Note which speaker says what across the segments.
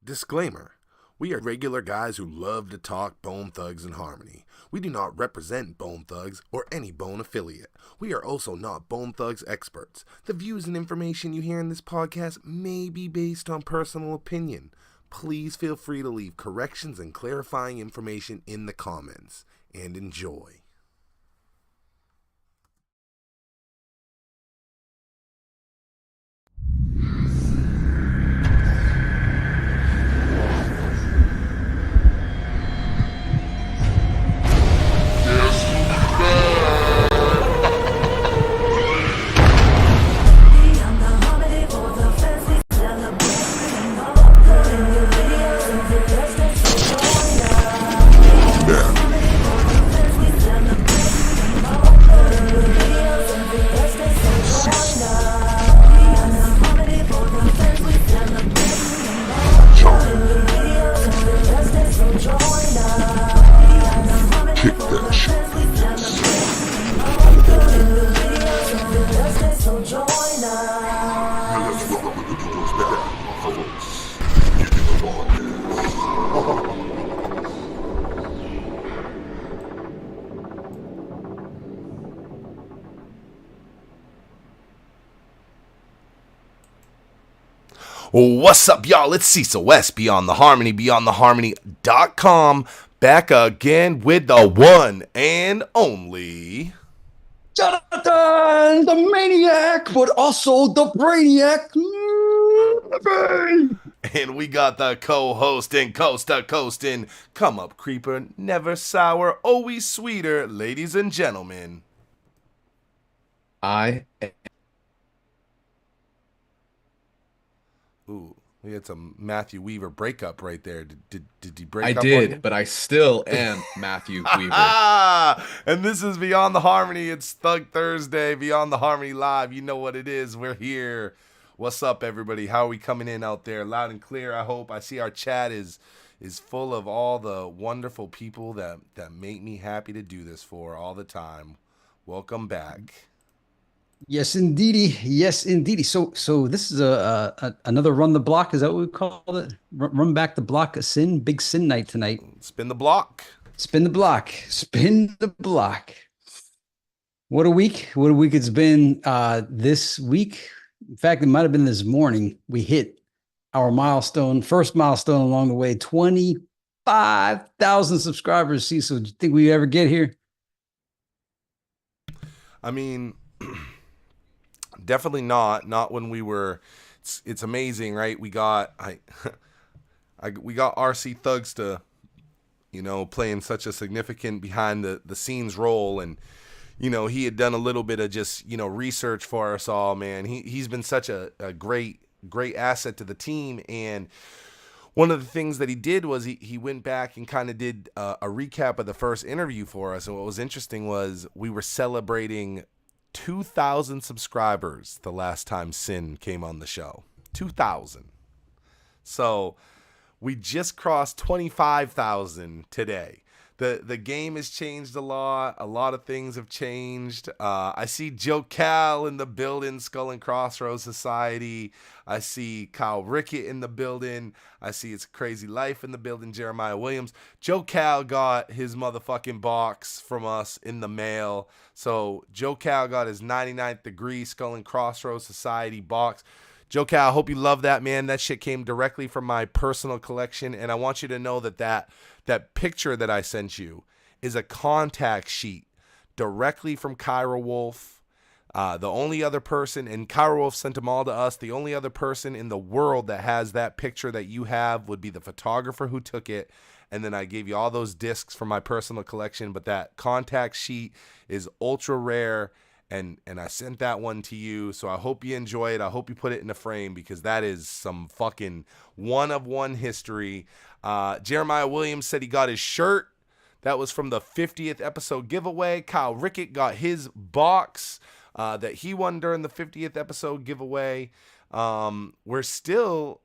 Speaker 1: Disclaimer. We are regular guys who love to talk Bone Thugs and Harmony. We do not represent Bone Thugs or any Bone affiliate. We are also not Bone Thugs experts. The views and information you hear in this podcast may be based on personal opinion. Please feel free to leave corrections and clarifying information in the comments. And enjoy. What's up, y'all? It's Cecil West, Beyond the Harmony, beyondtheharmony.com, back again with the one and only
Speaker 2: Jonathan, the maniac, but also the brainiac.
Speaker 1: And we got the co-hosting, coast to coasting, come up creeper, never sour, always sweeter, ladies and gentlemen. Ooh, we had some Matthew Weaver breakup right there. Did he break up? I
Speaker 2: did, but I still am Matthew Weaver.
Speaker 1: And this is Beyond the Harmony. It's Thug Thursday, Beyond the Harmony Live. You know what it is. We're here. What's up, everybody? How are we coming in out there? Loud and clear, I hope. I see our chat is full of all the wonderful people that make me happy to do this for all the time. Welcome back.
Speaker 2: Yes, indeedy. Yes, indeedy. So this is another run the block. Is that what we call it? Run back the block. A sin, big sin night tonight.
Speaker 1: Spin the block.
Speaker 2: Spin the block. Spin the block. What a week. What a week it's been this week. In fact, it might have been this morning. We hit our milestone, first milestone along the way, 25,000 subscribers. Cecil, do you think we ever get here?
Speaker 1: I mean, definitely not when we were. It's amazing, right? We got we got RC Thugs to, playing such a significant behind the scenes role, and he had done a little bit of just research for us all. Man, he's been such a great asset to the team. And one of the things that he did was he went back and kind of did a recap of the first interview for us. And what was interesting was we were celebrating 2,000 subscribers the last time Sin came on the show. 2,000. So we just crossed 25,000 today. The game has changed a lot. A lot of things have changed. I see Joe Cal in the building, Skull and Crossroads Society. I see Kyle Rickett in the building. I see It's a Crazy Life in the building, Jeremiah Williams. Joe Cal got his motherfucking box from us in the mail. So Joe Cal got his 99th degree Skull and Crossroads Society box. Joe Cal, I hope you love that, man. That shit came directly from my personal collection, and I want you to know that picture that I sent you is a contact sheet directly from Kyra Wolf. The only other person, and Kyra Wolf sent them all to us, the only other person in the world that has that picture that you have would be the photographer who took it. And then I gave you all those discs from my personal collection, but that contact sheet is ultra rare. And I sent that one to you, so I hope you enjoy it. I hope you put it in a frame, because that is some fucking one-of-one history. Jeremiah Williams said he got his shirt. That was from the 50th episode giveaway. Kyle Rickett got his box that he won during the 50th episode giveaway. We're still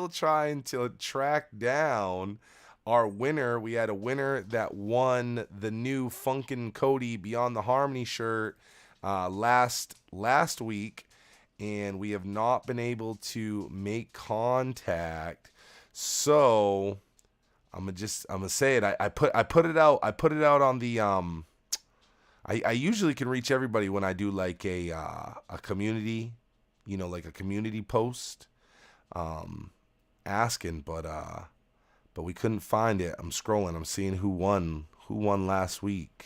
Speaker 1: trying to track down our winner. We had a winner that won the new Funkin' Cody Beyond the Harmony shirt last week, and we have not been able to make contact. So I'm gonna say it. I put it out. I put it out on the I usually can reach everybody when I do like a community, like a community post, um, asking, but we couldn't find it. I'm scrolling. I'm seeing who won last week.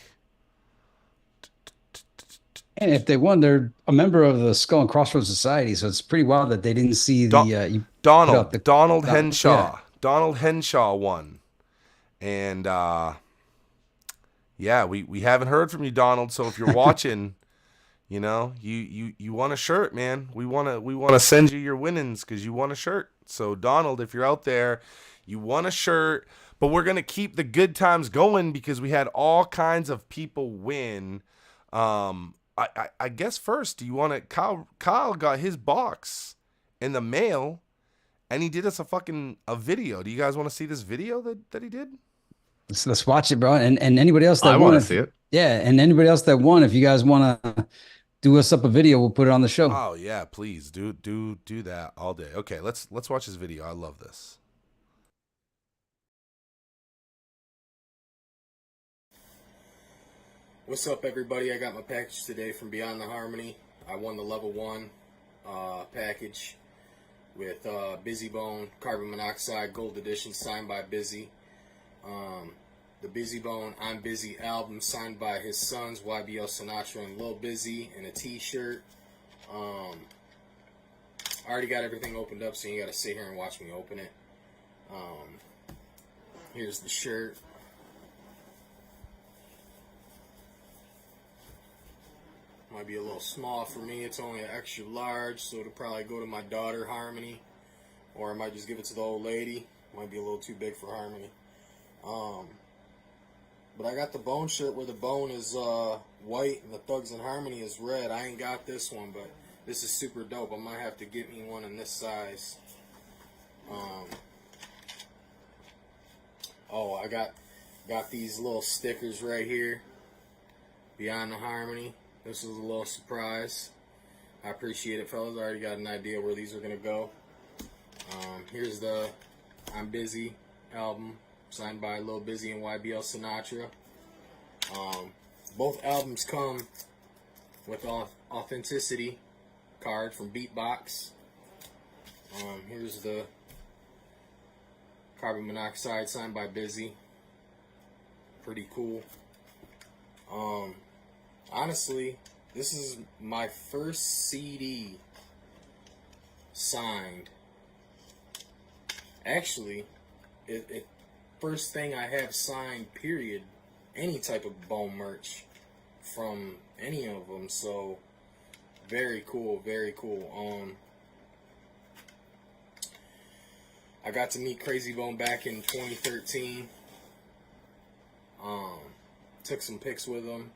Speaker 2: And if they won, they're a member of the Skull and Crossroads Society, so it's pretty wild that they didn't see
Speaker 1: Do-
Speaker 2: the you put out
Speaker 1: Donald
Speaker 2: the
Speaker 1: Donald
Speaker 2: yeah.
Speaker 1: Henshaw. Donald Henshaw won, and yeah, we haven't heard from you, Donald. So if you're watching, you want a shirt, man. We wanna send you your winnings because you want a shirt. So Donald, if you're out there, you want a shirt. But we're gonna keep the good times going because we had all kinds of people win. I guess first, do you want to? Kyle got his box in the mail, and he did us a video. Do you guys want to see this video that he did?
Speaker 2: Let's watch it, bro. And anybody else
Speaker 3: I
Speaker 2: that
Speaker 3: want
Speaker 2: won,
Speaker 3: to
Speaker 2: if
Speaker 3: see it.
Speaker 2: yeah, and anybody else that won, if you guys want to do us up a video, we'll put it on the show.
Speaker 1: Oh yeah, please do that all day. Okay, let's watch this video. I love this.
Speaker 4: What's up, everybody? I got my package today from Beyond the Harmony. I won the level 1 package with Busy Bone, Carbon Monoxide, Gold Edition, signed by Busy. The Busy Bone I'm Busy album, signed by his sons, YBL Sinatra and Lil Busy, and a t-shirt. I already got everything opened up, so you gotta sit here and watch me open it. Here's the shirt. Might be a little small for me. It's only an extra large, so it'll probably go to my daughter, Harmony. Or I might just give it to the old lady. Might be a little too big for Harmony. But I got the Bone shirt where the Bone is white and the Thugs in Harmony is red. I ain't got this one, but this is super dope. I might have to get me one in this size. Oh, I got these little stickers right here. Beyond the Harmony. This is a little surprise. I appreciate it, fellas. I already got an idea where these are going to go. Here's the I'm Busy album, signed by Lil Busy and YBL Sinatra. Both albums come with authenticity card from Beatbox. Here's the Carbon Monoxide, signed by Busy. Pretty cool. Honestly, this is my first CD signed. Actually, it first thing I have signed, period, any type of Bone merch from any of them. So, very cool, very cool. I got to meet Crazy Bone back in 2013. Took some pics with him.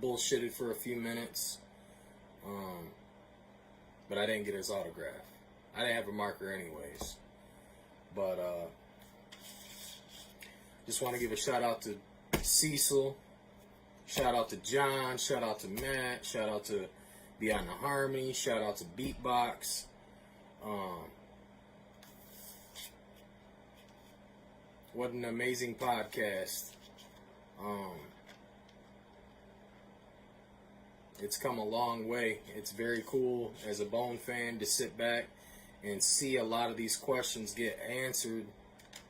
Speaker 4: Bullshitted for a few minutes, but I didn't get his autograph. I didn't have a marker anyways, but just want to give a shout out to Cecil, shout out to John, shout out to Matt, shout out to Beyond the Harmony, shout out to Beatbox. What an amazing podcast. It's come a long way. It's very cool as a Bone fan to sit back and see a lot of these questions get answered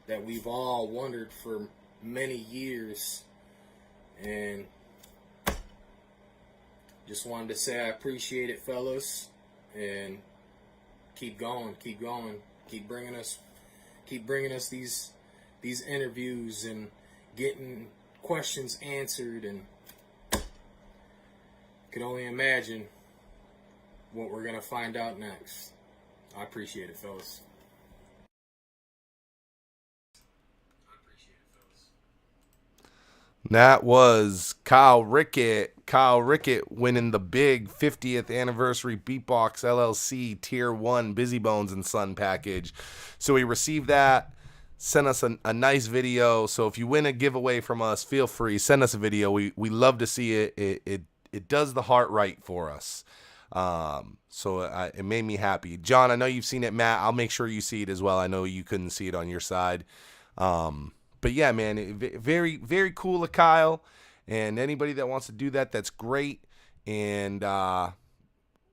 Speaker 4: that we've all wondered for many years. And just wanted to say I appreciate it, fellas, and keep going, keep going, keep bringing us these interviews and getting questions answered, and can only imagine what we're going to find out next. I appreciate it, fellas.
Speaker 1: That was Kyle Rickett. Kyle Rickett winning the big 50th anniversary Beatbox LLC Tier 1 Busy Bones and Son package. So he received that, sent us a nice video. So if you win a giveaway from us, feel free, send us a video. We love to see it. It does the heart right for us. So it made me happy. John, I know you've seen it. Matt, I'll make sure you see it as well. I know you couldn't see it on your side. But yeah, man, very, very cool of Kyle. And anybody that wants to do that, that's great. And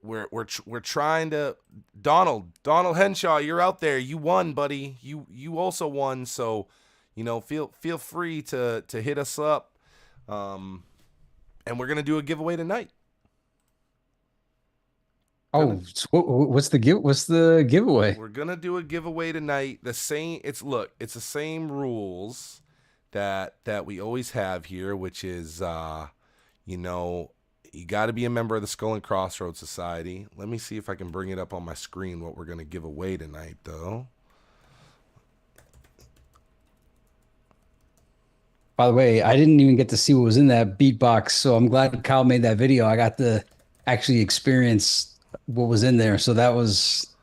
Speaker 1: we're trying to Donald Henshaw, you're out there. You won, buddy. You also won. So, feel free to hit us up. And we're gonna do a giveaway tonight.
Speaker 2: Oh, so what's the giveaway?
Speaker 1: We're gonna do a giveaway tonight. It's the same rules that we always have here, which is you got to be a member of the Skull and Crossroads Society. Let me see if I can bring it up on my screen what we're gonna give away tonight, though.
Speaker 2: By the way, I didn't even get to see what was in that beatbox, so I'm glad Kyle made that video. I got to actually experience what was in there, so that was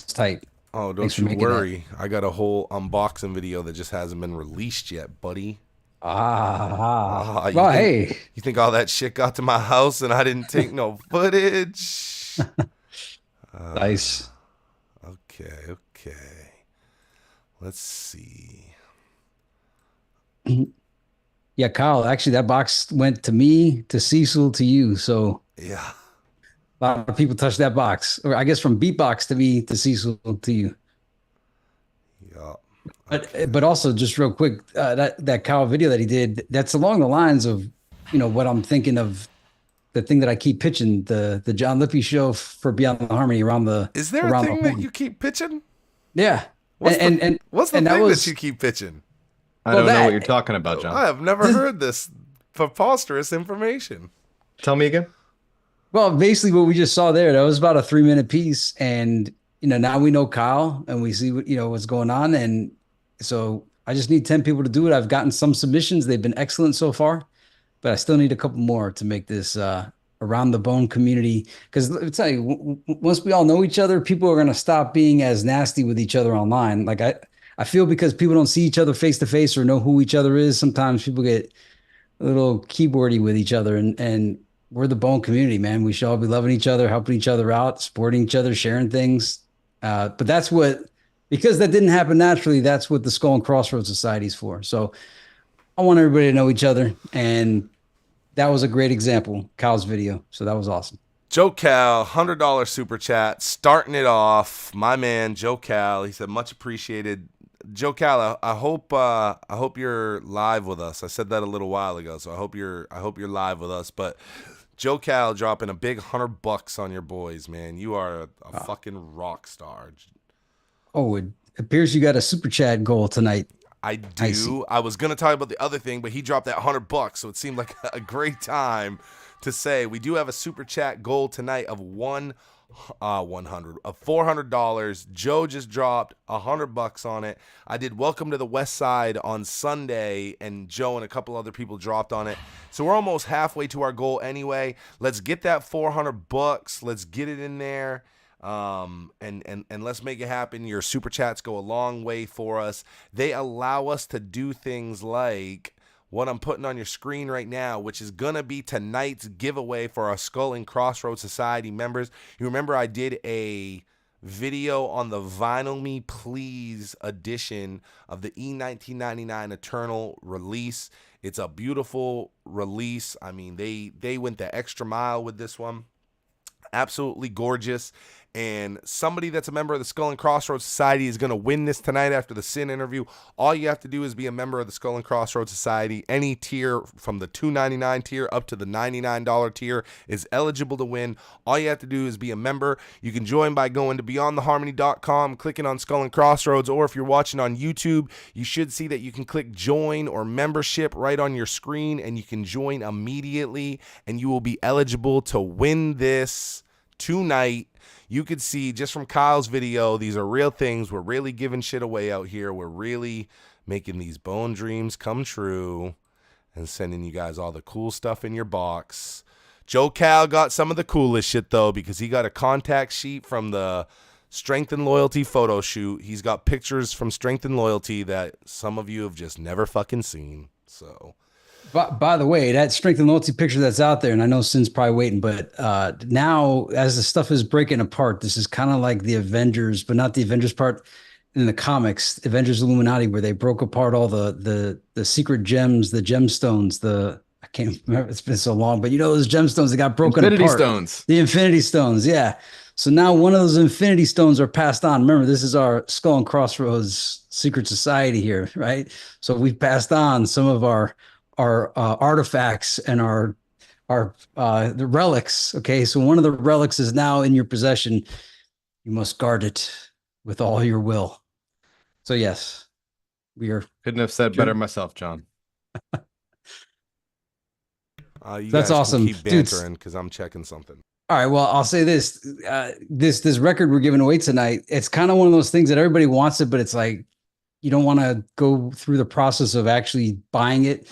Speaker 2: tight.
Speaker 1: Oh, don't you worry. I got a whole unboxing video that just hasn't been released yet, buddy.
Speaker 2: Well, hey.
Speaker 1: You think all that shit got to my house and I didn't take no footage?
Speaker 2: Nice.
Speaker 1: Okay. Let's see.
Speaker 2: Yeah, Kyle, actually that box went to me, to Cecil, to you, so
Speaker 1: yeah.
Speaker 2: A lot of people touched that box, or I guess from Beatbox to me, to Cecil, to you.
Speaker 1: Yeah. Okay.
Speaker 2: But also, just real quick, that Kyle video that he did, that's along the lines of, what I'm thinking of, the thing that I keep pitching, the John Lippy show for Beyond the Harmony around the.
Speaker 1: Is there a thing that you keep pitching?
Speaker 2: Yeah.
Speaker 1: What's the thing that you keep pitching?
Speaker 3: I don't know what you're talking about, John.
Speaker 1: I have never heard this preposterous information.
Speaker 3: Tell me again.
Speaker 2: Well, basically what we just saw there, that was about a 3-minute piece. And, now we know Kyle and we see what's going on. And so I just need 10 people to do it. I've gotten some submissions. They've been excellent so far, but I still need a couple more to make this around the bone community. Because let me tell you, once we all know each other, people are going to stop being as nasty with each other online. Like I feel because people don't see each other face to face or know who each other is. Sometimes people get a little keyboardy with each other, and we're the bone community, man. We should all be loving each other, helping each other out, supporting each other, sharing things. But that's because that didn't happen naturally, that's what the Skull and Crossroads Society is for. So I want everybody to know each other. And that was a great example, Kyle's video. So that was awesome.
Speaker 1: Joe Cal, $100 super chat, starting it off. My man, Joe Cal, he said, much appreciated. Joe Cal, I hope you're live with us. I said that a little while ago, so I hope you're live with us. But Joe Cal dropping a big $100 on your boys, man. You are a fucking rock star.
Speaker 2: Oh, it appears you got a super chat goal tonight.
Speaker 1: I do. I was gonna talk about the other thing, but he dropped that $100, so it seemed like a great time to say we do have a super chat goal tonight of $400. Joe just dropped $100 on it. I did Welcome to the West Side on Sunday, and Joe and a couple other people dropped on it. So we're almost halfway to our goal anyway. Let's get that $400. Let's get it in there. And let's make it happen. Your super chats go a long way for us. They allow us to do things like what I'm putting on your screen right now, which is going to be tonight's giveaway for our Skull and Crossroads Society members. You remember I did a video on the Vinyl Me Please edition of the E1999 Eternal release. It's a beautiful release. I mean, they went the extra mile with this one. Absolutely gorgeous. And somebody that's a member of the Skull and Crossroads Society is going to win this tonight after the Sin interview. All you have to do is be a member of the Skull and Crossroads Society. Any tier from the $2.99 tier up to the $99 tier is eligible to win. All you have to do is be a member. You can join by going to beyondtheharmony.com, clicking on Skull and Crossroads, or if you're watching on YouTube, you should see that you can click join or membership right on your screen, and you can join immediately, and you will be eligible to win this tonight. You could see just from Kyle's video, these are real things. We're really giving shit away out here. We're really making these bone dreams come true and sending you guys all the cool stuff in your box. Joe Cal got some of the coolest shit, though, because he got a contact sheet from the Strength and Loyalty photo shoot. He's got pictures from Strength and Loyalty that some of you have just never fucking seen. So
Speaker 2: By the way, that strength and loyalty picture that's out there, and I know Sin's probably waiting, but now as the stuff is breaking apart, this is kind of like the Avengers, but not the Avengers part in the comics, Avengers Illuminati, where they broke apart all the secret gems, the gemstones, I can't remember, it's been so long, but those gemstones that got broken
Speaker 3: Infinity
Speaker 2: apart.
Speaker 3: Stones.
Speaker 2: The Infinity Stones, yeah. So now one of those Infinity Stones are passed on. Remember, this is our Skull and Crossroads secret society here, right? So we've passed on some of our artifacts and our the relics. Okay, so one of the relics is now in your possession. You must guard it with all your will. So yes, we are.
Speaker 3: Couldn't have said better myself, John.
Speaker 1: You
Speaker 2: That's
Speaker 1: guys
Speaker 2: awesome.
Speaker 1: Can keep bantering because I'm checking something.
Speaker 2: All right. Well, I'll say this: this record we're giving away tonight. It's kind of one of those things that everybody wants it, but it's like you don't want to go through the process of actually buying it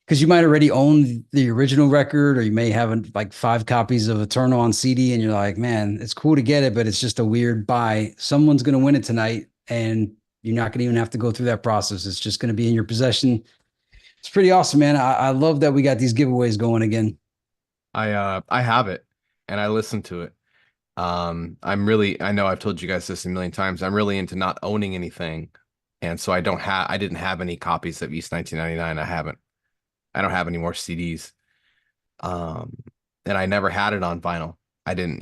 Speaker 2: because you might already own the original record, or you may have like 5 copies of Eternal on CD, and you're like, man, it's cool to get it, but it's just a weird buy. Someone's going to win it tonight, and you're not going to even have to go through that process. It's just going to be in your possession. It's pretty awesome, man. I love that we got these giveaways going again.
Speaker 3: I have it and I listened to it. I know I've told you guys this a million times. I'm really into not owning anything. And so I didn't have any copies of East 1999. I don't have any more CDs. And I never had it on vinyl. I didn't,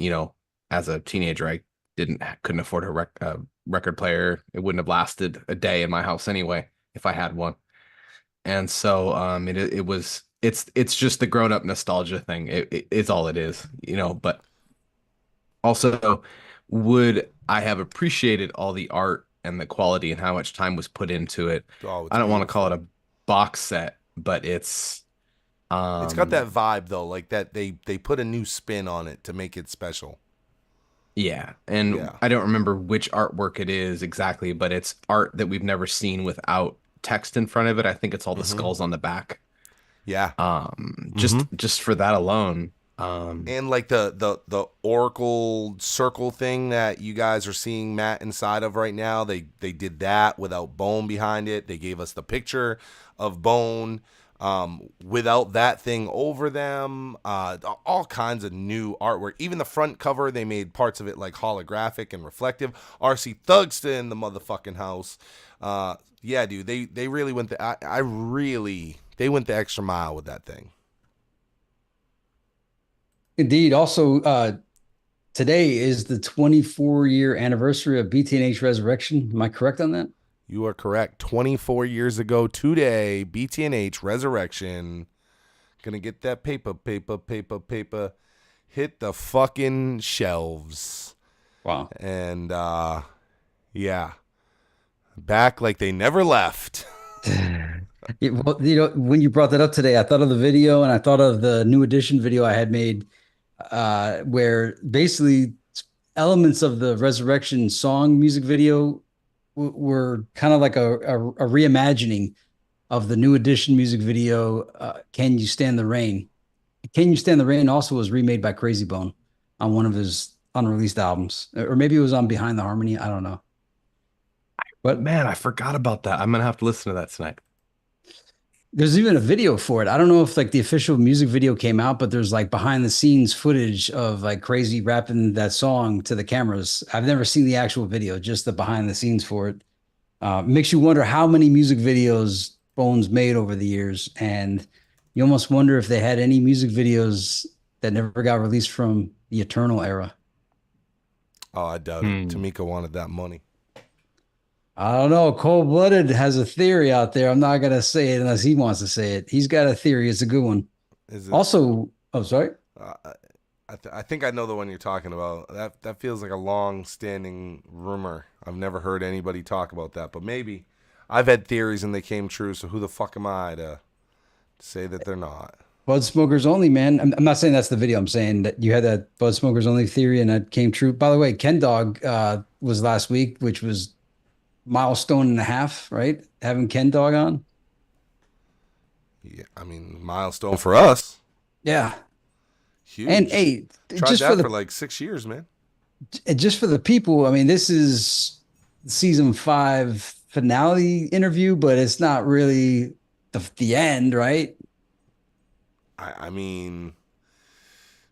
Speaker 3: as a teenager, I couldn't afford a record player. It wouldn't have lasted a day in my house anyway if I had one. And so it's just the grown-up nostalgia thing. It's all it is, but also would I have appreciated all the art and the quality and how much time was put into it. I don't want to call it a box set, but it's
Speaker 1: got that vibe though, like that they put a new spin on it to make it special.
Speaker 3: Yeah. And I don't remember which artwork it is exactly, but it's art that we've never seen without text in front of it. I think it's all the skulls on the back.
Speaker 1: Yeah.
Speaker 3: Just for that alone.
Speaker 1: And like the Oracle circle thing that you guys are seeing Matt inside of right now, they did that without Bone behind it. They gave us the picture of Bone without that thing over them. All kinds of new artwork. Even the front cover, they made parts of it like holographic and reflective. RC Thugsta in the motherfucking house. Yeah, dude, they really went they went the extra mile with that thing.
Speaker 2: Indeed. Also, today is the 24-year anniversary of BTNH Resurrection. Am I correct on that?
Speaker 1: You are correct. 24 years ago today, BTNH Resurrection. Gonna get that paper. Hit the fucking shelves.
Speaker 2: Wow.
Speaker 1: And, yeah. Back like they never left.
Speaker 2: Well, when you brought that up today, I thought of the video and I thought of the New Edition video I had made, where basically elements of the Resurrection song music video were kind of like a reimagining of the New Edition music video. Can You Stand the Rain? Can You Stand the Rain also was remade by Crazy Bone on one of his unreleased albums, or maybe it was on Behind the Harmony. I don't know.
Speaker 3: But man, I forgot about that. I'm gonna have to listen to that tonight.
Speaker 2: There's even a video for it. I don't know if like the official music video came out, but there's like behind the scenes footage of like Crazy rapping that song to the cameras. I've never seen the actual video, just the behind the scenes for it. Makes you wonder how many music videos Bones made over the years. And you almost wonder if they had any music videos that never got released from the Eternal era.
Speaker 1: Oh, I doubt it. Tamika wanted that money.
Speaker 2: I don't know. Cold Blooded has a theory out there. I'm not going to say it unless he wants to say it. He's got a theory. It's a good one.
Speaker 1: Is it,
Speaker 2: also, oh, sorry.
Speaker 1: I think I know the one you're talking about. That feels like a long-standing rumor. I've never heard anybody talk about that, but maybe. I've had theories and they came true, so who the fuck am I to say that they're not?
Speaker 2: Bud Smokers Only, man. I'm not saying that's the video. I'm saying that you had that Bud Smokers Only theory and that came true. By the way, Ken Dog was last week, which was milestone and a half, right? Having Ken Dog on.
Speaker 1: Yeah, I mean, milestone for us.
Speaker 2: Yeah.
Speaker 1: Huge.
Speaker 2: And hey,
Speaker 1: tried
Speaker 2: just
Speaker 1: that
Speaker 2: for
Speaker 1: for like 6 years, man.
Speaker 2: Just for the people, I mean, this is season 5 finale interview, but it's not really the end, right?
Speaker 1: I mean,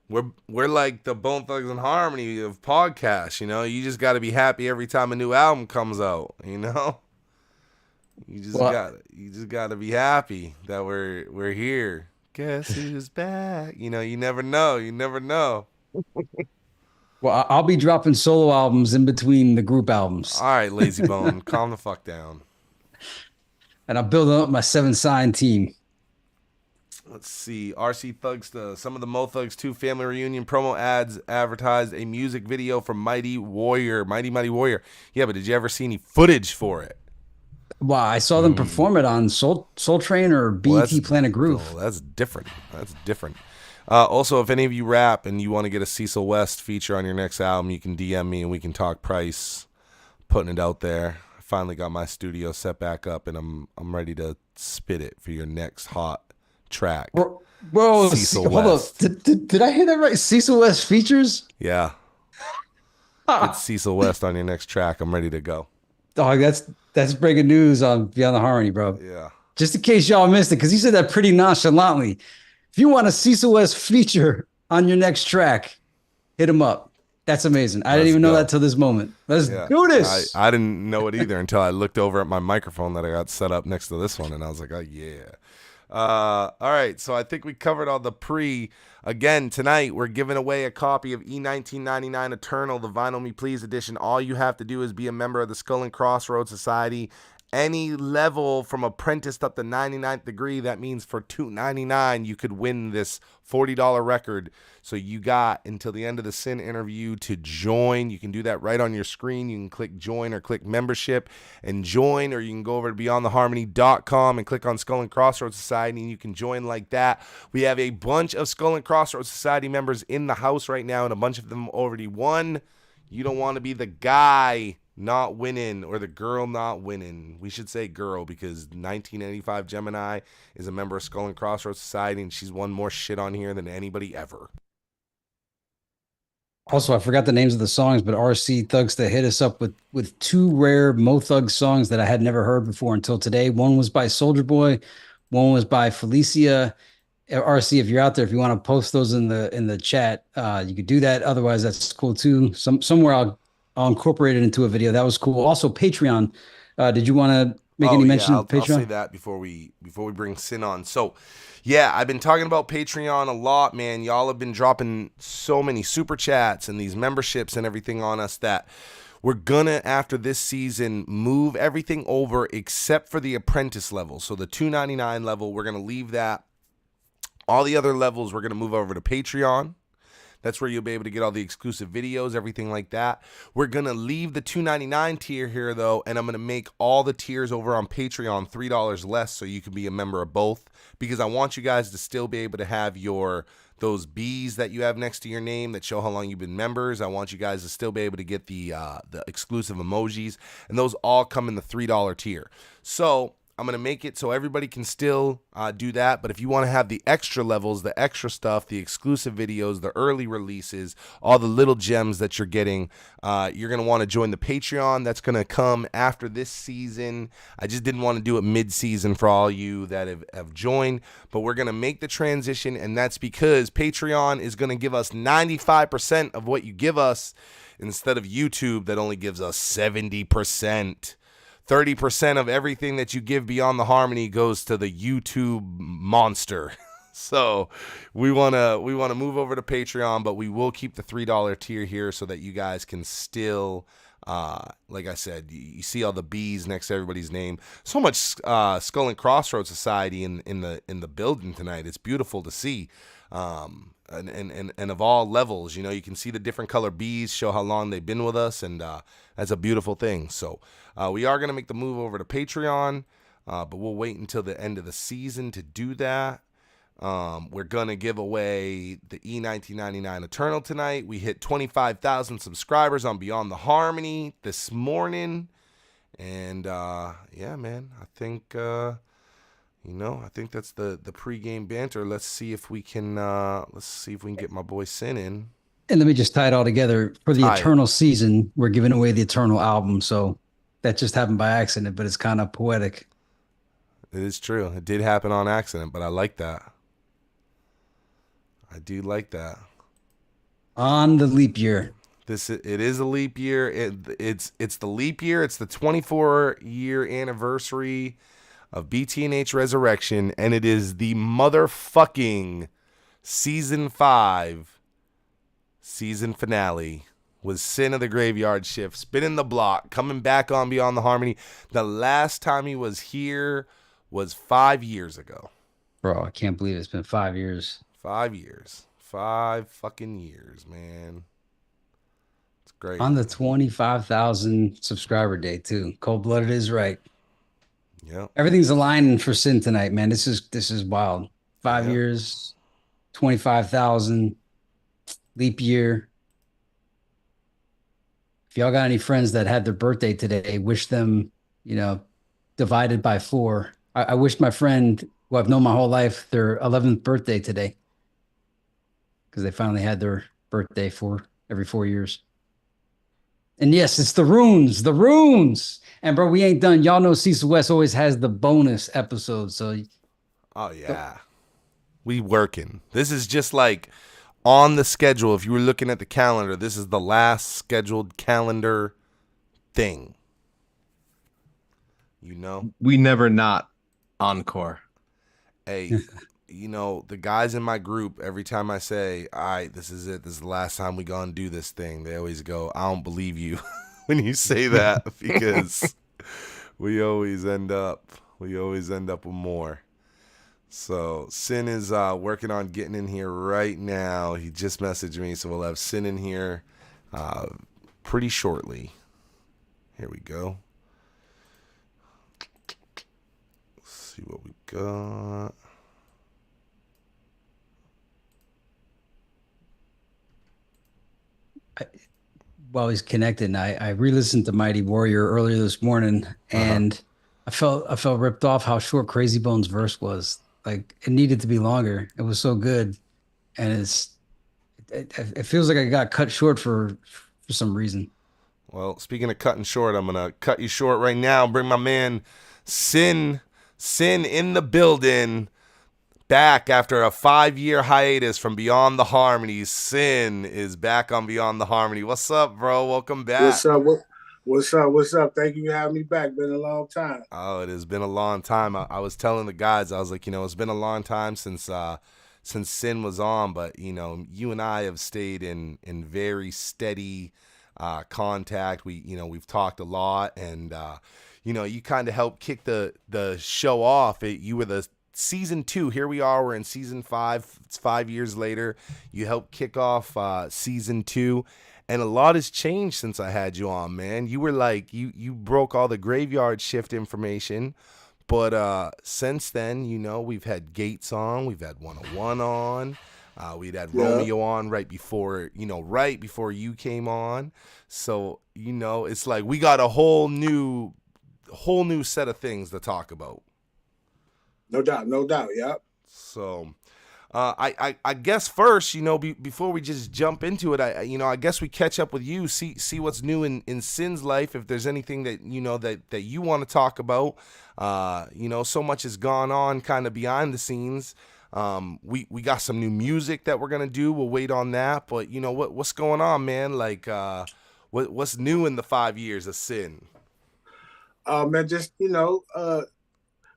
Speaker 1: we're like the Bone Thugs and Harmony of podcasts. You know, you just got to be happy every time a new album comes out. You know,
Speaker 2: Well,
Speaker 1: you just got to be happy that we're here. Guess who's back? You know, you never know. You never know.
Speaker 2: I'll be dropping solo albums in between the group albums,
Speaker 1: All right, Lazy Bone, calm the fuck down.
Speaker 2: and I'm building up my 7 sign team.
Speaker 1: Let's see. RC Thugs, some of the Mo Thugs 2 family reunion promo ads advertised a music video for Mighty Warrior. Mighty Warrior. Yeah, but did you ever see any footage for it?
Speaker 2: Well, I saw them perform it on Soul Train or BET Planet Groove.
Speaker 1: Oh, that's different. That's different. Also, if any of you rap and you want to get a Cecil West feature on your next album, you can DM me and we can talk price. Putting it out there. I finally got my studio set back up and I'm ready to spit it for your next hot track.
Speaker 2: Bro,
Speaker 1: Cecil
Speaker 2: hold
Speaker 1: West.
Speaker 2: up. Did I hear that right? Cecil West features?
Speaker 1: Yeah. Get Cecil West on your next track. I'm ready to go.
Speaker 2: Dog, that's breaking news on Beyond the Harmony, bro.
Speaker 1: Yeah.
Speaker 2: Just in case y'all missed it, because he said that pretty nonchalantly. If you want a Cecil West feature on your next track, hit him up. That's amazing. I didn't even know that till this moment. Let's do this.
Speaker 1: I didn't know it either until I looked over at my microphone that I got set up next to this one, and I was like, oh, yeah. All right, so I think we covered all the pre. Again, tonight we're giving away a copy of E1999 Eternal, the Vinyl Me Please edition. All you have to do is be a member of the Skull and Crossroads Society. Any level from apprenticed up to 99th degree, that means for $2.99 you could win this $40 record. So you got until the end of the Sin interview to join. You can do that right on your screen. You can click join or click membership and join, or you can go over to beyondtheharmony.com and click on Skull and Crossroads Society and you can join like that. We have a bunch of Skull and Crossroads Society members in the house right now, and a bunch of them already won. You don't want to be the guy not winning or the girl not winning. We should say girl, because 1985 Gemini is a member of Skull and Crossroads Society and she's won more shit on here than anybody ever.
Speaker 2: Also, I forgot the names of the songs, but RC Thugs to hit us up with 2 rare Mo Thug songs that I had never heard before until today. One was by Soldier Boy, one was by Felicia. RC, if you're out there, if you want to post those in the chat, you could do that. Otherwise, that's cool too. Somewhere I'll incorporate it into a video. That was cool. Also, Patreon. Did you want to make any mention of Patreon?
Speaker 1: I'll say that before we bring Sin on. So, yeah, I've been talking about Patreon a lot, man. Y'all have been dropping so many super chats and these memberships and everything on us that we're gonna, after this season, move everything over except for the apprentice level. So the $2.99 level, we're gonna leave that. All the other levels, we're gonna move over to Patreon. That's where you'll be able to get all the exclusive videos, everything like that. We're going to leave the $2.99 tier here, though, and I'm going to make all the tiers over on Patreon $3 less so you can be a member of both, because I want you guys to still be able to have those B's that you have next to your name that show how long you've been members. I want you guys to still be able to get the exclusive emojis, and those all come in the $3 tier. So I'm going to make it so everybody can still do that. But if you want to have the extra levels, the extra stuff, the exclusive videos, the early releases, all the little gems that you're getting, you're going to want to join the Patreon. That's going to come after this season. I just didn't want to do it mid-season for all you that have joined. But we're going to make the transition, and that's because Patreon is going to give us 95% of what you give us instead of YouTube that only gives us 70%. 30% of everything that you give Beyond the Harmony goes to the YouTube monster. So we want to move over to Patreon, but we will keep the $3 tier here so that you guys can still, like I said, you see all the B's next to everybody's name. So much Skull and Crossroads Society in the building tonight. It's beautiful to see. And of all levels, you know, you can see the different color B's show how long they've been with us, and that's a beautiful thing. So we are going to make the move over to Patreon, but we'll wait until the end of the season to do that. We're going to give away the E1999 Eternal tonight. We hit 25,000 subscribers on Beyond the Harmony this morning. And yeah, man, I think that's the pregame banter. Let's see if we can get my boy Sin in.
Speaker 2: And let me just tie it all together. For the Eternal season, we're giving away the Eternal album. So that just happened by accident, but it's kind of poetic.
Speaker 1: It is true. It did happen on accident, but I like that. I do like that.
Speaker 2: On the leap year.
Speaker 1: It is a leap year. It's the leap year. It's the 24-year anniversary of BTNH Resurrection, and it is the motherfucking season 5 season finale with Sin of the Graveyard Shift, spinning the block, coming back on Beyond the Harmony. The last time he was here was 5 years ago.
Speaker 2: Bro, I can't believe it's been 5 years.
Speaker 1: 5 years. 5 fucking years, man. It's great.
Speaker 2: On the 25,000 subscriber day, too. Cold Blooded is right.
Speaker 1: Yep.
Speaker 2: Everything's aligning for Sin tonight, man. This is wild. 5
Speaker 1: Yep.
Speaker 2: years, 25,000, leap year. If y'all got any friends that had their birthday today, wish them, divided by 4. I wish my friend, who I've known my whole life, their 11th birthday today, because they finally had their birthday for every 4 years. And yes, it's the runes. And bro, we ain't done. Y'all know Cecil West always has the bonus episode. So,
Speaker 1: oh yeah, we working. This is just like on the schedule. If you were looking at the calendar, this is the last scheduled calendar thing.
Speaker 3: We never not encore.
Speaker 1: Hey, the guys in my group, every time I say, all right, this is it, this is the last time we gonna do this thing, they always go, I don't believe you when you say that, because we always end up with more. So Sin is working on getting in here right now. He just messaged me, so we'll have Sin in here pretty shortly. Here we go. Let's see what we got.
Speaker 2: While he's connected, I re-listened to Mighty Warrior earlier this morning, and I felt ripped off how short Crazy Bones' verse was. Like, it needed to be longer. It was so good, and it feels like I got cut short for some reason.
Speaker 1: Well, speaking of cutting short, I'm gonna cut you short right now. Bring my man Sin in the building. Back after a 5-year hiatus from Beyond the Harmony. Sin is back on Beyond the Harmony. What's up, bro? Welcome back.
Speaker 5: What's up? Thank you for having me back. Been a long time.
Speaker 1: Oh, it has been a long time. I was telling the guys, I was like, it's been a long time since Sin was on, but you and I have stayed in very steady contact. We've talked a lot, and you kind of helped kick the show off. You were the Season 2, here we are. We're in Season 5. It's 5 years later. You helped kick off Season 2, and a lot has changed since I had you on, man. You were like, you broke all the Graveyard Shift information, but since then, we've had Gates on, we've had 101 on, we'd had Romeo on right before you came on. So it's like we got a whole new set of things to talk about.
Speaker 5: No doubt. Yep.
Speaker 1: So, I guess first, before we just jump into it, I guess we catch up with you, see what's new in Sin's life. If there's anything that that you want to talk about, so much has gone on kind of behind the scenes. We got some new music that we're gonna do. We'll wait on that, but what's going on, man? Like, what's new in the 5 years of Sin?
Speaker 5: Man, just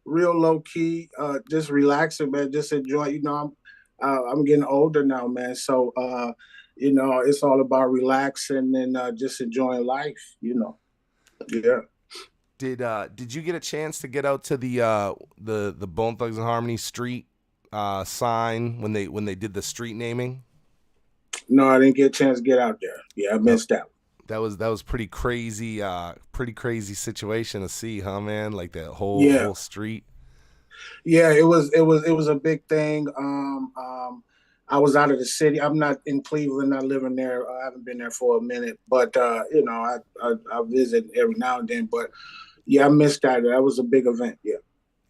Speaker 5: real low key, just relaxing, man. Just enjoy. I'm getting older now, man. So it's all about relaxing and just enjoying life. Yeah.
Speaker 1: Did you get a chance to get out to the Bone Thugs and Harmony street sign when they did the street naming?
Speaker 5: No, I didn't get a chance to get out there. Yeah, I missed out.
Speaker 1: That was pretty crazy situation to see, huh, man? Like that whole street.
Speaker 5: Yeah, it was a big thing. I was out of the city. I'm not in Cleveland, not living there. I haven't been there for a minute, but I visit every now and then. But yeah, I missed that. That was a big event. Yeah.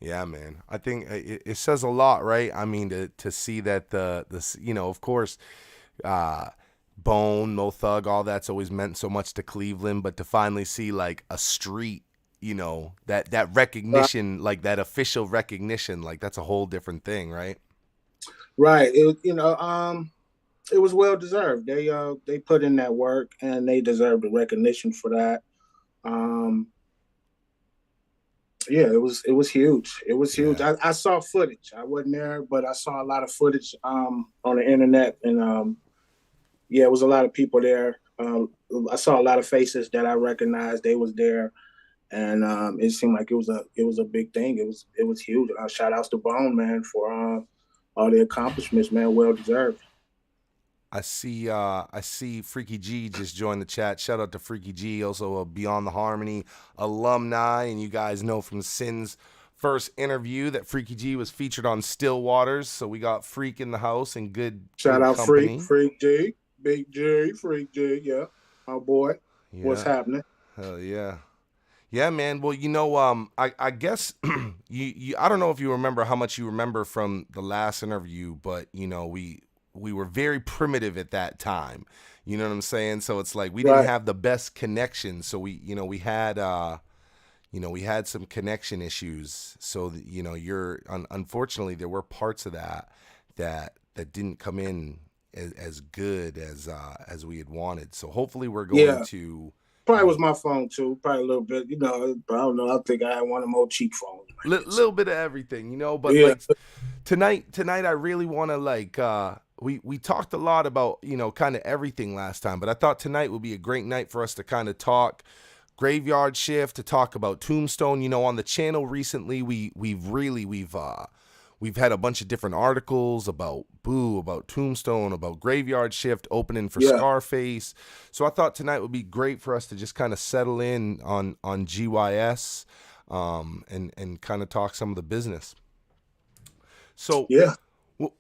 Speaker 1: Yeah, man. I think it says a lot, right? I mean, to see that the of course, Bone, Mo Thug, all that's always meant so much to Cleveland, but to finally see like a street, that recognition, like that official recognition, like that's a whole different thing, right?
Speaker 5: Right. It was well deserved. They put in that work and they deserve the recognition for that. Um, yeah, it was huge. It was huge.
Speaker 1: Yeah.
Speaker 5: I saw footage. I wasn't there, but I saw a lot of footage on the internet, and yeah, it was a lot of people there. I saw a lot of faces that I recognized. They was there, and it seemed like it was a big thing. It was huge. Shout outs to Bone, man, for all the accomplishments, man. Well deserved.
Speaker 1: I see Freaky G just joined the chat. Shout out to Freaky G, also a Beyond the Harmony alumni, and you guys know from Sin's first interview that Freaky G was featured on Still Waters. So we got Freak in the house and good
Speaker 5: Shout
Speaker 1: good
Speaker 5: out
Speaker 1: company.
Speaker 5: Freak G, Big G, Freak G. Yeah, my boy. What's
Speaker 1: Yeah.
Speaker 5: happening?
Speaker 1: Hell yeah. Yeah, man. Well, I guess I don't know if you remember how much you remember from the last interview, but we were very primitive at that time. You know what I'm saying? So it's like we didn't
Speaker 5: Right.
Speaker 1: have the best connection. So we had some connection issues. So unfortunately there were parts of that didn't come in as good as we had wanted. So hopefully we're going
Speaker 5: Yeah.
Speaker 1: to
Speaker 5: Probably was my phone too. Probably a little bit. But I don't know. I think I had one of them old cheap phones, man. So,
Speaker 1: little bit of everything, but
Speaker 5: yeah.
Speaker 1: like tonight I really want to we talked a lot about kind of everything last time, but I thought tonight would be a great night for us to kind of talk Graveyard Shift, to talk about Tombstone. On the channel recently we've had a bunch of different articles about Boo, about Tombstone, about Graveyard Shift opening for
Speaker 5: Yeah.
Speaker 1: Scarface. So I thought tonight would be great for us to just kind of settle in on GYS, and kind of talk some of the business. So
Speaker 5: Yeah.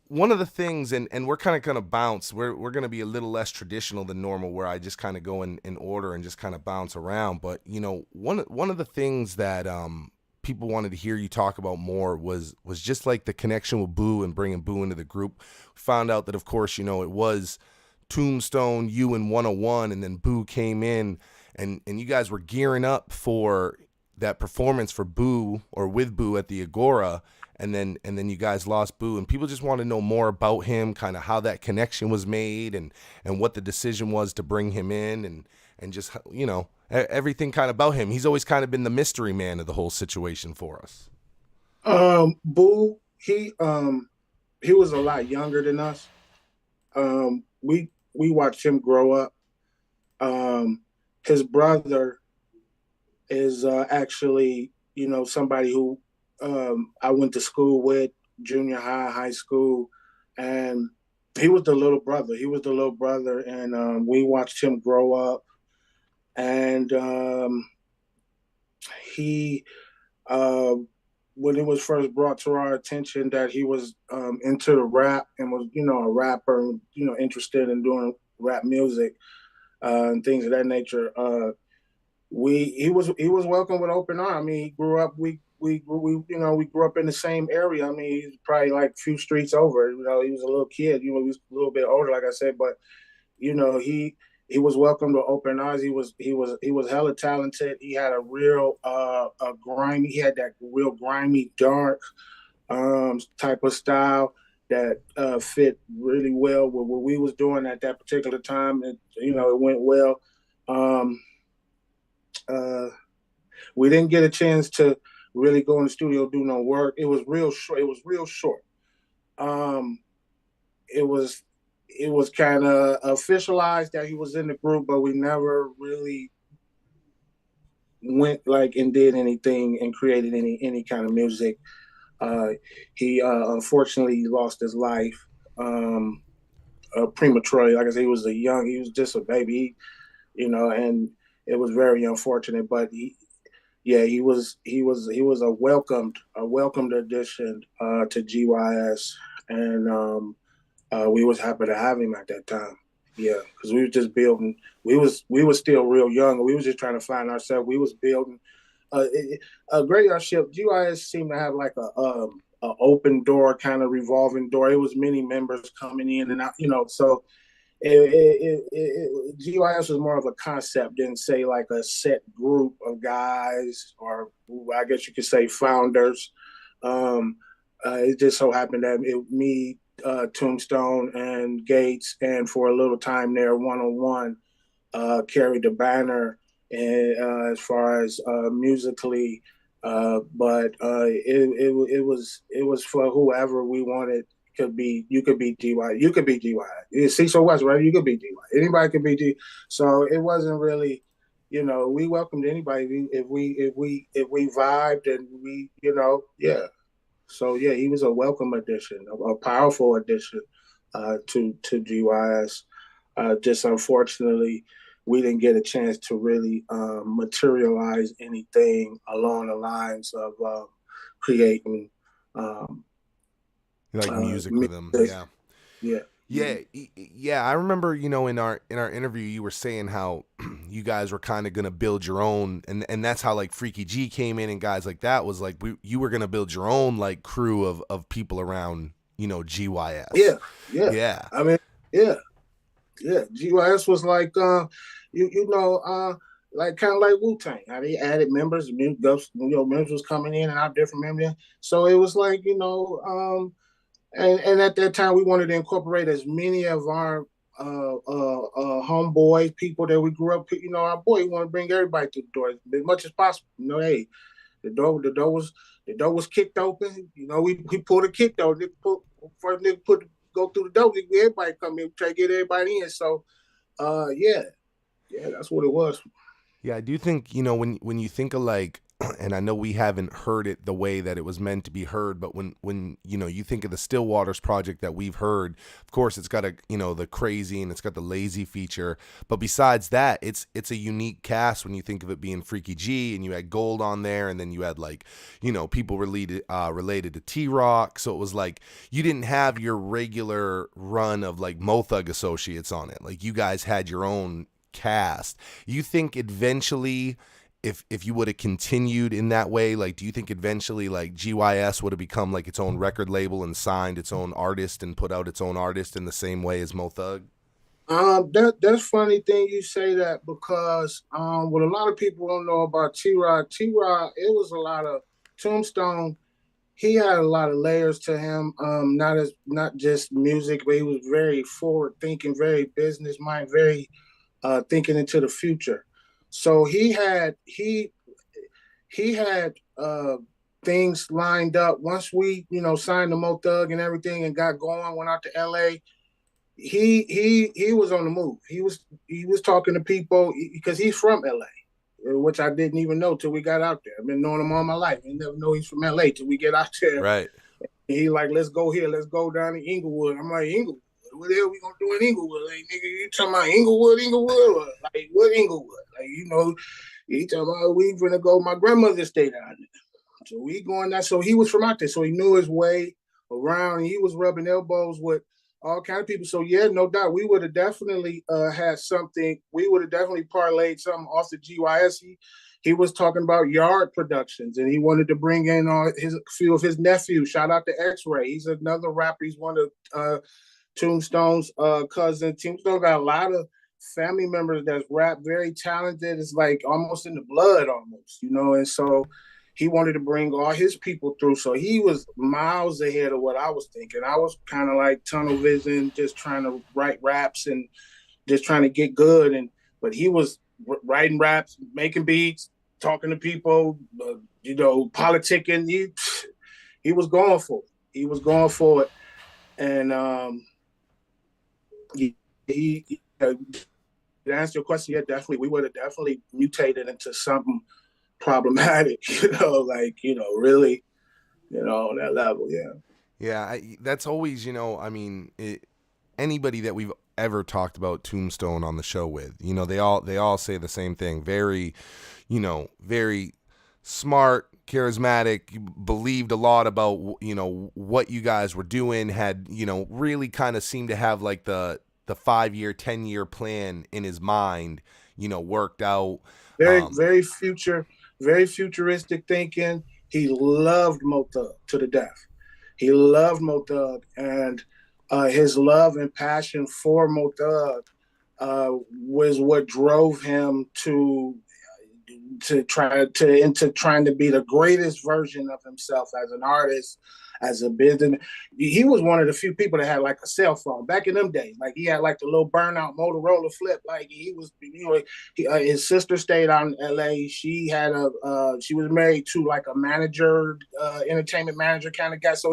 Speaker 1: one of the things, and we're kind of going to bounce, we're going to be a little less traditional than normal, where I just kind of go in order and just kind of bounce around. But one of the things that people wanted to hear you talk about more was just like the connection with Boo and bringing Boo into the group. We found out that, of course, it was Tombstone, you and 101, and then Boo came in, and you guys were gearing up for that performance for Boo, or with Boo, at the Agora, and then you guys lost Boo, and people just want to know more about him, kind of how that connection was made, and what the decision was to bring him in, and just everything kind of about him. He's always kind of been the mystery man of the whole situation for us.
Speaker 5: Boo, he was a lot younger than us. We watched him grow up. His brother is actually, somebody who I went to school with, junior high, high school, and he was the little brother. He was the little brother, and we watched him grow up. And he, uh, when it was first brought to our attention that he was into the rap and was, a rapper, interested in doing rap music and things of that nature, he was welcomed with open arms. I mean, he grew up. We grew up in the same area. I mean, he's probably like a few streets over. He was a little kid. He was a little bit older, like I said, but he was welcomed with open arms. He was hella talented. He had a real a grimy. He had that real grimy, dark type of style that fit really well with what we was doing at that particular time. It went well. Um, uh, we didn't get a chance to really go in the studio do no work. It was real short. It was real short. Um, it was kind of officialized that he was in the group, but we never really went like and did anything and created any kind of music. He unfortunately lost his life prematurely. Like I said, he was just a baby, and it was very unfortunate. But he was a welcomed addition to GYS, and we was happy to have him at that time. Yeah, because we was just building. We was still real young. We was just trying to find ourselves. We was building a graveyard shift. GYS seemed to have like a open door kind of revolving door. It was many members coming in and out. So GYS was more of a concept than say like a set group of guys, or I guess you could say founders. It just so happened that me, Tombstone and Gates, and for a little time there, 101 carried the banner, and as far as musically, but it was for whoever we wanted. You could be DY, you could be DY. Cecil West, right? You could be DY. Anybody could be D. So it wasn't really, we welcomed anybody if we vibed and yeah. So yeah, he was a welcome addition, a powerful addition to GYS. Just unfortunately, we didn't get a chance to really materialize anything along the lines of creating
Speaker 1: like music with him. Yeah.
Speaker 5: Yeah.
Speaker 1: Yeah, yeah. I remember, in our interview, you were saying how you guys were kind of gonna build your own, and that's how like Freaky G came in, and guys like that was like you were gonna build your own like crew of people around, GYS.
Speaker 5: Yeah. I mean, yeah. GYS was like like kind of like Wu-Tang. How they added members, members was coming in and out, different members. So it was like, and at that time, we wanted to incorporate as many of our homeboys, people that we grew up. Our boy, we want to bring everybody to the door as much as possible. Hey, the door was kicked open. We pulled a kick door. First nigga go through the door. Everybody come in, try to get everybody in. So, yeah, that's what it was.
Speaker 1: Yeah, I do think, when you think of like, and I know we haven't heard it the way that it was meant to be heard, but when you think of the Still Waters project that we've heard, of course it's got the crazy and it's got the lazy feature, but besides that, it's a unique cast when you think of it being Freaky G, and you had Gold on there, and then you had like, people related to T-Rock, so it was like you didn't have your regular run of like Mo Thug Associates on it. Like you guys had your own cast. You think eventually if you would have continued in that way, like do you think eventually like GYS would have become like its own record label and signed its own artist and put out its own artist in the same way as Mo Thug?
Speaker 5: That's funny thing you say that, because what a lot of people don't know about T-Rod, it was a lot of Tombstone. He had a lot of layers to him, not just music, but he was very forward thinking, very business mind, very thinking into the future. So he had things lined up. Once we signed the Mo Thug and everything and got going, went out to LA. He was on the move. He was talking to people because he's from LA, which I didn't even know till we got out there. I've been knowing him all my life. I never know he's from LA till we get out there.
Speaker 1: Right.
Speaker 5: And he like, let's go here, let's go down to Inglewood. I'm like, Inglewood? What the hell we gonna do in Inglewood? Like, nigga, you talking about Inglewood? Like, what Inglewood? Like, he talking about we gonna go. My grandmother stayed down there, so we going there. So he was from out there, so he knew his way around. And he was rubbing elbows with all kind of people. So yeah, no doubt, we would have definitely had something. We would have definitely parlayed something off the GYS. He was talking about Yard Productions, and he wanted to bring in a few of his nephews. Shout out to X-Ray. He's another rapper. He's one of Tombstone's cousin. Tombstone got a lot of family members that's rap, very talented. It's like almost in the blood almost, and so he wanted to bring all his people through. So he was miles ahead of what I was thinking. I was kind of like tunnel vision, just trying to write raps and just trying to get good. But he was writing raps, making beats, talking to people, politicking. He was going for it. He was going for it. And to answer your question, yeah, definitely, we would have definitely mutated into something problematic, really, on that level, yeah.
Speaker 1: Yeah, that's always, anybody that we've ever talked about Tombstone on the show with, they all say the same thing. Very, very smart, charismatic, believed a lot about, what you guys were doing, had, really kind of seemed to have like the 5-year, 10-year plan in his mind, worked out.
Speaker 5: Very futuristic thinking. He loved Mo Thug to the death. He loved Mo Thug, and his love and passion for Mo Thug was what drove him to into trying to be the greatest version of himself as an artist, as a business. He was one of the few people that had like a cell phone back in them days. Like he had like the little burnout Motorola flip. Like he was, his sister stayed out in L.A. She had she was married to like a manager, entertainment manager kind of guy. So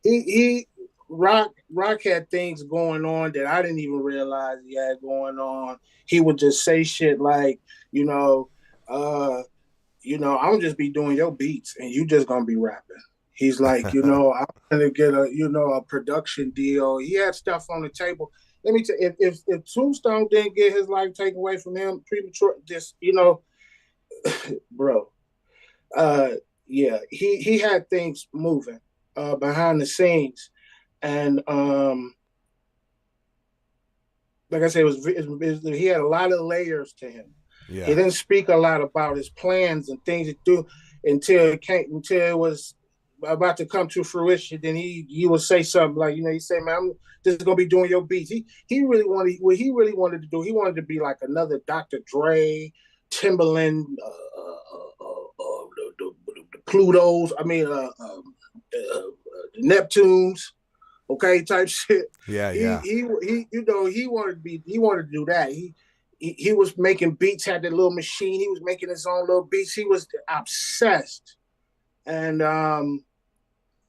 Speaker 5: he Rock had things going on that I didn't even realize he had going on. He would just say shit like, I'm just be doing your beats and you just gonna be rapping. He's like, I'm gonna get a production deal. He had stuff on the table. Let me tell you, if Tombstone didn't get his life taken away from him premature, just bro, he had things moving behind the scenes, and like I said, he had a lot of layers to him.
Speaker 1: Yeah.
Speaker 5: He didn't speak a lot about his plans and things to do until it was about to come to fruition. Then he would say something like, he say, "Man, I'm just gonna be doing your beats." He really wanted what he really wanted to do. He wanted to be like another Dr. Dre, Timbaland, the Plutos. I mean, the Neptunes. Okay, type shit.
Speaker 1: Yeah.
Speaker 5: He wanted to do that. He was making beats, had that little machine. He was making his own little beats. He was obsessed. And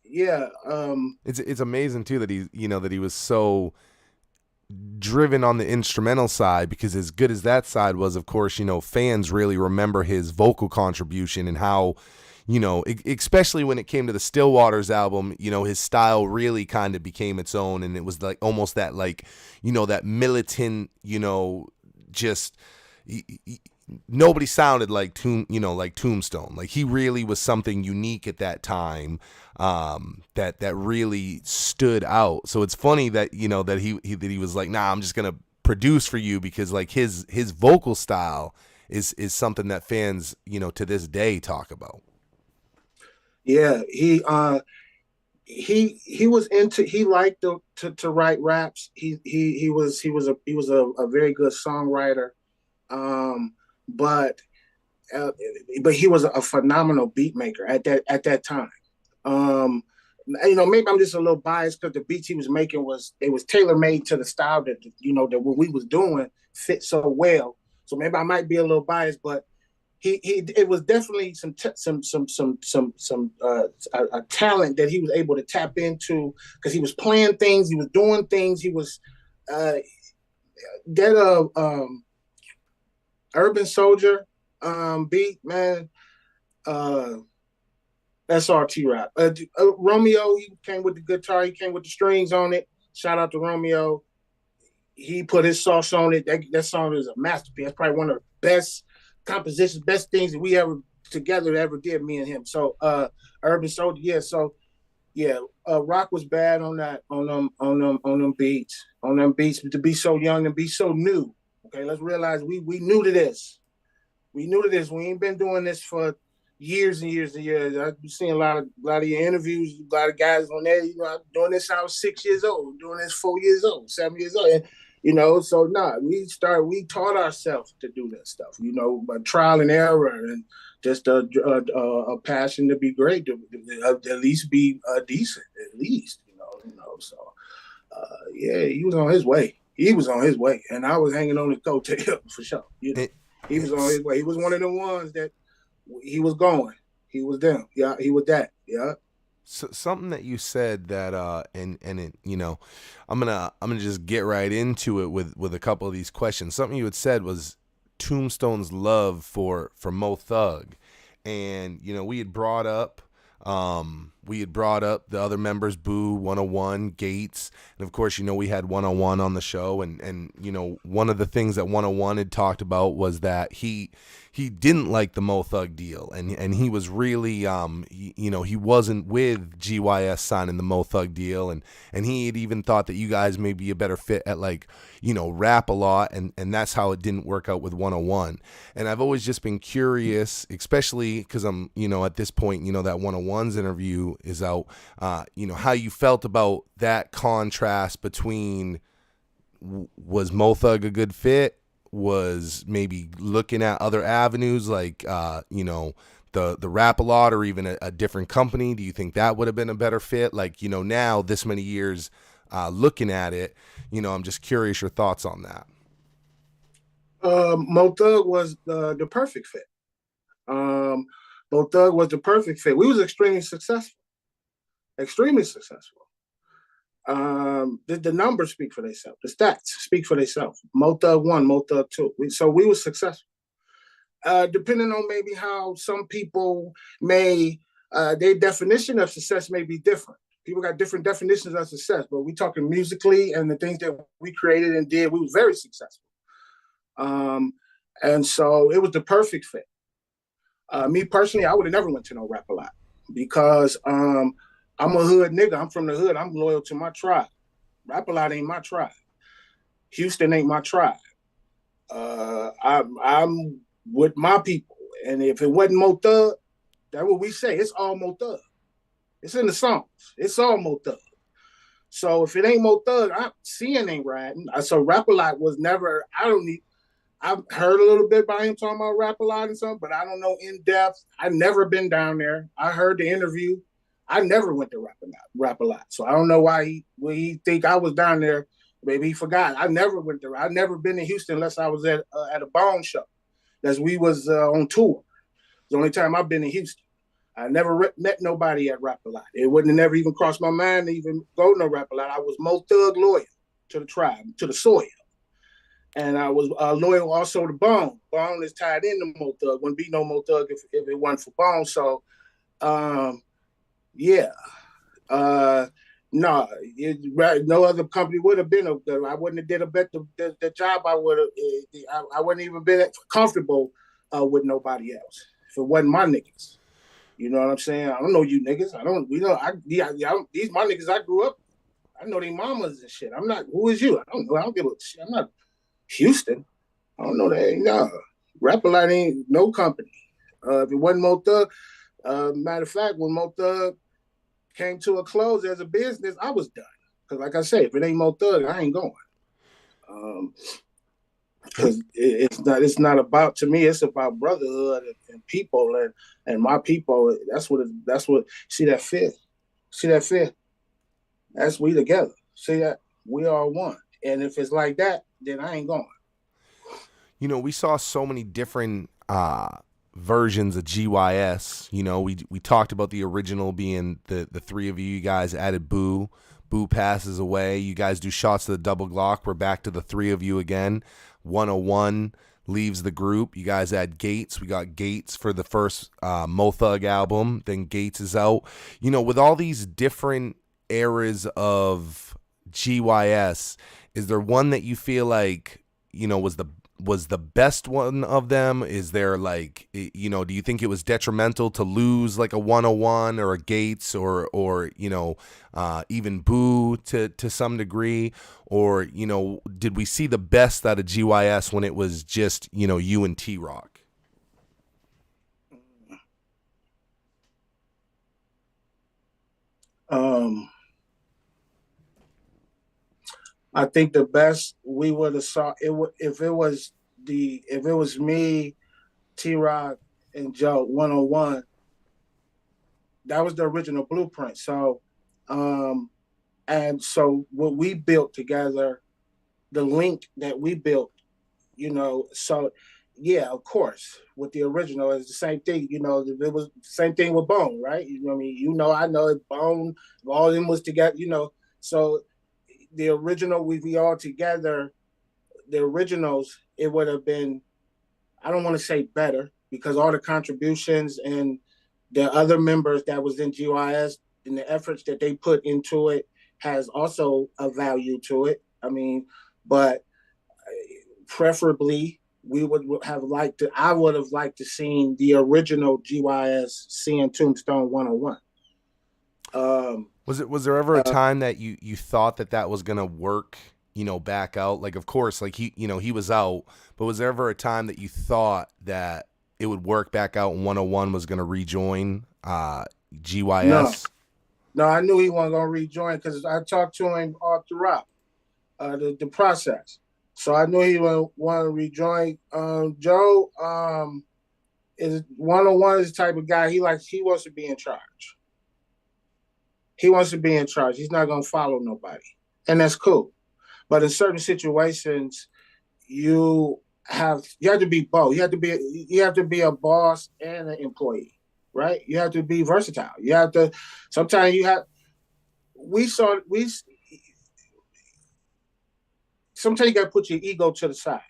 Speaker 1: it's amazing too that he was so driven on the instrumental side, because as good as that side was, of course, fans really remember his vocal contribution and how, especially when it came to the Stillwaters album, his style really kind of became its own, and it was like almost that like, that militant, just nobody sounded like Tombstone. Like he really was something unique at that time, that really stood out. So it's funny that that he was like, nah, I'm just gonna produce for you, because like his vocal style is something that fans to this day talk about.
Speaker 5: Yeah, he was into, he liked to write raps. He was a very good songwriter, but he was a phenomenal beat maker at that time. Maybe I'm just a little biased because the beats he was making was tailor made to the style that that what we was doing fit so well. So maybe I might be a little biased, but it was definitely a talent that he was able to tap into, because he was playing things, he was doing things, he was Urban Soldier beat, man. SRT rap. Romeo, he came with the guitar, he came with the strings on it. Shout out to Romeo. He put his sauce on it. That song is a masterpiece. That's probably one of the best compositions, best things that we ever did, me and him. So Urban Soldier, yeah. So yeah, Rock was bad on them beats. But to be so young and be so new. Okay, let's realize we new to this. We ain't been doing this for years and years and years. I've seen a lot of your interviews, a lot of guys on there. I'm doing this since I was 6 years old, doing this 4 years old, 7 years old. And, so we taught ourselves to do that stuff, by trial and error, and just a passion to be great, to at least be decent, at least, So, he was on his way. And I was hanging on his coattail for sure. He was on his way. He was one of the ones that he was going. He was them. Yeah, he was that. Yeah.
Speaker 1: So, something that you said that I'm gonna just get right into it with a couple of these questions. Something you had said was Tombstone's love for Mo Thug, and we had brought up the other members, Boo, 101, Gates, and of course we had 101 on the show, and one of the things that 101 had talked about was that he didn't like the Mo Thug deal, and he was really he wasn't with GYS signing the Mo Thug deal, and he had even thought that you guys may be a better fit at rap a lot, and that's how it didn't work out with 101. And I've always just been curious, especially because I'm at this point that 101's interview is out, how you felt about that contrast between, was Mo Thug a good fit? was maybe looking at other avenues like, you know, the Rap-A-Lot or even a different company? Do you think that would have been a better fit? Like, you know, now this many years looking at it, you know, I'm just curious your thoughts on that.
Speaker 5: Mo Thug was the perfect fit. Mo Thug was the perfect fit. We was extremely successful. Extremely successful. The numbers speak for themselves. The stats speak for themselves. Mo Thug 1, Mo Thug 2. So we were successful. Depending on maybe how some people may, their definition of success may be different. People got different definitions of success, but we talking musically and the things that we created and did, we was very successful. And so it was the perfect fit. Me personally, I would have never went to no Rap-A-Lot because I'm a hood nigga. I'm from the hood. I'm loyal to my tribe. Rap-A-Lot ain't my tribe. Houston ain't my tribe. I'm with my people. And if it wasn't Mo Thug, that's what we say. It's all Mo Thug. It's in the songs. It's all Mo Thug. So if it ain't Mo Thug, seeing ain't riding. So Rap-A-Lot was never, I've heard a little bit about him talking about Rap-A-Lot and something, but I don't know in depth. I've never been down there. I heard the interview. I never went to Rap-A-Lot. So I don't know why he think I was down there. Maybe he forgot. I never went there. I've never been in Houston unless I was at a Bone show. As we was on tour. It's the only time I've been in Houston. I never met nobody at Rap-A-Lot. It wouldn't have never even crossed my mind to even go to Rap-A-Lot. I was Mo Thug loyal to the tribe, to the soil. And I was loyal also to Bone. Bone is tied into Mo Thug. Wouldn't be no Mo Thug if it wasn't for Bone. So, yeah. No, no other company would have been. I wouldn't have did the job. I would have. I wouldn't even been comfortable with nobody else if it wasn't my niggas. You know what I'm saying? I don't know you niggas. I don't. You know. These my niggas I grew up. I know they mamas and shit. I'm not. Who is you? I don't know. I don't give a shit. I'm not Houston. I don't know that. No, Rap-A-Lot ain't no company. If it wasn't Mo Thug, matter of fact, when Mo Thug came to a close as a business, I was done. Because like I say, if it ain't Mo Thug, I ain't going. Because it's not about, to me, it's about brotherhood and people and my people. That's what see that fit. See that fit. That's we together. See that we are one. And if it's like that, then I ain't going.
Speaker 1: You know, we saw so many different versions of GYS. You know, we talked about the original being the three of you. You guys added Boo. Boo passes away. You guys do shots to the double Glock. We're back to the three of you again. 101 leaves the group. You guys add Gates. We got Gates for the first Mo Thug album. Then Gates is out. You know, with all these different eras of GYS, is there one that you feel like, you know, was the best one of them? Is there like, you know, do you think it was detrimental to lose like a 101 or a Gates or you know, even Boo to some degree? Or, you know, did we see the best out of GYS when it was just, you know, you and T-Rock?
Speaker 5: I think the best we would have saw it if it was me, T-Rock, and Joe 101. That was the original blueprint. So, and so what we built together, the link that we built, you know. So, yeah, of course, with the original, it's the same thing. You know, it was the same thing with Bone, right? You know what I mean? You know, I know it. Bone, all of them was together. You know, so the original, we all together, the originals, it would have been, I don't want to say better, because all the contributions and the other members that was in GYS and the efforts that they put into it has also a value to it. I mean, but preferably we would have liked to, I would have liked to seen the original GYS seeing Tombstone 101.
Speaker 1: Was there ever a time that you thought that was gonna work, you know, back out? Like, of course, like he was out, but was there ever a time that you thought that it would work back out and 101 was gonna rejoin GYS?
Speaker 5: No, I knew he wasn't gonna rejoin because I talked to him all throughout the process. So I knew he would want to rejoin. Joe is 101 is the type of guy he wants to be in charge. He wants to be in charge. He's not going to follow nobody, and that's cool. But in certain situations, you have to be both. You have to be a boss and an employee, right? You have to be versatile. You have to. Sometimes you have. Sometimes you got to put your ego to the side.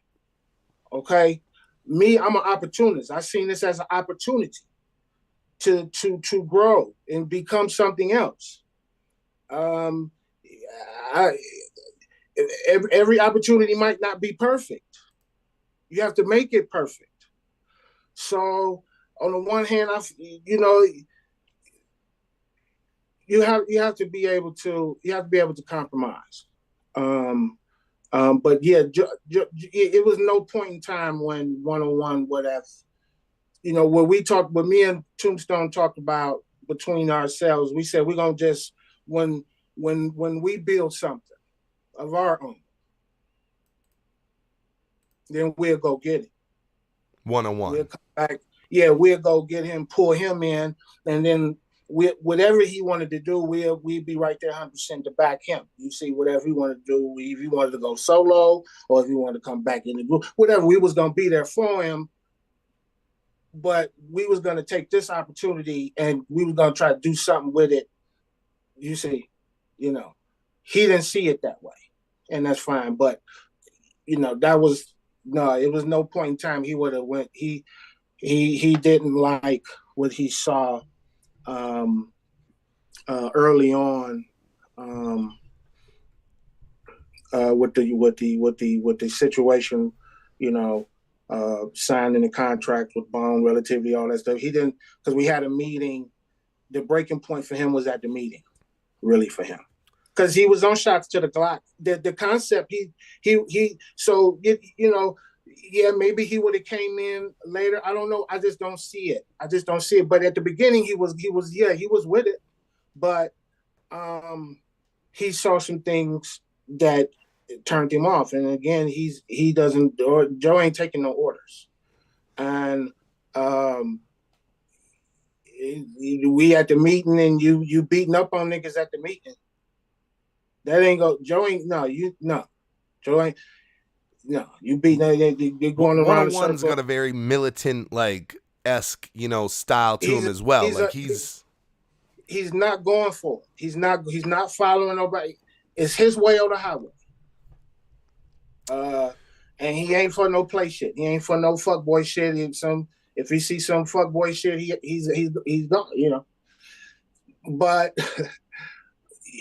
Speaker 5: Okay, me, I'm an opportunist. I seen this as an opportunity to grow and become something else. Um, I, every opportunity might not be perfect. You have to make it perfect. So on the one hand, you have to be able to compromise. But yeah, it was no point in time when 101 would have, what me and Tombstone talked about between ourselves. We said we're gonna just when we build something of our own, then we'll go get it.
Speaker 1: 101.
Speaker 5: We'll come back. Yeah, we'll go get him, pull him in, and then whatever he wanted to do, we'll be right there 100% to back him. You see, whatever he wanted to do, if he wanted to go solo or if he wanted to come back in the group, whatever, we was going to be there for him. But we was going to take this opportunity and we was going to try to do something with it. You see, he didn't see it that way, and that's fine. But it was no point in time he would have went. He didn't like what he saw early on with the situation, signing the contract with Bone, Relativity, all that stuff. He didn't, because we had a meeting. The breaking point for him was at the meeting, really, for him, because he was on shots to the Glock. The concept yeah, maybe he would have came in later. I don't know. I just don't see it. But at the beginning, he was with it. But he saw some things that turned him off. And again, Joe ain't taking no orders. And we at the meeting and you beating up on niggas at the meeting. That ain't go. Joe ain't Joe ain't. No, you beat. They're going around.
Speaker 1: 101's got a very militant, esque, style to him as well. He's
Speaker 5: not going for it. He's not following nobody. It's his way or the highway. And he ain't for no play shit. He ain't for no fuckboy shit. If he sees some fuckboy shit, he's gone. But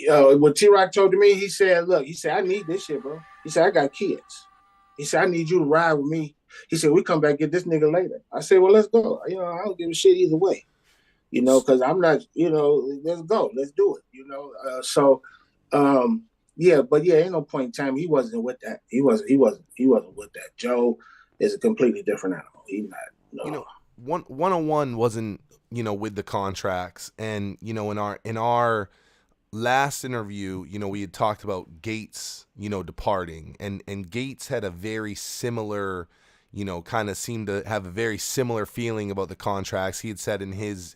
Speaker 5: what T-Rock told me, he said, "Look, I need this shit, bro. He said, I got kids. He said, I need you to ride with me. He said, we come back get this nigga later. I said, well, let's go. I don't give a shit either way. Because I'm not, let's go. Let's do it. Yeah, but yeah, ain't no point in time. He wasn't with that. He wasn't with that. Joe is a completely different animal. He's not, no.
Speaker 1: 101 wasn't, with the contracts. And, in our last interview, we had talked about Gates, departing, and Gates had a very similar, kind of seemed to have a very similar feeling about the contracts. He had said in his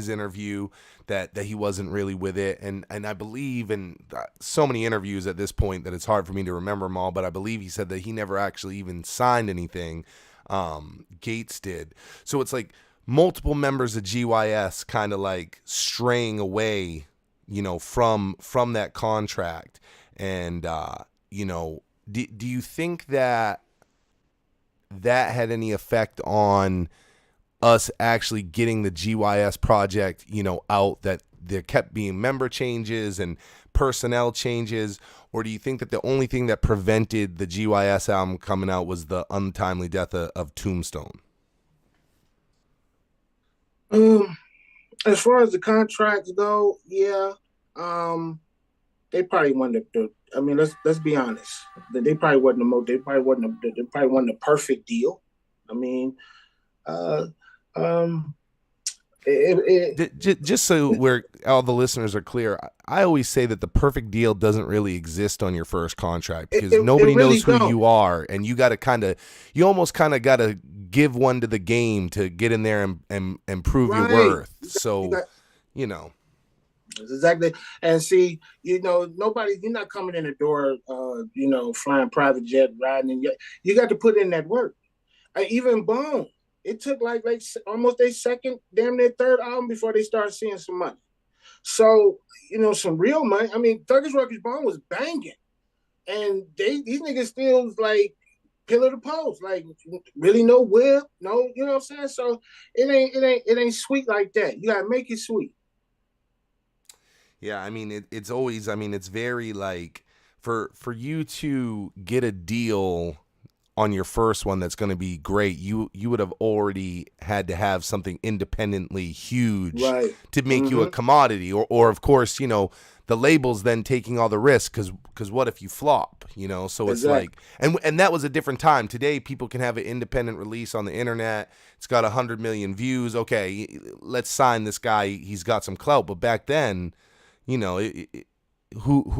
Speaker 1: interview that he wasn't really with it, and I believe in so many interviews at this point that it's hard for me to remember them all, but I believe he said that he never actually even signed anything. Gates did. So it's like multiple members of GYS kind of straying away, from that contract. And, do you think that had any effect on us actually getting the GYS project, out, that there kept being member changes and personnel changes? Or do you think that the only thing that prevented the GYS album coming out was the untimely death of Tombstone?
Speaker 5: As far as the contracts go, yeah, they probably wanted to. I mean, let's be honest. They probably wasn't the perfect deal. I mean,
Speaker 1: Just so we're all the listeners are clear, I always say that the perfect deal doesn't really exist on your first contract because nobody
Speaker 5: really
Speaker 1: knows who
Speaker 5: don't.
Speaker 1: you are, and you got to you almost kind of got to give one to the game to get in there and prove your
Speaker 5: Right.
Speaker 1: worth.
Speaker 5: You
Speaker 1: So,
Speaker 5: got,
Speaker 1: you know,
Speaker 5: exactly. And see, you're not coming in the door, flying private jet, riding, and you got to put in that work. Even Bone, it took like almost their second, damn near third album before they started seeing some money. So, some real money. I mean, Thuggish Ruggish Bone was banging, and these niggas still was like pillar to post, like really no whip, no, you know what I'm saying? So it ain't sweet like that. You gotta make it sweet.
Speaker 1: yeah, I mean, it's always, I mean, it's very like for you to get a deal on your first one that's going to be great, you would have already had to have something independently huge
Speaker 5: Right.
Speaker 1: to make you a commodity, or of course, the labels then taking all the risk because what if you flop, so it's
Speaker 5: Exactly.
Speaker 1: like, and that was a different time. Today people can have an independent release on the internet, it's got 100 million views, okay, let's sign this guy, he's got some clout. But back then, who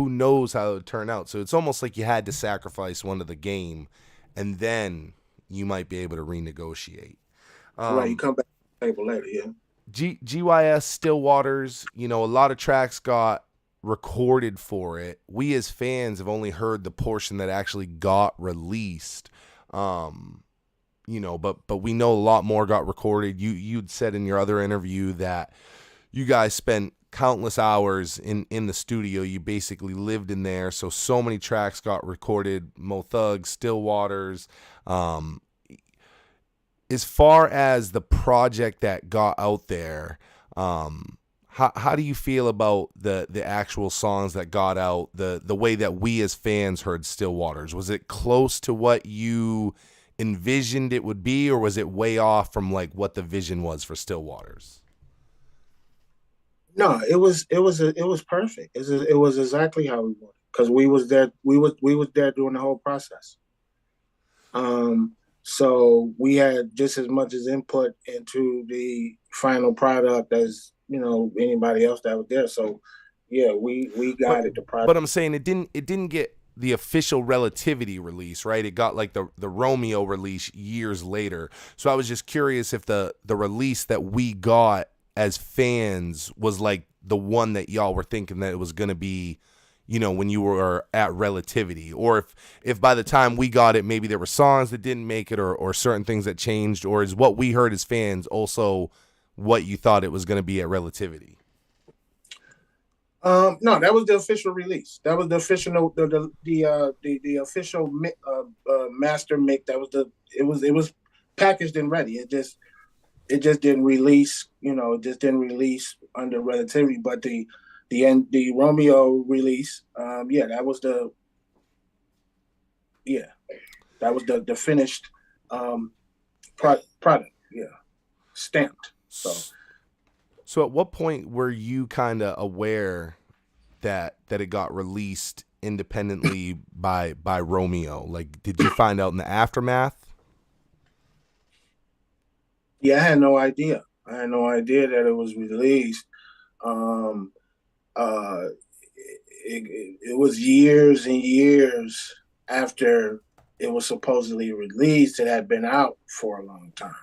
Speaker 1: knows how it would turn out. So it's almost like you had to sacrifice one of the game, and then you might be able to renegotiate.
Speaker 5: Right, you come back to the table later, yeah.
Speaker 1: GYS Stillwaters, a lot of tracks got recorded for it. We as fans have only heard the portion that actually got released. But we know a lot more got recorded. You'd said in your other interview that you guys spent countless hours in the studio. You basically lived in there. So many tracks got recorded. Mo Thug, Stillwaters. As far as the project that got out there, how do you feel about the actual songs that got out, the way that we as fans heard Stillwaters? Was it close to what you envisioned it would be, or was it way off from like what the vision was for Stillwaters?
Speaker 5: No, it was perfect. It was exactly how we wanted, because we was there. We was there during the whole process. So we had just as much as input into the final product as anybody else that was there. So yeah, we guided the project.
Speaker 1: But I'm saying it didn't get the official Relativity release, right? It got like the Romeo release years later. So I was just curious if the release that we got as fans was like the one that y'all were thinking that it was going to be, when you were at Relativity, or if by the time we got it, maybe there were songs that didn't make it, or certain things that changed, or is what we heard as fans also what you thought it was going to be at Relativity?
Speaker 5: No, that was the official release. That was the official the official master mix. It was packaged and ready. It just didn't release. It just didn't release under Relativity. But the Romeo release, that was the finished product. Yeah, stamped.
Speaker 1: So at what point were you kind of aware that it got released independently by Romeo? Like, did you find out in the aftermath?
Speaker 5: Yeah, I had no idea. I had no idea that it was released. It was years and years after it was supposedly released. It had been out for a long time.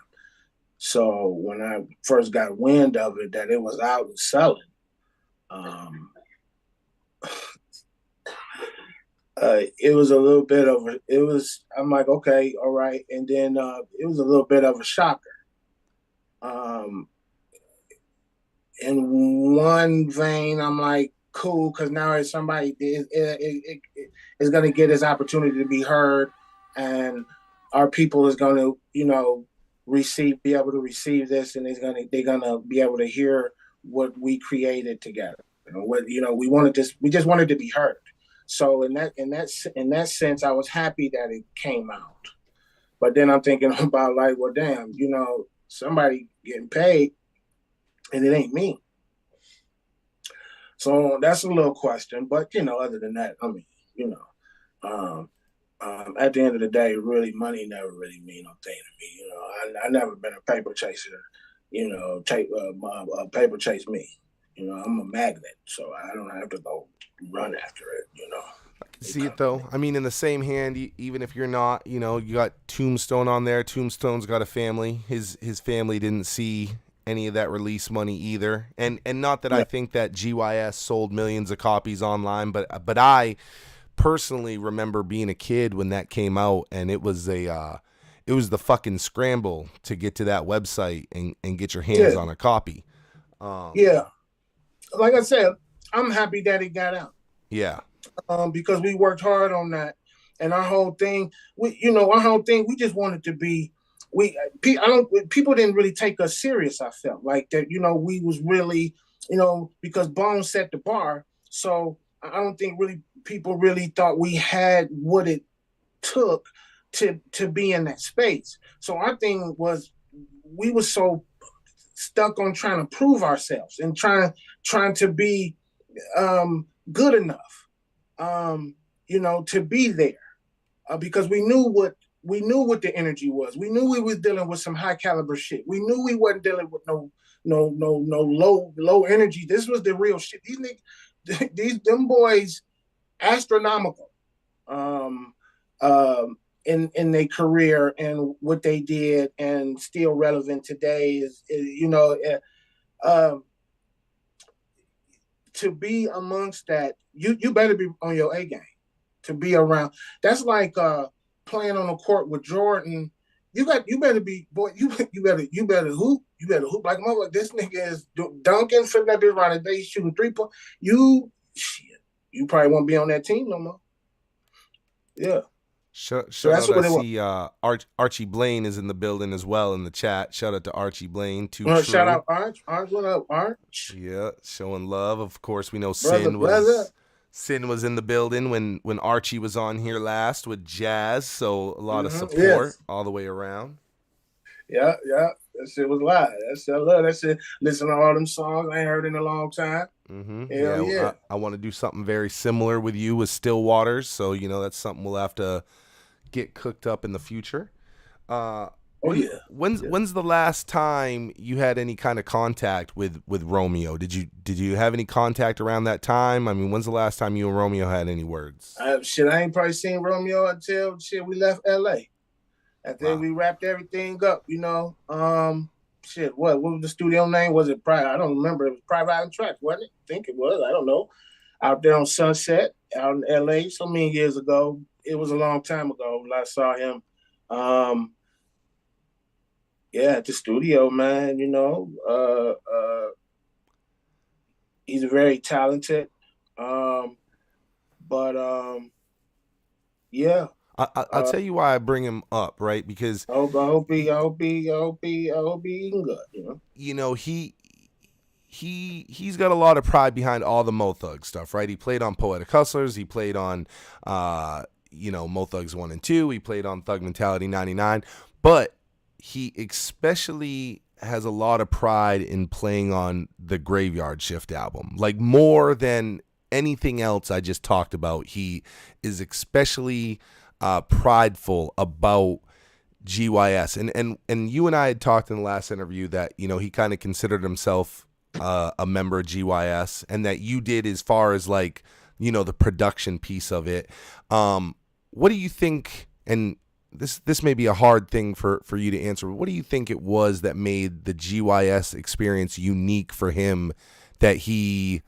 Speaker 5: So when I first got wind of it, that it was out and selling, it was a little bit of I'm like, okay, all right. And then it was a little bit of a shocker. In one vein, I'm like, cool, because now it's somebody is going to get his opportunity to be heard, and our people is going to, be able to receive this, and they're gonna be able to hear what we created together. We just wanted to be heard. So in that sense, I was happy that it came out. But then I'm thinking about like, well, damn, somebody getting paid, and it ain't me. So that's a little question. But other than that, I mean, at the end of the day, really, money never really mean no thing to me. I never been a paper chaser. paper chase me. I'm a magnet, so I don't have to go run after it.
Speaker 1: See it though. I mean, in the same hand, even if you're not, you got Tombstone on there. Tombstone's got a family. His family didn't see any of that release money either. And not that I think that GYS sold millions of copies online, but I personally remember being a kid when that came out, and it was the fucking scramble to get to that website and get your hands on a copy.
Speaker 5: Like I said, I'm happy that it got out.
Speaker 1: Yeah.
Speaker 5: Because we worked hard on that, and our whole thing, we just wanted to be. People didn't really take us serious. I felt like that, we was really, because Bone set the bar. So I don't think really people really thought we had what it took to be in that space. So our thing was, we were so stuck on trying to prove ourselves and trying to be good enough. To be there, because we knew what the energy was. We knew we was dealing with some high caliber shit. We knew we wasn't dealing with no low energy. This was the real shit. Them boys, astronomical, in their career and what they did, and still relevant today is to be amongst that, you better be on your A game to be around. That's like playing on the court with Jordan. You better be, boy. You better hoop. You better hoop like mother. This nigga is dunking, flipping that bitch around the base, shooting 3-point. You probably won't be on that team no more. Yeah.
Speaker 1: Shout out, I see Archie Blaine is in the building as well in the chat. Shout out to Archie Blaine.
Speaker 5: Shout out Arch. What up, Arch?
Speaker 1: Yeah, showing love. Of course, we know
Speaker 5: brother.
Speaker 1: Sin was in the building when Archie was on here last with Jazz. So a lot of support all the way around.
Speaker 5: Yeah. That shit was live. That shit, I love that shit. Listen to all them songs I ain't heard in a long time.
Speaker 1: Yeah. I want to do something very similar with you with Still Waters. So, that's something we'll have to get cooked up in the future. When's the last time you had any kind of contact with Romeo? Did you have any contact around that time? I mean, when's the last time you and Romeo had any words?
Speaker 5: I ain't probably seen Romeo until we left LA. After we wrapped everything up, what was the studio name? Was it Private? I don't remember. It was Private Island Tracks, wasn't it? I think it was. I don't know. Out there on Sunset, out in LA, so many years ago. It was a long time ago when I saw him. At the studio, man. He's very talented.
Speaker 1: I'll tell you why I bring him up, right? Because
Speaker 5: I hope he good.
Speaker 1: He's got a lot of pride behind all the Mo Thug stuff, right? He played on Poetic Hustlers. He played on, Mo Thugs 1 and 2. He played on Thug Mentality 99. But he especially has a lot of pride in playing on the Graveyard Shift album. Like, more than anything else I just talked about, he is especially prideful about GYS. And you and I had talked in the last interview that, he kind of considered himself a member of GYS, and that you did as far as like, the production piece of it. What do you think, and this may be a hard thing for you to answer, but what do you think it was that made the GYS experience unique for him, that he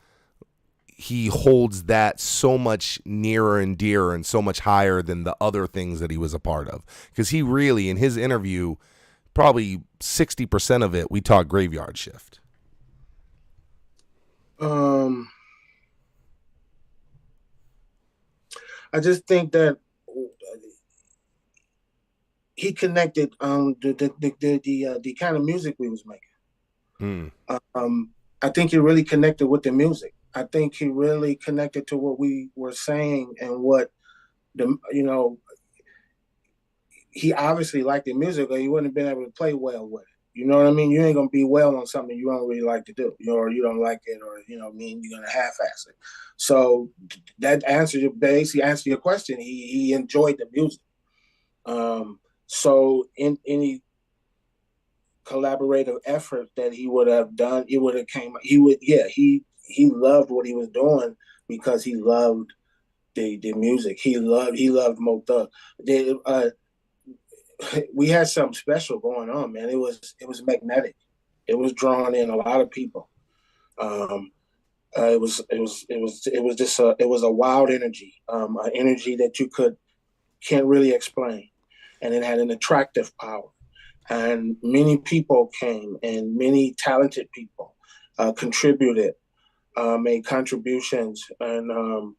Speaker 1: holds that so much nearer and dearer and so much higher than the other things that he was a part of? Because he really, in his interview, probably 60% of it, we talk Graveyard Shift.
Speaker 5: I just think that he connected the kind of music we was making. I think he really connected with the music. I think he really connected to what we were saying and what he obviously liked the music, or he wouldn't have been able to play well with it. You know what I mean? You ain't gonna be well on something you don't really like to do, or you don't like it, or you're gonna half-ass it. So that basically answered your question. He enjoyed the music. So in any collaborative effort that he would have done. It would have came. He loved what he was doing because he loved the music. He loved Mo Thug. We had something special going on, man. It was magnetic. It was drawing in a lot of people. It was a wild energy, an energy that can't really explain, and it had an attractive power. And many people came, and many talented people contributed, made contributions, and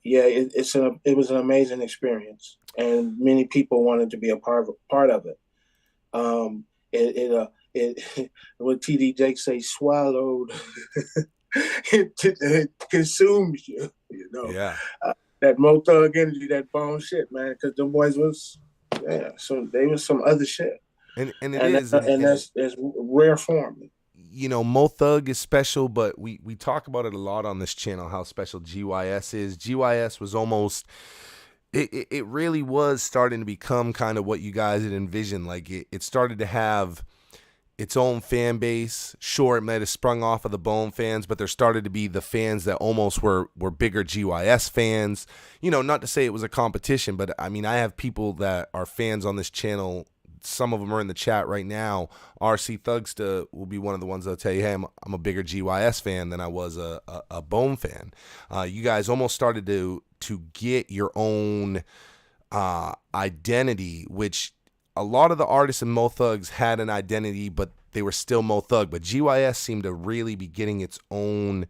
Speaker 5: it was an amazing experience, and many people wanted to be a part of it. It what TD Jake say, swallowed, it consumes you, you know.
Speaker 1: Yeah.
Speaker 5: That Mo Thug energy, that bone shit, man, because the boys was, so they was some other shit,
Speaker 1: And it
Speaker 5: and
Speaker 1: is,
Speaker 5: that's rare form.
Speaker 1: You know, Mo Thug is special, but we talk about it a lot on this channel, how special GYS is. GYS was almost, it really was starting to become kind of what you guys had envisioned. Like it started to have its own fan base. Sure, it might have sprung off of the Bone fans, but there started to be the fans that almost were bigger GYS fans. You know, not to say it was a competition, but I mean, I have people that are fans on this channel. Some of them are in the chat right now. RC Thugsta will be one of the ones that'll tell you, hey, I'm a bigger GYS fan than I was a Bone fan. You guys almost started to get your own identity, which a lot of the artists in Mo Thugs had an identity, but they were still Mo Thug. But GYS seemed to really be getting its own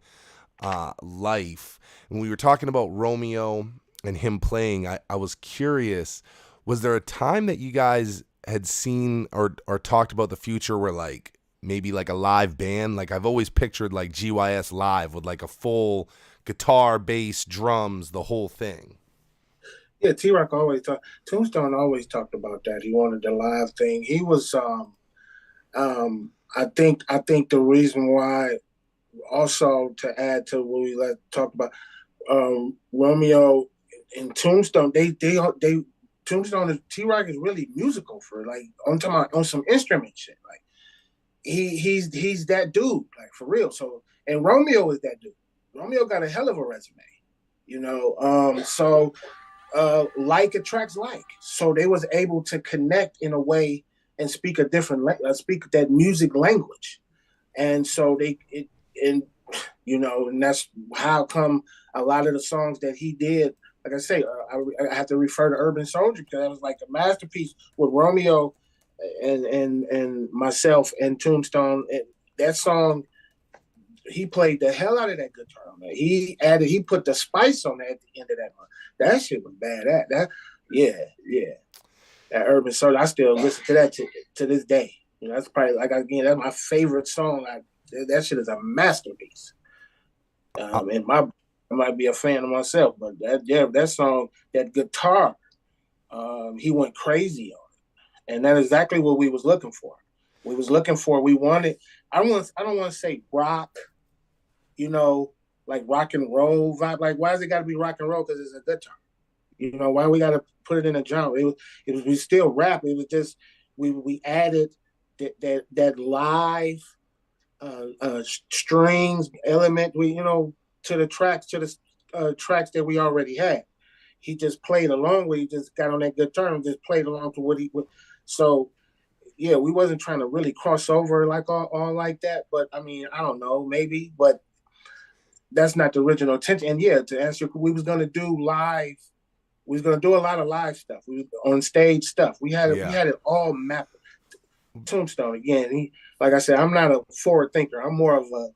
Speaker 1: life. When we were talking about Romeo and him playing, I was curious, was there a time that you guys had seen or talked about the future where like maybe like a live band? Like I've always pictured like GYS live with like a full guitar, bass, drums, the whole thing.
Speaker 5: Yeah, T-Rock Tombstone always talked about that. He wanted the live thing. He was, I think the reason why, also to add to what we talked about, Romeo and Tombstone, they Tombstone and T-Rock is really musical for like on some instrument shit. Like he's that dude, like for real. So, and Romeo is that dude. Romeo got a hell of a resume, you know. Like attracts like. So they was able to connect in a way and speak a different speak that music language. And so and that's how come a lot of the songs that he did, like I say, I have to refer to Urban Soldier because that was like a masterpiece with Romeo and myself and Tombstone. And that song, he played the hell out of that guitar on that. He put the spice on that at the end of that one. That shit was bad. Yeah. That Urban Soldier, I still listen to that to this day. You know, that's probably that's my favorite song. That shit is a masterpiece. And I might be a fan of myself, but that song, that guitar, he went crazy on it, and that's exactly what we was looking for. We wanted. I don't want to say rock, like rock and roll vibe. Like, why does it got to be rock and roll? Because it's a guitar. You know, why we got to put it in a genre? We still rap. It was just we added that live strings element. To the tracks that we already had. He just played along with. He just got on that guitar and just played along to what he would. So yeah, we wasn't trying to really cross over like all like that. But I mean, I don't know, maybe, but that's not the original intention. And yeah, to answer, we was gonna do live. We was gonna do a lot of live stuff. We on stage stuff. We had it all mapped. Tombstone again. Like I said, I'm not a forward thinker. I'm more of a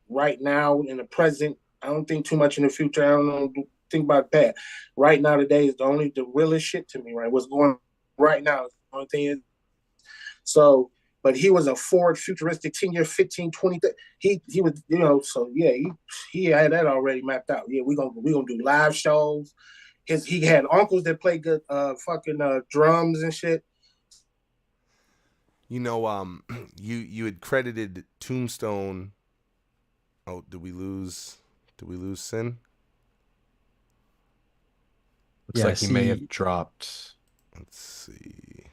Speaker 5: right now in the present. I don't think too much in the future. I don't think about that. Right now, today is the realest shit to me. Right, what's going on right now is the only thing is. So, but he was a forward, futuristic 10-year, 15, 20. He was, so yeah, he had that already mapped out. Yeah, we gonna do live shows. He had uncles that played good drums and shit.
Speaker 1: You had credited Tombstone. Oh, did we lose Sin?
Speaker 3: Looks like he may have dropped.
Speaker 1: Let's see.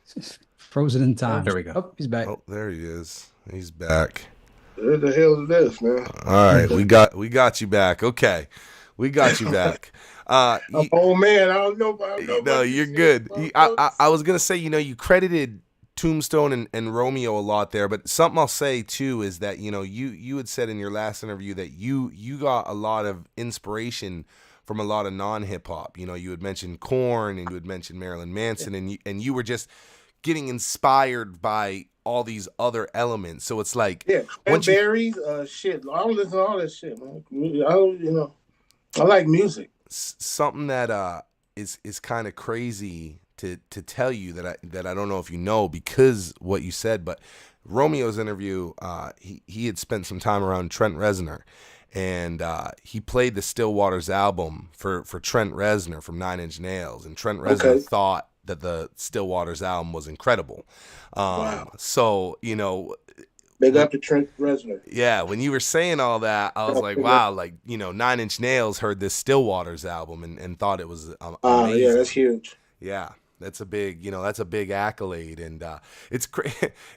Speaker 2: Frozen in time.
Speaker 3: There we go.
Speaker 2: Oh, he's back.
Speaker 1: Oh, there he is. He's back.
Speaker 5: What the hell is this, man?
Speaker 1: All right, we got you back. Okay, we got you back.
Speaker 5: Oh man, I don't know.
Speaker 1: No, you're good. I was gonna say, you credited Tombstone and Romeo a lot there, but something I'll say too is that you had said in your last interview that you got a lot of inspiration from a lot of non-hip hop. You had mentioned Korn and you had mentioned Marilyn Manson, and you were just getting inspired by all these other elements. So it's like,
Speaker 5: berries, shit. I don't listen to all that shit, man. I like music.
Speaker 1: Something that is kind of crazy to tell you that I don't know if you know because what you said, but Romeo's interview, he had spent some time around Trent Reznor, and he played the Still Waters album for Trent Reznor from 9 Inch Nails, and Trent Reznor thought that the Still Waters album was incredible.
Speaker 5: Wow.
Speaker 1: So,
Speaker 5: Big up to Trent Reznor.
Speaker 1: Yeah, when you were saying all that, I was like, wow, like, 9 Inch Nails heard this Still Waters album and thought it was amazing.
Speaker 5: Yeah, that's huge.
Speaker 1: Yeah, that's a big, that's a big accolade. And it's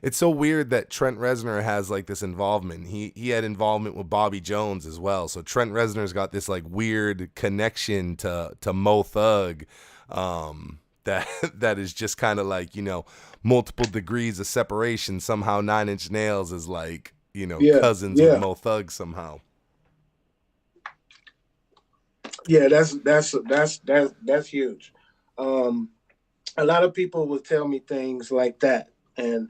Speaker 1: it's so weird that Trent Reznor has like this involvement. He had involvement with Bobby Jones as well. So Trent Reznor's got this like weird connection to Mo Thug. That is just kind of like, multiple degrees of separation. Somehow 9 Inch Nails is like, cousins with Mo Thug somehow.
Speaker 5: Yeah, that's huge. A lot of people will tell me things like that, and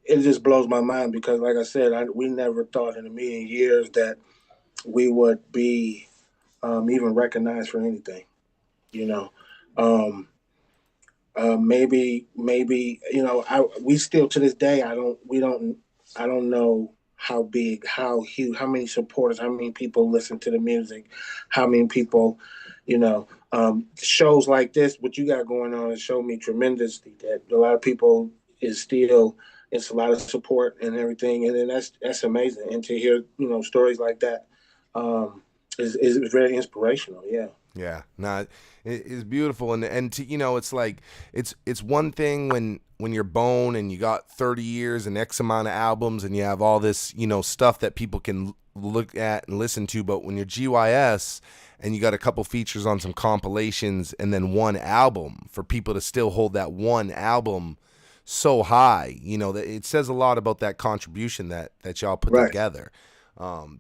Speaker 5: it just blows my mind because, like I said, we never thought in a million years that we would be even recognized for anything. Maybe we still to this day I don't know how big, how huge, how many supporters, how many people listen to the music, how many people, shows like this, what you got going on, has shown me tremendously that a lot of people it's a lot of support and everything, and then that's amazing. And to hear stories like that is very inspirational. Yeah.
Speaker 1: Yeah, no, it's beautiful, and to, it's like it's one thing when you're Bone and you got 30 years and X amount of albums and you have all this stuff that people can look at and listen to, but when you're GYS and you got a couple features on some compilations and then one album, for people to still hold that one album so high, that it says a lot about that contribution that y'all put together.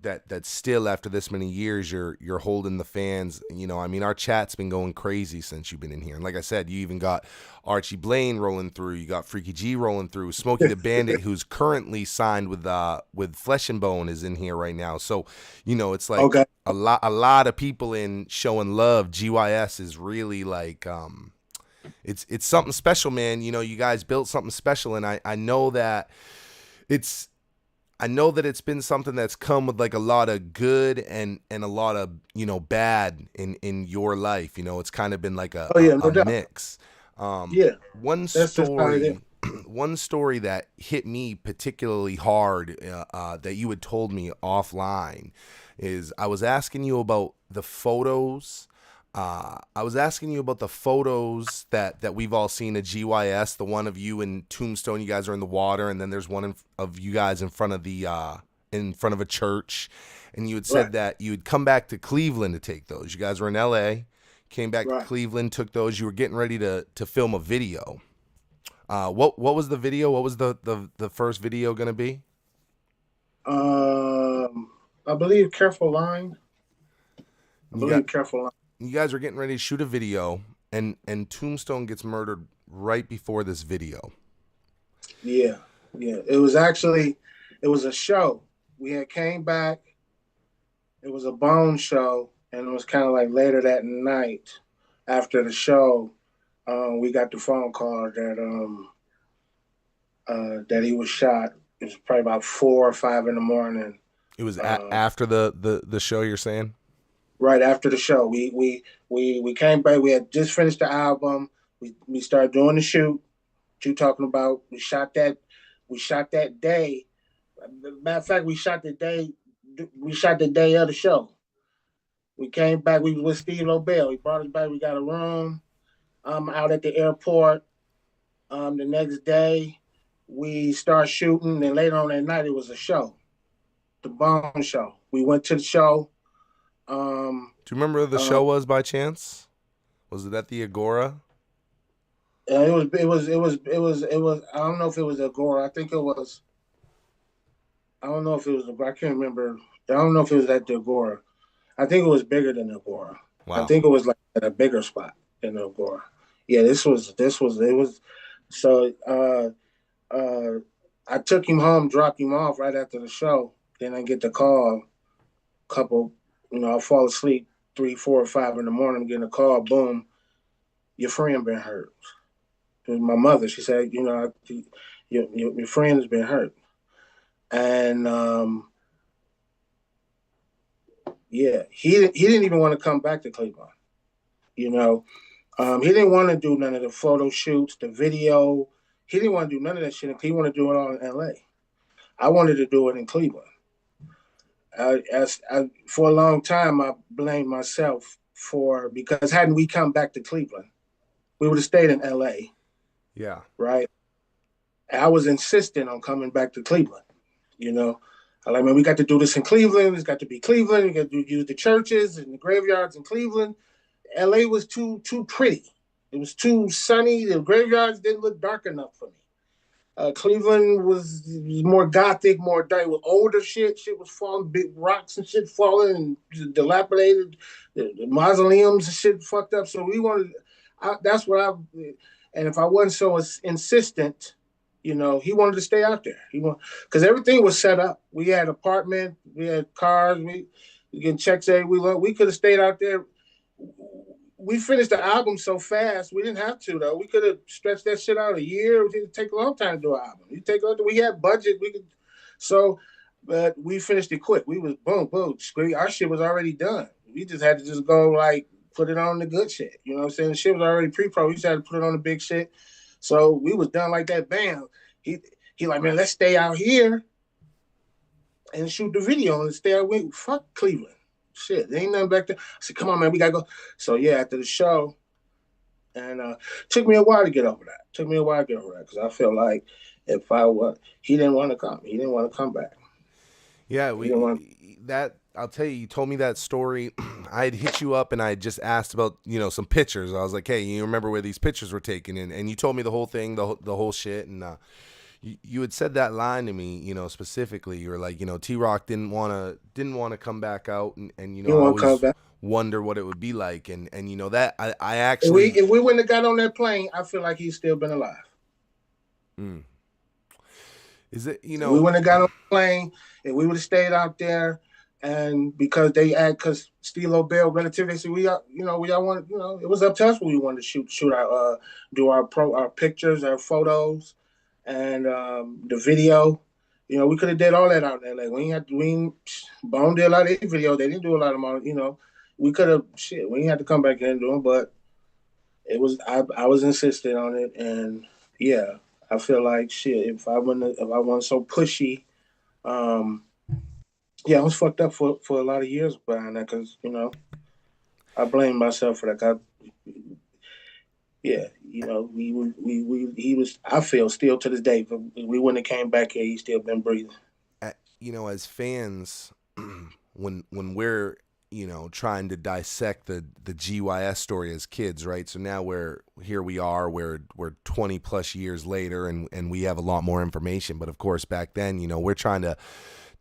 Speaker 1: That still after this many years you're holding the fans. Our chat's been going crazy since you've been in here, and like I said, you even got Archie Blaine rolling through, you got Freaky G rolling through, Smokey the Bandit who's currently signed with Flesh and Bone is in here right now. So it's like a lot of people in showing love. GYS is really like it's something special, man. You guys built something special, and I know that it's been something that's come with like a lot of good and a lot of, bad in your life. It's kind of been like a mix. One story that hit me particularly hard that you had told me offline is I was asking you about the photos. I was asking you about the photos that we've all seen at GYS, the one of you and Tombstone, you guys are in the water, and then there's one of you guys in front of a church, and you had said that you had come back to Cleveland to take those. You guys were in LA, came back to Cleveland, took those. You were getting ready to film a video. What was the video? What was the first video going to be?
Speaker 5: I believe Careful Line. Careful Line.
Speaker 1: You guys are getting ready to shoot a video, and Tombstone gets murdered right before this video.
Speaker 5: Yeah. It was a show. We had came back. It was a Bone show, and it was kind of like later that night after the show, we got the phone call that he was shot. It was probably about 4 or 5 in the morning.
Speaker 1: It was after the show, you're saying?
Speaker 5: Right after the show, we came back. We had just finished the album. We started doing the shoot. What you talking about? We shot that day. Matter of fact, we shot the day of the show. We came back. We was with Steve Lobel. He brought us back. We got a room. out at the airport. The next day, we start shooting. And later on that night, it was a show, the Bone Show. We went to the show.
Speaker 1: Do you remember where the show was by chance? Was it at the Agora?
Speaker 5: It was. I don't know if it was Agora. I think it was. I don't know if it was. I can't remember. I don't know if it was at the Agora. I think it was bigger than the Agora.
Speaker 1: Wow.
Speaker 5: I think it was like at a bigger spot than the Agora. Yeah, it was. So I took him home, dropped him off right after the show. Then I get the call. I fall asleep 3, 4, or 5 in the morning. I'm getting a call. Boom, your friend been hurt. It was my mother. She said, your friend has been hurt. And he didn't even want to come back to Cleveland. He didn't want to do none of the photo shoots, the video. He didn't want to do none of that shit. He wanted to do it all in LA. I wanted to do it in Cleveland. For a long time, I blamed myself because hadn't we come back to Cleveland, we would have stayed in LA.
Speaker 1: Yeah.
Speaker 5: Right. I was insistent on coming back to Cleveland. I like, man, we got to do this in Cleveland. It's got to be Cleveland. We got to use the churches and the graveyards in Cleveland. LA was too pretty. It was too sunny. The graveyards didn't look dark enough for me. Cleveland was more gothic, more dark, with older shit. Shit was falling, big rocks and shit falling, and dilapidated. The mausoleums and shit fucked up. So we wanted. That's what I. And if I wasn't so insistent, he wanted to stay out there. Because everything was set up. We had apartment, we had cars, we getting checks every week. We could have stayed out there. We finished the album so fast, we didn't have to though. We could have stretched that shit out a year. It didn't take a long time to do an album. We had budget. But we finished it quick. We was boom. Our shit was already done. We just had to just go put it on the good shit. You know what I'm saying? The shit was already pre-pro. We just had to put it on the big shit. So we was done like that. Bam. He like, man, let's stay out here and shoot the video and stay out. Fuck Cleveland. Shit, there ain't nothing back there. I said, come on, man, we gotta go. So yeah, after the show, and took me a while to get over that. Because I felt like he didn't want to come. He didn't want to come back.
Speaker 1: Yeah, I'll tell you, you told me that story. I had hit you up and I had just asked about, some pictures. I was like, hey, you remember where these pictures were taken? And you told me the whole thing, the whole shit. And you had said that line to me, specifically. You were like, T-Rock didn't want to come back out, and I always wonder what it would be like. And that I actually,
Speaker 5: if we wouldn't have got on that plane, I feel like he's still been alive.
Speaker 1: Is it
Speaker 5: we wouldn't have got on the plane, and we would have stayed out there. And because Steve Lobel relative, they said we all want, it was up to us when we wanted to shoot our do our pictures, our photos, and the video. We could have did all that out there. Like Bone did a lot of video. They didn't do a lot of more. We could have we didn't have to come back here and do them, but it was I was insistent on it, and yeah, I feel like if I wasn't so pushy, I was fucked up for a lot of years behind that because, I blame myself for that. He was, I feel still to this day, if we wouldn't have came back here, he's still been breathing.
Speaker 1: As fans, when we're, trying to dissect the GYS story as kids, right? So now we're 20 plus years later and we have a lot more information. But of course, back then, we're trying to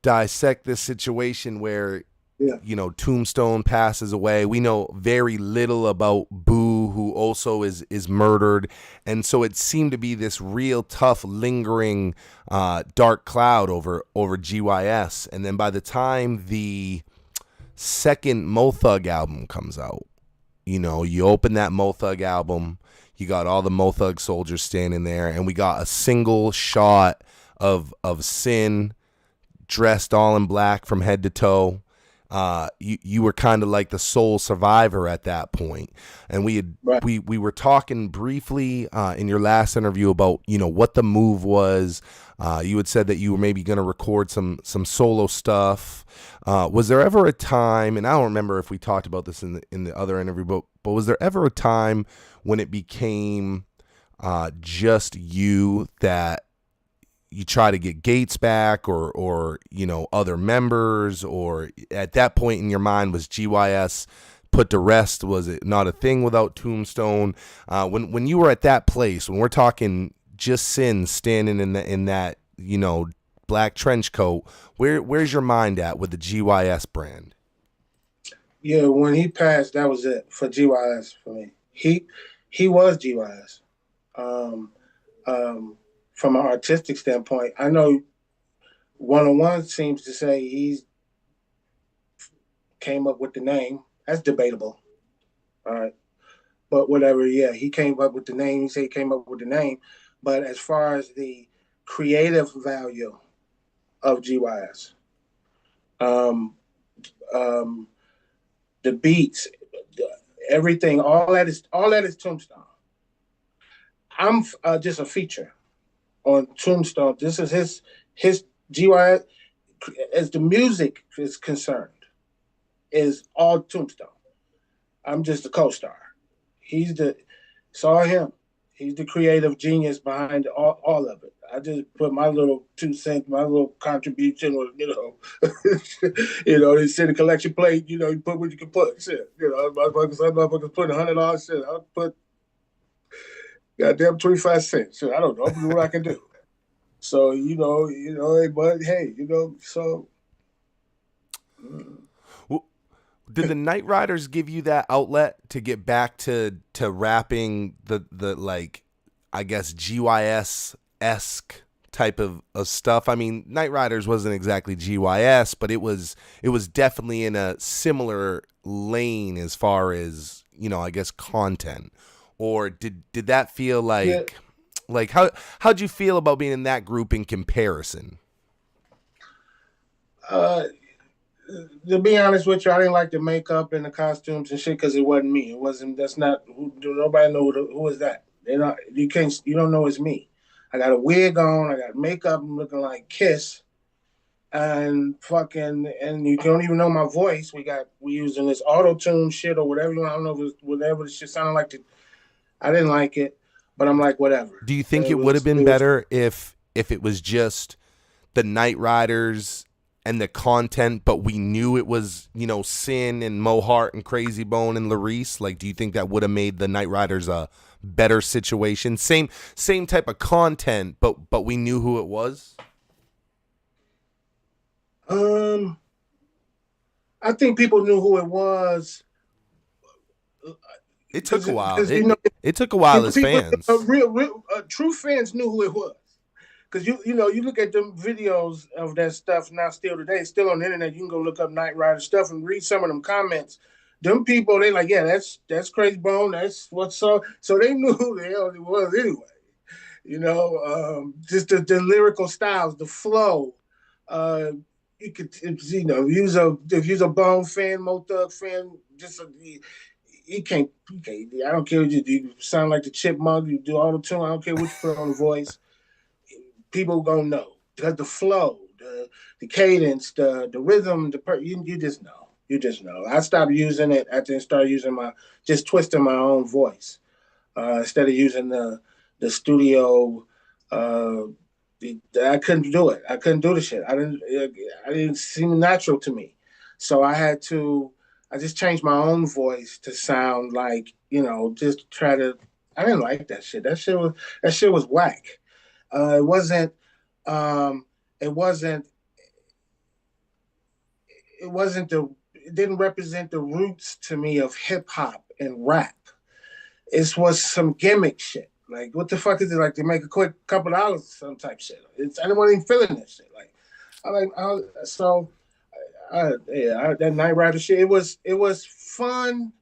Speaker 1: dissect this situation where Tombstone passes away. We know very little about Boo, who also is murdered, and so it seemed to be this real tough, lingering dark cloud over GYS. And then by the time the second Mo Thug album comes out, you open that Mo Thug album, you got all the Mo Thug soldiers standing there, and we got a single shot of Sin dressed all in black from head to toe. you were kind of like the sole survivor at that point. And
Speaker 5: Right.
Speaker 1: we were talking briefly in your last interview about, you know, what the move was. You had said that you were maybe going to record some solo stuff. Was there ever a time, and I don't remember if we talked about this in the other interview, but was there ever a time when it became just you, that you try to get Gates back, or you know, other members, or at that point in your mind was GYS put to rest? Was it not a thing without Tombstone? When you were at that place, when we're talking just Sin standing in that, you know, black trench coat, where's your mind at with the GYS brand?
Speaker 5: Yeah, when he passed, that was it for GYS for me. He was GYS. Um, from an artistic standpoint, I know 101 seems to say he's came up with the name. That's debatable. All right. But whatever, yeah, he came up with the name. He said he came up with the name. But as far as the creative value of GYS, um, um, the beats, everything, all that is Tombstone. I'm just a feature on Tombstone. This is his GYS, as the music is concerned, is all Tombstone. I'm just a co-star. It's all him. He's the creative genius behind all of it. I just put my little 2 cents, my little contribution, or you know, they send a collection plate. You know, you put what you can put. Shit, you know, motherfuckers put $100. Shit, I'll put goddamn 25 cents. Shit, I don't know. I'll do what I can do. So you know, but hey, you know, so.
Speaker 1: Did the Night Riders give you that outlet to get back to rapping the like, I guess, GYS-esque type of stuff? I mean, Night Riders wasn't exactly GYS, but it was definitely in a similar lane as far as, you know, I guess, content. Or did that feel like,
Speaker 5: Yeah.
Speaker 1: like how'd you feel about being in that group in comparison?
Speaker 5: To be honest with you, I didn't like the makeup and the costumes and shit because it wasn't me. It wasn't. That's not. Nobody know who is that. They're not. You can't. You don't know it's me. I got a wig on. I got makeup. I'm looking like Kiss, and fucking. And you don't even know my voice. We using this auto tune shit or whatever. I don't know if it's whatever. The shit sounded like. I didn't like it, but I'm like whatever.
Speaker 1: Do you think it would have been better if it was just the Night Riders and the content, but we knew it was, you know, Sin and Mohart and Crazy Bone and Larice? Like, do you think that would have made the Night Riders a better situation? Same type of content, but we knew who it was?
Speaker 5: I think people knew who it was.
Speaker 1: It took a while.
Speaker 5: You know,
Speaker 1: It took a while as fans.
Speaker 5: Real true fans knew who it was. Because you know, you look at them videos of that stuff now, still today, still on the internet. You can go look up Night Rider stuff and read some of them comments. Them people, they like, yeah, that's Crazy Bone. That's what's so. So they knew who the hell it was anyway. You know, just the lyrical styles, the flow. You could, you know, if you're a Bone fan, Mo Thug fan, just you can't. I don't care what you sound like the chipmunk. You do all the tune. I don't care what you put on the voice. People gonna know because the flow, the cadence, the rhythm, you just know. You just know. I stopped using it. I then started using just twisting my own voice instead of using the studio. I couldn't do it. I couldn't do the shit. I didn't seem natural to me. So I just changed my own voice to sound like, you know, just try to. I didn't like that shit. That shit was whack. It wasn't. It wasn't. It didn't represent the roots to me of hip hop and rap. It was some gimmick shit. Like, what the fuck is it? Like, to make a quick couple dollars, some type shit. I don't want even feeling that shit. Like, that Night Rider shit. It was fun.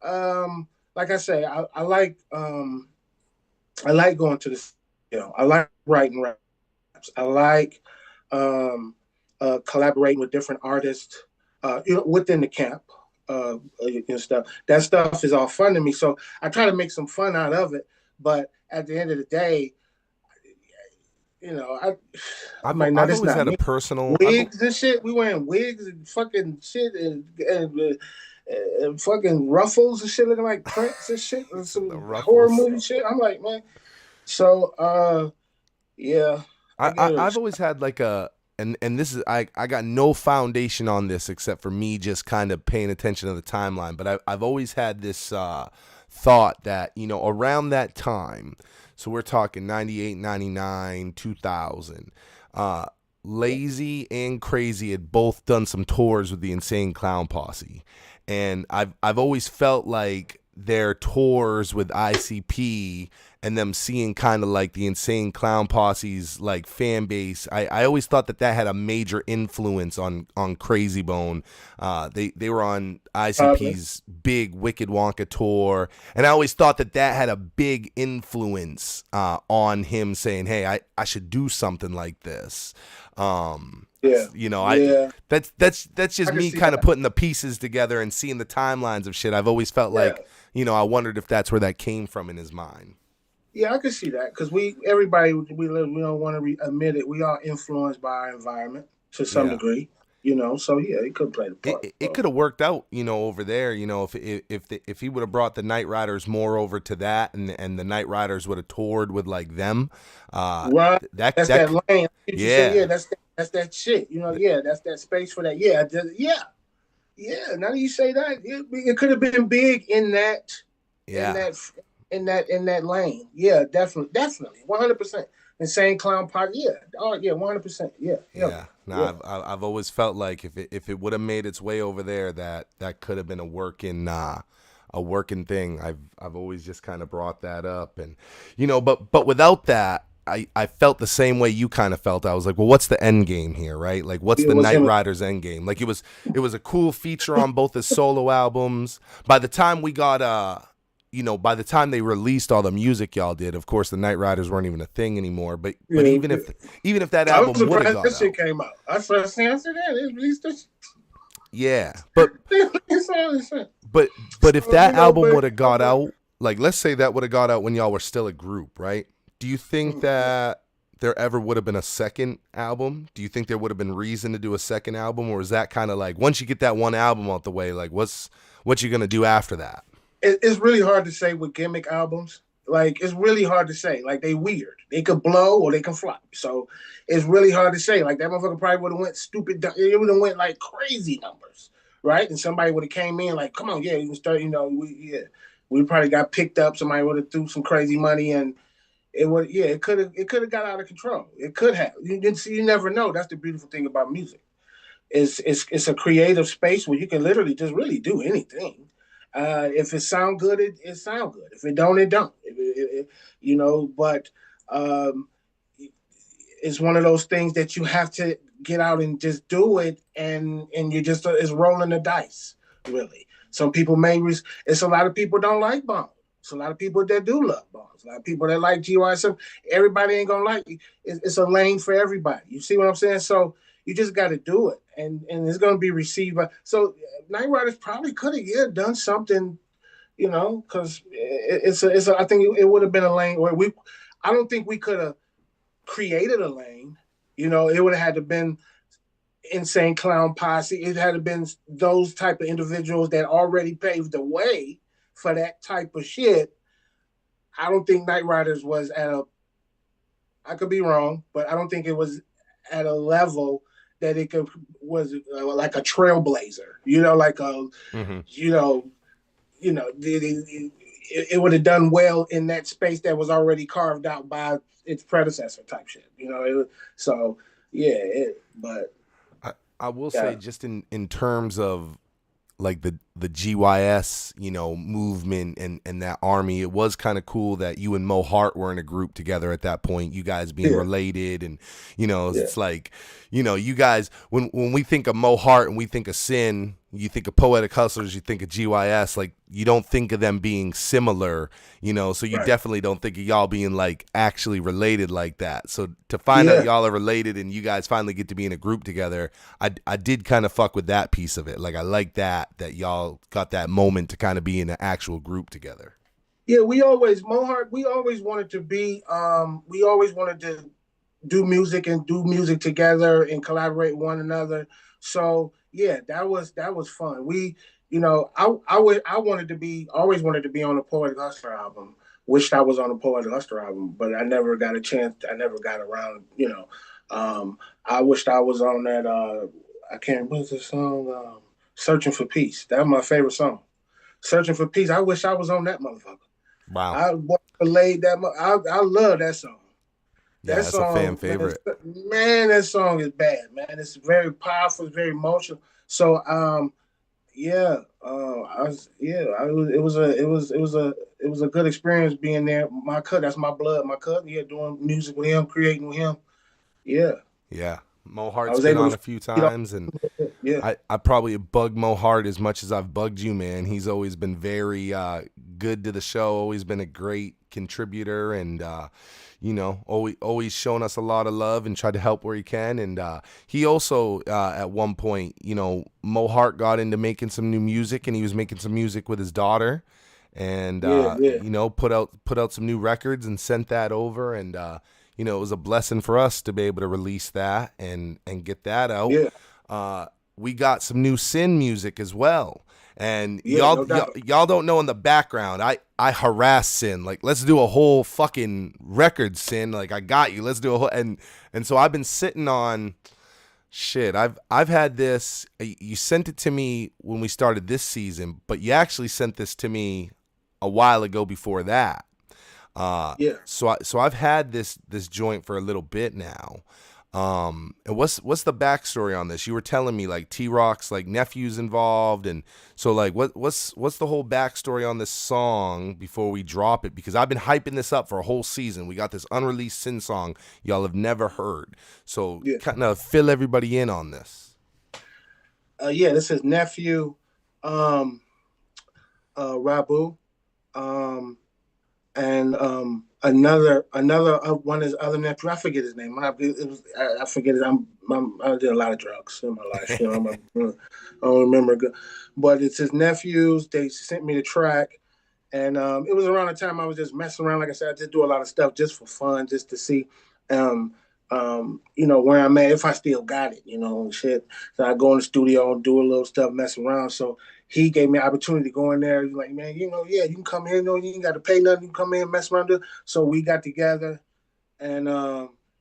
Speaker 5: Like I say, I like going to the. You know, I like writing raps. I like collaborating with different artists. within the camp and stuff. That stuff is all fun to me. So I try to make some fun out of it. But at the end of the day,
Speaker 1: I've
Speaker 5: this
Speaker 1: always
Speaker 5: not
Speaker 1: had a
Speaker 5: me.
Speaker 1: personal
Speaker 5: Wigs and shit. We wearing wigs and fucking shit and fucking ruffles and shit, looking like Prince and shit, and
Speaker 1: the
Speaker 5: some horror
Speaker 1: ruffles.
Speaker 5: movie shit. I'm like, man. So, yeah,
Speaker 1: I've always had like and this is I got no foundation on this except for me just kind of paying attention to the timeline, but I've always had this thought that, around that time, so we're talking 98, 99, 2000, Lazy and Crazy had both done some tours with the Insane Clown Posse, and I've always felt like their tours with ICP and them seeing kind of like the Insane Clown Posse's like fan base, I always thought that had a major influence on Crazy Bone. They were on ICP's big Wicked Wonka tour, and I always thought that had a big influence on him saying, hey, I should do something like this. That's just me kind of putting the pieces together and seeing the timelines of shit. I've always felt like, I wondered if that's where that came from in his mind.
Speaker 5: Yeah, I can see that because everybody we don't want to admit it. We are influenced by our environment to some degree, So yeah, it could play the part.
Speaker 1: It could have worked out, over there. If he would have brought the Night Riders more over to that, and the Night Riders would have toured with like them.
Speaker 5: Right. That's that lane.
Speaker 1: Yeah,
Speaker 5: that's that shit. That's that space for that. Yeah. Now that you say that, it could have been big in that.
Speaker 1: Yeah.
Speaker 5: In that lane. Yeah, definitely. 100%. Insane Clown Posse. Yeah. Oh yeah, 100%. Yeah.
Speaker 1: No, I've always felt like if it would have made its way over there, that could have been a working thing. I've always just kind of brought that up, and but without that, I felt the same way you kind of felt. I was like, well, what's the end game here, right? Like, what's the Night Riders end game? Like, it was a cool feature on both his solo albums. By the time we got by the time they released all the music y'all did, of course, the Night Riders weren't even a thing anymore. But even if that album would have got
Speaker 5: out, shit came out. I said that they released this.
Speaker 1: Yeah, but if that album would have got out, like let's say that would have got out when y'all were still a group, right? Do you think that there ever would have been a second album? Do you think there would have been reason to do a second album, or is that kind of like once you get that one album out the way, like what you gonna do after that?
Speaker 5: It's really hard to say with gimmick albums. Like, it's really hard to say. Like, they weird. They could blow or they can flop. So it's really hard to say. Like, that motherfucker probably would have went stupid. It would have went like crazy numbers, right? And somebody would have came in like, come on, yeah, you can start. We probably got picked up. Somebody would have threw some crazy money, and it could have got out of control. It could have. You never know. That's the beautiful thing about music. It's a creative space where you can literally just really do anything. If it sound good, it sound good. If it don't, it don't. But it's one of those things that you have to get out and just do it, and you just it's rolling the dice, really. Some people it's a lot of people don't like Bone. It's a lot of people that do love Bones. A lot of people that like GYSM. Everybody ain't gonna like it. It's a lane for everybody. You see what I'm saying? So you just got to do it, and it's going to be received by. So Night Riders probably could have done something, because I think it would have been a lane where I don't think we could have created a lane. It would have had to been Insane Clown Posse. It had to been those type of individuals that already paved the way for that type of shit. I don't think Night Riders was I could be wrong, but I don't think it was at a level that was like a trailblazer, like a, it would have done well in that space that was already carved out by its predecessor type shit, so yeah, but
Speaker 1: I will say just in terms of like the GYS, movement and that army, it was kind of cool that you and Mo Hart were in a group together at that point, you guys being related, and it's like, you guys, when we think of Mo Hart and we think of Sin, you think of Poetic Hustlers, you think of GYS, like you don't think of them being similar, so you
Speaker 5: Right.
Speaker 1: definitely don't think of y'all being like actually related like that. So to find out
Speaker 5: Yeah.
Speaker 1: y'all are related and you guys finally get to be in a group together, I did kind of fuck with that piece of it. Like I like that y'all got that moment to kind of be in an actual group together.
Speaker 5: Yeah, Mohart, we always wanted to be, we always wanted to do music and do music together and collaborate with one another. So yeah, that was fun. I wanted to be, always wanted to be on the Poetic Hustler album. Wished I was on the Poetic Hustler album, but I never got a chance. I never got around. I wished I was on that. I can't. What's the song? Searching for Peace. That's my favorite song. Searching for Peace. I wish I was on that motherfucker.
Speaker 1: Wow.
Speaker 5: I laid that. I love that song.
Speaker 1: Yeah,
Speaker 5: That
Speaker 1: that's a fan
Speaker 5: song,
Speaker 1: favorite.
Speaker 5: man, that song is bad, man. It's very powerful, it's very emotional. So, yeah, it was a good experience being there. My cousin, that's my blood, my cousin. Yeah, doing music with him, creating with him. Yeah,
Speaker 1: Yeah. Mo
Speaker 5: I
Speaker 1: Hart's
Speaker 5: was
Speaker 1: been
Speaker 5: able
Speaker 1: on
Speaker 5: to,
Speaker 1: a few
Speaker 5: you know,
Speaker 1: times, and
Speaker 5: yeah,
Speaker 1: I probably bugged Mo Hart as much as I've bugged you, man. He's always been very good to the show, always been a great contributor, and always shown us a lot of love and tried to help where he can. And he also at one point, Mo Hart got into making some new music, and he was making some music with his daughter, and
Speaker 5: yeah,
Speaker 1: put out some new records and sent that over, and it was a blessing for us to be able to release that and get that out.
Speaker 5: yeah,
Speaker 1: We got some new Sin music as well. And
Speaker 5: yeah, no doubt.
Speaker 1: y'all don't know in the background, I harass Sin. Like, let's do a whole fucking record, Sin. Like, I got you. Let's do a whole and so I've been sitting on shit. I've had this. You sent it to me when we started this season, but you actually sent this to me a while ago before that.
Speaker 5: Yeah.
Speaker 1: So I've had this joint for a little bit now. And what's the backstory on this? You were telling me like T-Rock's like nephew's involved, and so like what's the whole backstory on this song before we drop it? Because I've been hyping this up for a whole season. We got this unreleased Sin song y'all have never heard. So
Speaker 5: Yeah.
Speaker 1: kind of fill everybody in on this.
Speaker 5: Yeah, this is nephew, Rabu. And another one of his other nephew. I forget his name. I forget it. I did a lot of drugs in my life. I don't remember good, but it's his nephews. They sent me the track, and it was around the time I was just messing around. Like I said, I just do a lot of stuff just for fun, just to see, where I'm at, if I still got it, shit. So I go in the studio and do a little stuff, messing around. So he gave me an opportunity to go in there. He's like, man, yeah, you can come here. You ain't got to pay nothing. You can come in and mess around. So we got together, and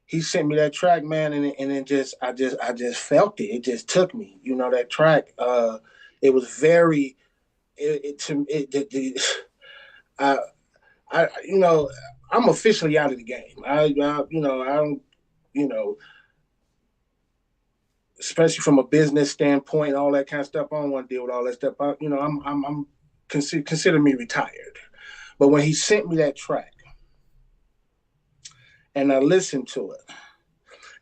Speaker 5: he sent me that track, man, and it just, I just felt it. It just took me. That track. It was very. I, I'm officially out of the game. I don't, especially from a business standpoint, all that kind of stuff. I don't want to deal with all that stuff. I'm consider me retired. But when he sent me that track, and I listened to it,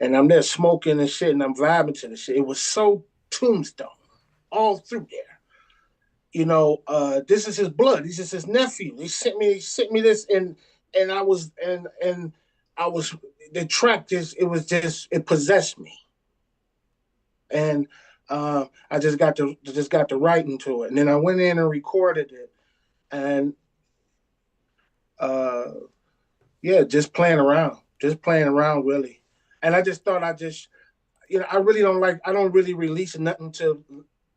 Speaker 5: and I'm there smoking and shit, and I'm vibing to the shit. It was so Tombstone all through there. This is his blood. This is his nephew. He sent me this, and I was the track it possessed me, and I just got to writing to it, and then I went in and recorded it, and just playing around really, and I just thought I really I don't really release nothing to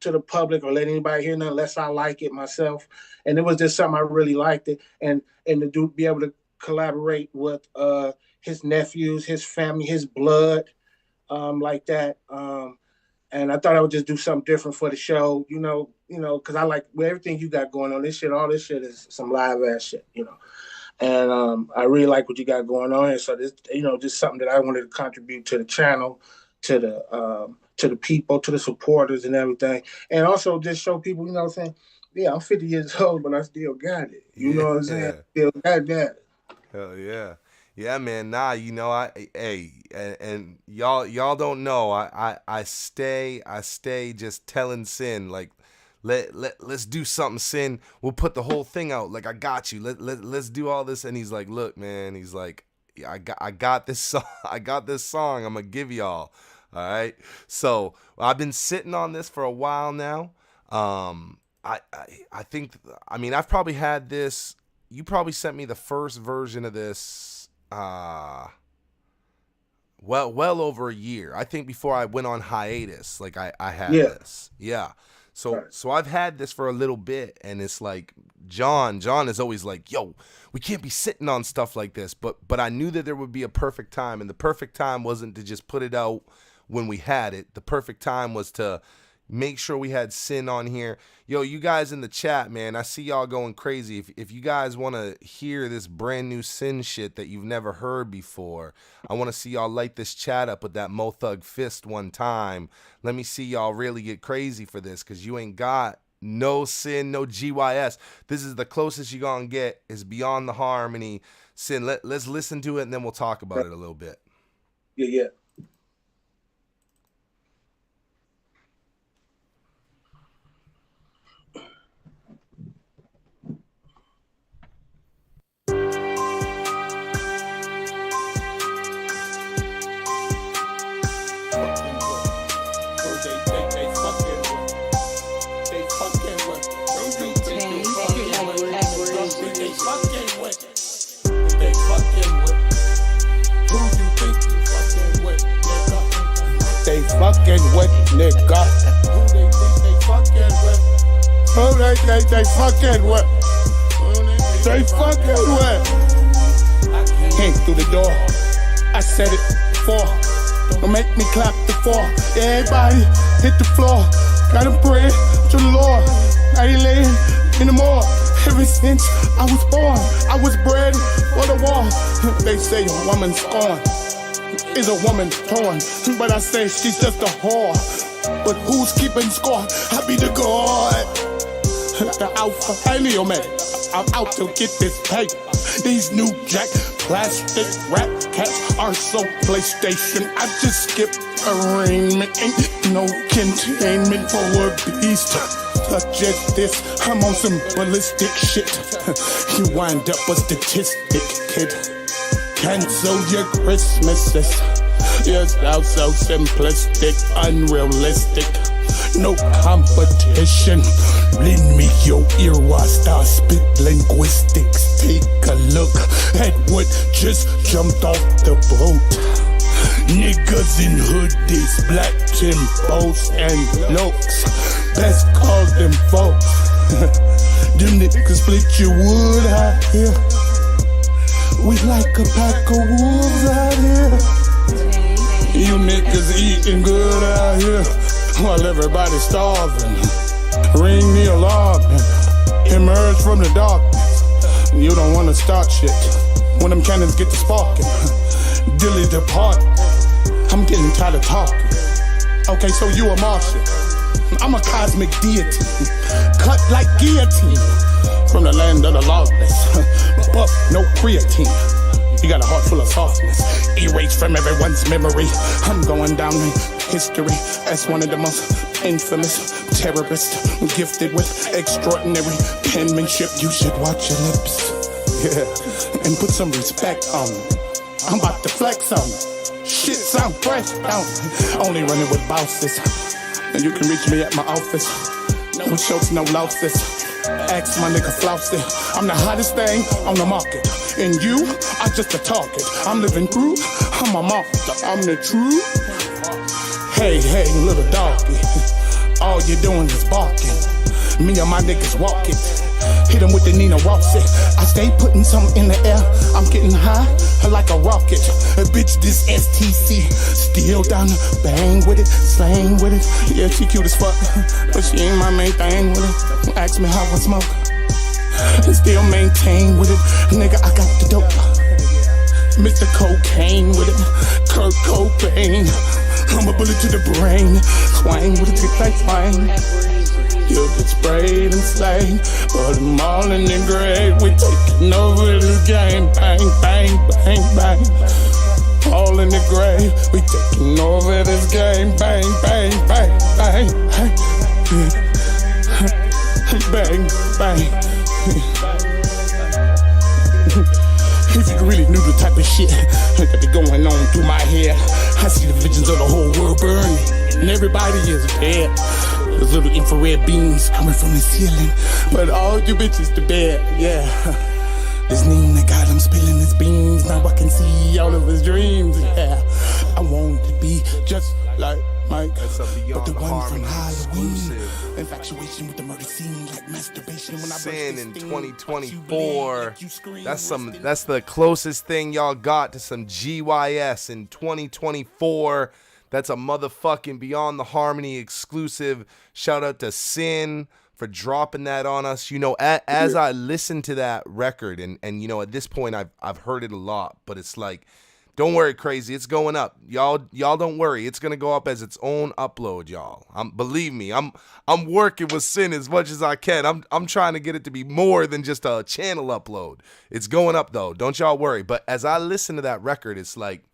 Speaker 5: the public or let anybody hear nothing unless I like it myself, and it was just something I really liked it, and to be able to collaborate with his nephews, his family, his blood, like that. And I thought I would just do something different for the show, because I like everything you got going on. All this shit is some live ass shit, And I really like what you got going on here. So this, just something that I wanted to contribute to the channel, to the people, to the supporters and everything. And also just show people, what I'm saying? Yeah, I'm 50 years old, but I still got it. You know what I'm saying? Still got that.
Speaker 1: Hell yeah. Yeah, man. Nah, and y'all don't know. I stay just telling Sin, like let's do something, Sin. We'll put the whole thing out. Like, I got you. Let's do all this. And he's like, look, man. He's like, I got this song. I got this song. I'm gonna give y'all. All right. So I've been sitting on this for a while now. I think, I mean, I've probably had this. You probably sent me the first version of this. Well over a year. I think before I went on hiatus, like I had this. Yeah. So I've had this for a little bit, and it's like John is always like, yo, we can't be sitting on stuff like this. But I knew that there would be a perfect time, and the perfect time wasn't to just put it out when we had it. The perfect time was to make sure we had Sin on here. Yo, you guys in the chat, man, I see y'all going crazy. If you guys want to hear this brand new Sin shit that you've never heard before, I want to see y'all light this chat up with that Mo Thug fist one time. Let me see y'all really get crazy for this, because you ain't got no Sin, no GYS. This is the closest you're going to get is Beyond the Harmony. Sin, let's listen to it, and then we'll talk about it a little bit.
Speaker 5: Yeah.
Speaker 6: They fucking with, nigga. Who they think they fucking with? Who they think they fucking with? They fucking with. Came through the door. I said it before. Don't make me clap the floor. Everybody hit the floor. Gotta pray to the Lord. Now he laying in the morgue. Ever since I was born, I was bred for the war. They say a woman's scorn is a woman torn, but I say she's just a whore. But who's keeping score? I be the god, the alpha and the omega. I'm out to get this paper. These new jack plastic rap cats are so PlayStation. I just skipped arraignment. Ain't no containment for a beast such as this. I'm on some ballistic shit. You wind up a statistic, kid. Cancel your Christmases. You're so simplistic, unrealistic. No competition. Lend me your ear while I start spit linguistics. Take a look at what just jumped off the boat. Niggas in hoodies, black Timbos and looks. Best call them folks. Them niggas split your wood out here. We like a pack of wolves out here. You niggas eating good out here while everybody's starving. Ring the alarm and emerge from the darkness. You don't wanna start shit when them cannons get to sparking. Dilly depart. I'm getting tired of talking. Okay, so you a Martian. I'm a cosmic deity, cut like guillotine from the land of the lawless. Buff, no creatine. You got a heart full of softness, erased from everyone's memory. I'm going down in history as one of the most infamous terrorists, gifted with extraordinary penmanship. You should watch your lips, yeah, and put some respect on them. I'm about to flex on them. Shit sound fresh, don't only running with bosses. And you can reach me at my office. No shorts, no losses. Ask my nigga Flossie. I'm the hottest thing on the market. And you are just a target. I'm living through, I'm a monster. I'm the truth. Hey, little doggy. All you doing is barking. Me and my niggas walking. Hit him with the Nina Rossi. I stay putting something in the air. I'm getting high like a rocket. Bitch, this STC. Still down to bang with it, slang with it. Yeah, she cute as fuck, but she ain't my main thing with it. Ask me how I smoke. Still maintain with it. Nigga, I got the dope. Mr. Cocaine with it. Kurt Cobain. I'm a bullet to the brain. Swang with it, tick like twang. You get sprayed and slain, but I'm all in the grave. We taking over this game, bang, bang, bang, bang. All in the grave, we taking over this game, bang, bang, bang, bang, bang. Yeah. bang. If you really knew the type of shit that be going on through my head, I see the visions of the whole world burning, and everybody is dead. Those little infrared beams coming from the ceiling, but all you bitches to bed, yeah. This Nina got him spilling his beans, now I can see all of his dreams, yeah. I want to be just like Mike,
Speaker 1: That's a
Speaker 6: but
Speaker 1: Beyond
Speaker 6: the
Speaker 1: the
Speaker 6: one from
Speaker 1: Harmony
Speaker 6: Halloween.
Speaker 1: exclusive.
Speaker 6: Infatuation with the murder scene, like masturbation when I
Speaker 1: Sin
Speaker 6: brush
Speaker 1: in
Speaker 6: this thing.
Speaker 1: 2024. That's the closest thing y'all got to some GYS in 2024. That's a motherfucking Beyond the Harmony exclusive. Shout out to Sin for dropping that on us. You know, as I listen to that record, and you know, at this point I've heard it a lot, but it's like, don't worry, crazy. It's going up. Y'all don't worry. It's gonna go up as its own upload, y'all. Believe me, I'm working with Sin as much as I can. I'm trying to get it to be more than just a channel upload. It's going up though. Don't y'all worry. But as I listen to that record, it's like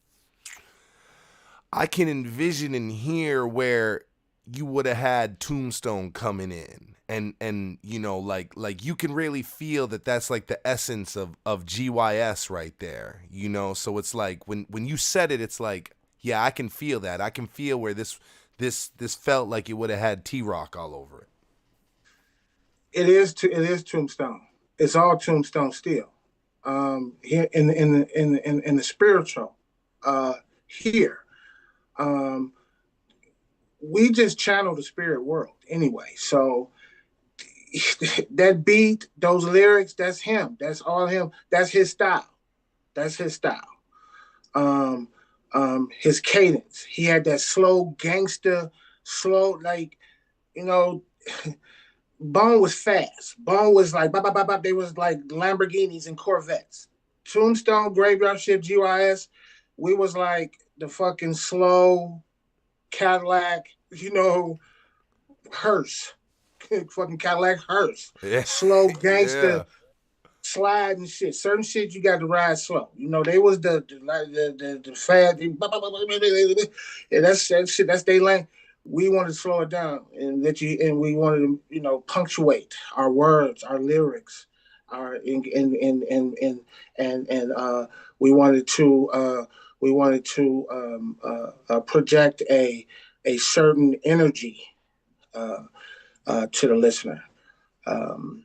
Speaker 1: I can envision and hear where you would have had Tombstone coming in. And you know, like you can really feel that that's like the essence of GYS right there, you know. So it's like when you said it, it's like, yeah, I can feel that. I can feel where this felt like it would have had T-Rock all over it.
Speaker 5: It is Tombstone. It's all Tombstone still. Here in the spiritual, here, we just channel the spirit world anyway. So that beat, those lyrics, that's him. That's all him. That's his style. That's his style. His cadence. He had that slow gangster, like, you know, Bone was fast. Bone was like, bop, bop, bop, bop. They was like Lamborghinis and Corvettes. Tombstone, Graveyard Shift, GYS, we was like the fucking slow Cadillac, you know, hearse. Fucking Cadillac hearse.
Speaker 1: Yeah.
Speaker 5: Slow gangster slide and shit. Certain shit you got to ride slow. You know, they was the fad. Yeah, that's shit. That's their lane. We wanted to slow it down and we wanted to, you know, punctuate our words, our lyrics, we wanted to project a certain energy to the listener. And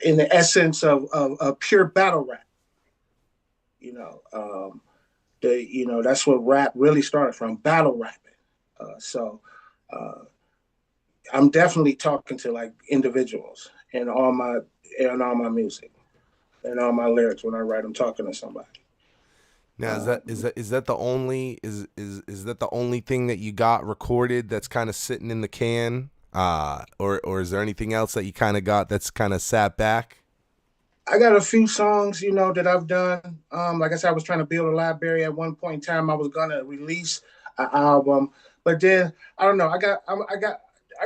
Speaker 5: in the essence of pure battle rap, you know, that's what rap really started from, battle rapping. So I'm definitely talking to like individuals in all my music and all my lyrics when I write. I'm talking to somebody.
Speaker 1: Now is that the only is that the only thing that you got recorded that's kind of sitting in the can, or is there anything else that you kind of got that's kind of sat back?
Speaker 5: I got a few songs, you know, that I've done. Like I said, I was trying to build a library. At one point in time, I was gonna release an album, but then I don't know. I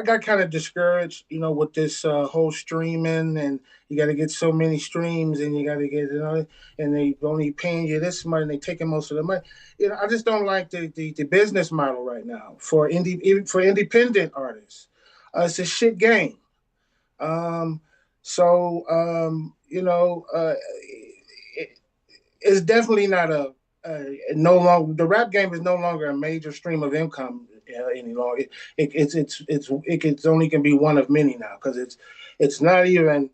Speaker 5: got kind of discouraged, you know, with this whole streaming, and you got to get so many streams, and you got to get, you know, and they only paying you this money, and they taking most of the money. You know, I just don't like the business model right now for independent artists. It's a shit game. You know, it's definitely not no longer, the rap game is no longer a major stream of income any longer. It's only can be one of many now, because it's not even.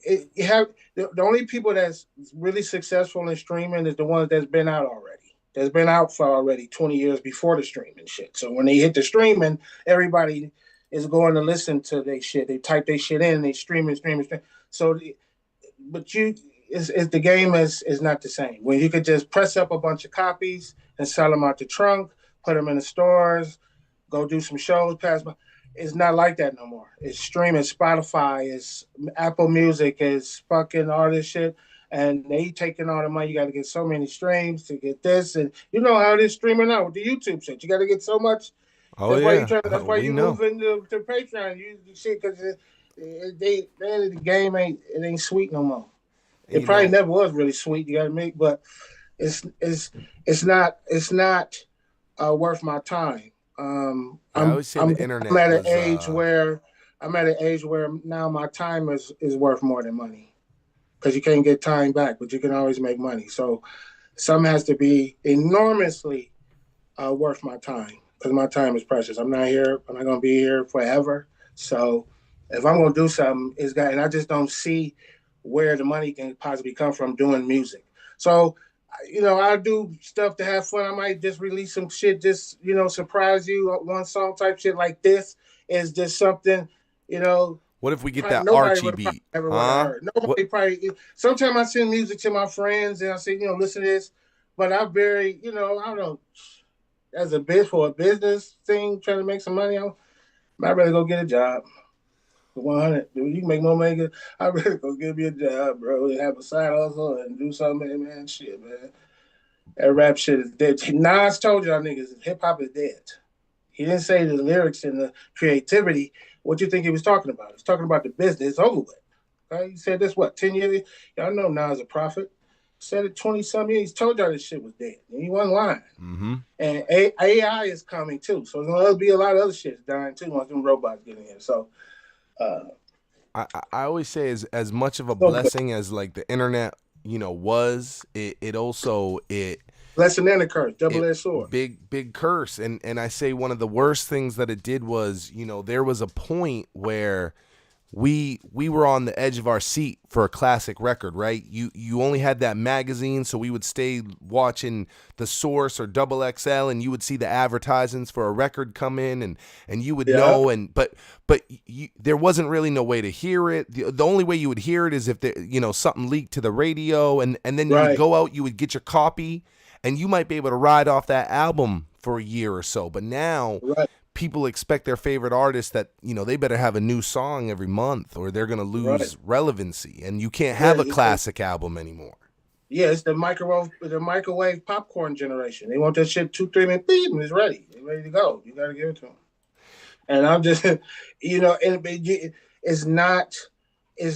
Speaker 5: You have the only people that's really successful in streaming is the ones that's been out already. That's been out for already 20 years before the streaming shit. So when they hit the streaming, everybody is going to listen to their shit. They type their shit in, and they stream. So, but the game is not the same. When you could just press up a bunch of copies and sell them out the trunk, put them in the stores, go do some shows, pass by. It's not like that no more. It's streaming. Spotify, it's Apple Music, it's fucking all this shit. And they taking all the money. You got to get so many streams to get this. And you know how it is streaming out with the YouTube shit. You got to get so much.
Speaker 1: Oh,
Speaker 5: That's why you move into to Patreon. You shit, because the game ain't sweet no more. It probably never was really sweet. You got to make, but it's not worth my time.
Speaker 1: I always say the internet
Speaker 5: I'm at an age where I'm at an age where now my time is worth more than money because you can't get time back, but you can always make money. So some has to be enormously worth my time because my time is precious. I'm not here. I'm not going to be here forever. So if I'm going to do something, and I just don't see where the money can possibly come from doing music. So, I do stuff to have fun. I might just release some shit, just, surprise you. One song type shit like this is just something,
Speaker 1: What if we get that
Speaker 5: nobody
Speaker 1: Archie
Speaker 5: would
Speaker 1: beat?
Speaker 5: ever would have heard. Nobody probably. Sometimes I send music to my friends and I say, listen to this. But I'm very, I don't know, as a business thing, trying to make some money. I'd rather go get a job. 100. You can make more money. I'd rather go get me a job, bro, and have a side hustle and do something, man. Shit, man. That rap shit is dead. Nas told y'all niggas hip hop is dead. He didn't say the lyrics and the creativity. What you think he was talking about? He's talking about the business. It's over with. Okay? He said this, 10 years? Y'all know Nas a prophet. Said it 20-some years. He told y'all this shit was dead. And he wasn't lying.
Speaker 1: Mm-hmm.
Speaker 5: And AI is coming too. So there's going to be a lot of other shit dying too once them robots get in here. So
Speaker 1: I always say as much of a blessing as like the internet, was, it also
Speaker 5: blessing and a curse, double-edged sword.
Speaker 1: Big curse. And I say one of the worst things that it did was, there was a point where we were on the edge of our seat for a classic record, right? You only had that magazine, so we would stay watching The Source or Double XL, and you would see the advertisements for a record come in, and you would know, but there wasn't really no way to hear it. The only way you would hear it is if something leaked to the radio, and then you would go out, you would get your copy, and you might be able to ride off that album for a year or so. But now people expect their favorite artist that, they better have a new song every month or they're going to lose relevancy. And you can't have a classic album anymore.
Speaker 5: Yeah, it's the microwave popcorn generation. They want that shit 2-3 minutes, beep, and it's ready. It's ready to go. You got to give it to them. And I'm just, it's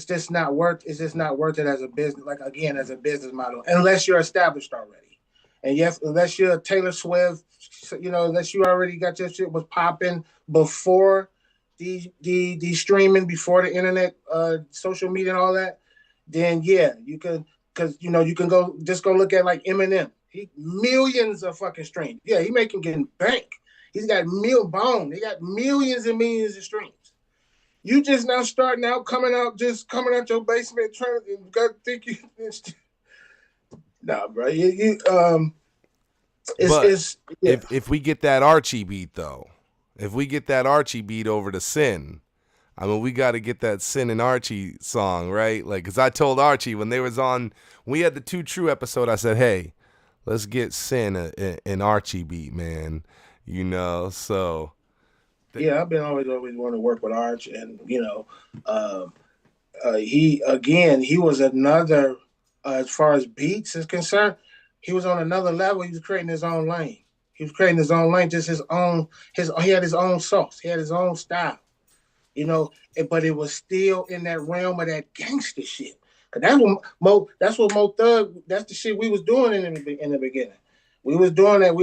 Speaker 5: just not worth it as a business, like, again, as a business model, unless you're established already. And yes, unless you're a Taylor Swift, unless you already got your shit was popping before the streaming, before the internet, social media and all that, then yeah, you can, because you can go look at like Eminem. He millions of fucking streams. Yeah, he getting bank. He's got Bone. He got millions and millions of streams. You just now starting out, coming out your basement trying to think you. Nah, bro.
Speaker 1: If we get that Archie beat though, if we get that Archie beat over to Sin, I mean, we got to get that Sin and Archie song, right? Like, because I told Archie when we had the Too True episode, I said, hey, let's get Sin an Archie beat, man. So.
Speaker 5: Yeah, I've been always wanting to work with Arch, and he was another, as far as beats is concerned, he was on another level. He was creating his own lane. Just his own. He had his own sauce. He had his own style. But it was still in that realm of that gangster shit. Cause that's what Mo Thug. That's the shit we was doing in the beginning. We was doing that.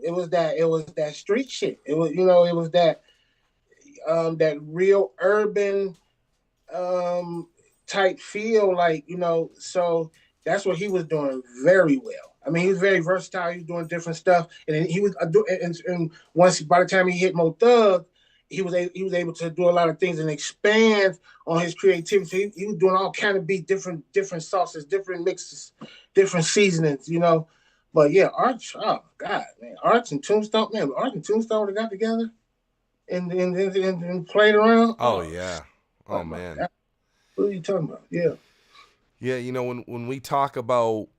Speaker 5: It was that street shit. It was it was that that real urban type feel, like So that's what he was doing very well. I mean, he was very versatile. He was doing different stuff, and he was and once by the time he hit Mo Thug, he was able to do a lot of things and expand on his creativity. He was doing all kind of beats, different sauces, different mixes, different seasonings, But yeah, Arch, oh God, man, Arch and Tombstone would have got together and played around.
Speaker 1: Oh yeah, oh man.
Speaker 5: God. What are you talking about? Yeah.
Speaker 1: Yeah, when we talk about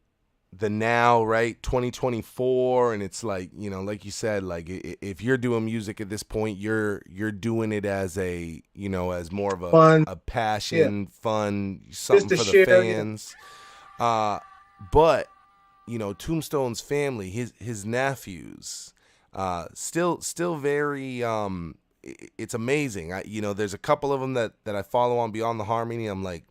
Speaker 1: the now, right, 2024, and it's like, like you said, like if you're doing music at this point, you're doing it as a, as more of a passion, fun, something for the fans. Yeah. But Tombstone's family, his nephews, still very, it's amazing. There's a couple of them that I follow on Beyond the Harmony. I'm like,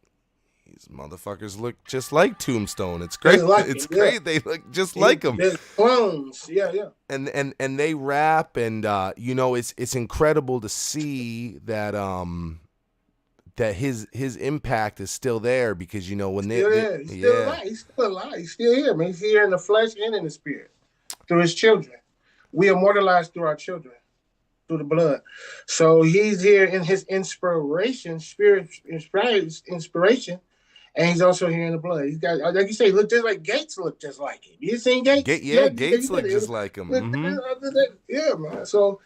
Speaker 1: these motherfuckers look just like Tombstone. It's great. It's great. They look just like him.
Speaker 5: They're clones. Yeah.
Speaker 1: And they rap, and it's incredible to see that that his impact is still there, because you know when
Speaker 5: Still there. He's still alive. He's still alive. He's still here, man. He's here in the flesh and in the spirit through his children. We immortalized through our children, through the blood. So he's here in his inspiration, inspiration, and he's also here in the blood. He's got, like you say, look just like Gates, look just like him. You seen Gates?
Speaker 1: Gates look just like him.
Speaker 5: Yeah, man. So,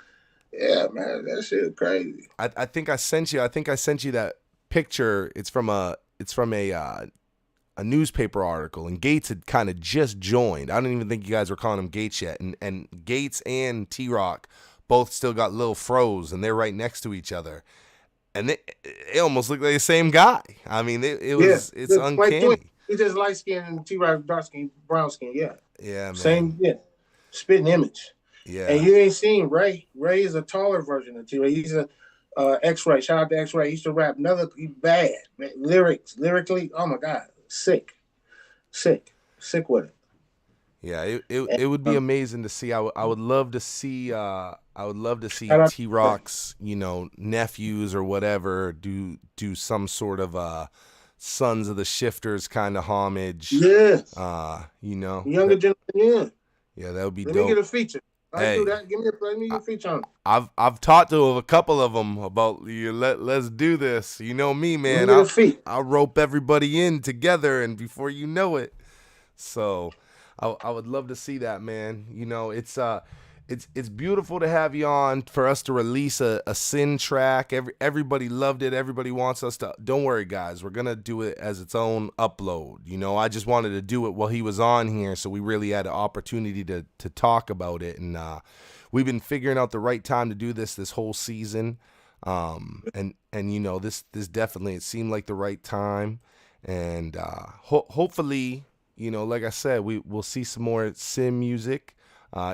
Speaker 5: yeah, man, that shit is crazy.
Speaker 1: I think I sent you that picture. It's from a newspaper article, and Gates had kind of just joined. I don't even think you guys were calling him Gates yet, and Gates and T-Rock both still got Lil Froze, and they're right next to each other, and they almost look like the same guy. I mean, it's uncanny.
Speaker 5: He's just light skin and T-Rock dark skin, brown skin. Yeah,
Speaker 1: man.
Speaker 5: Same, spitting image.
Speaker 1: Yeah,
Speaker 5: and you ain't seen Ray. Ray is a taller version of T-Ray. He's a X-Ray. Shout out to X-Ray. He used to rap bad man. Lyrically. Oh my God, sick with it.
Speaker 1: Yeah, it would be amazing to see. I would love to see. T-Rock's, nephews or whatever do some sort of Sons of the Shifters kind of homage.
Speaker 5: Yes.
Speaker 1: Younger
Speaker 5: generation.
Speaker 1: Yeah, that would be
Speaker 5: dope.
Speaker 1: Let
Speaker 5: me get a feature. Do that. Let me get a feature on it.
Speaker 1: I've talked to a couple of them about let's do this. You know me, man. I'll rope everybody in together, and before you know it. So I would love to see that, man. It's beautiful to have you on, for us to release a Sin track. Everybody loved it. Everybody wants us to. Don't worry, guys. We're going to do it as its own upload. I just wanted to do it while he was on here, so we really had an opportunity to talk about it. And we've been figuring out the right time to do this whole season. And this definitely, it seemed like the right time. And hopefully, like I said, we'll see some more Sin music.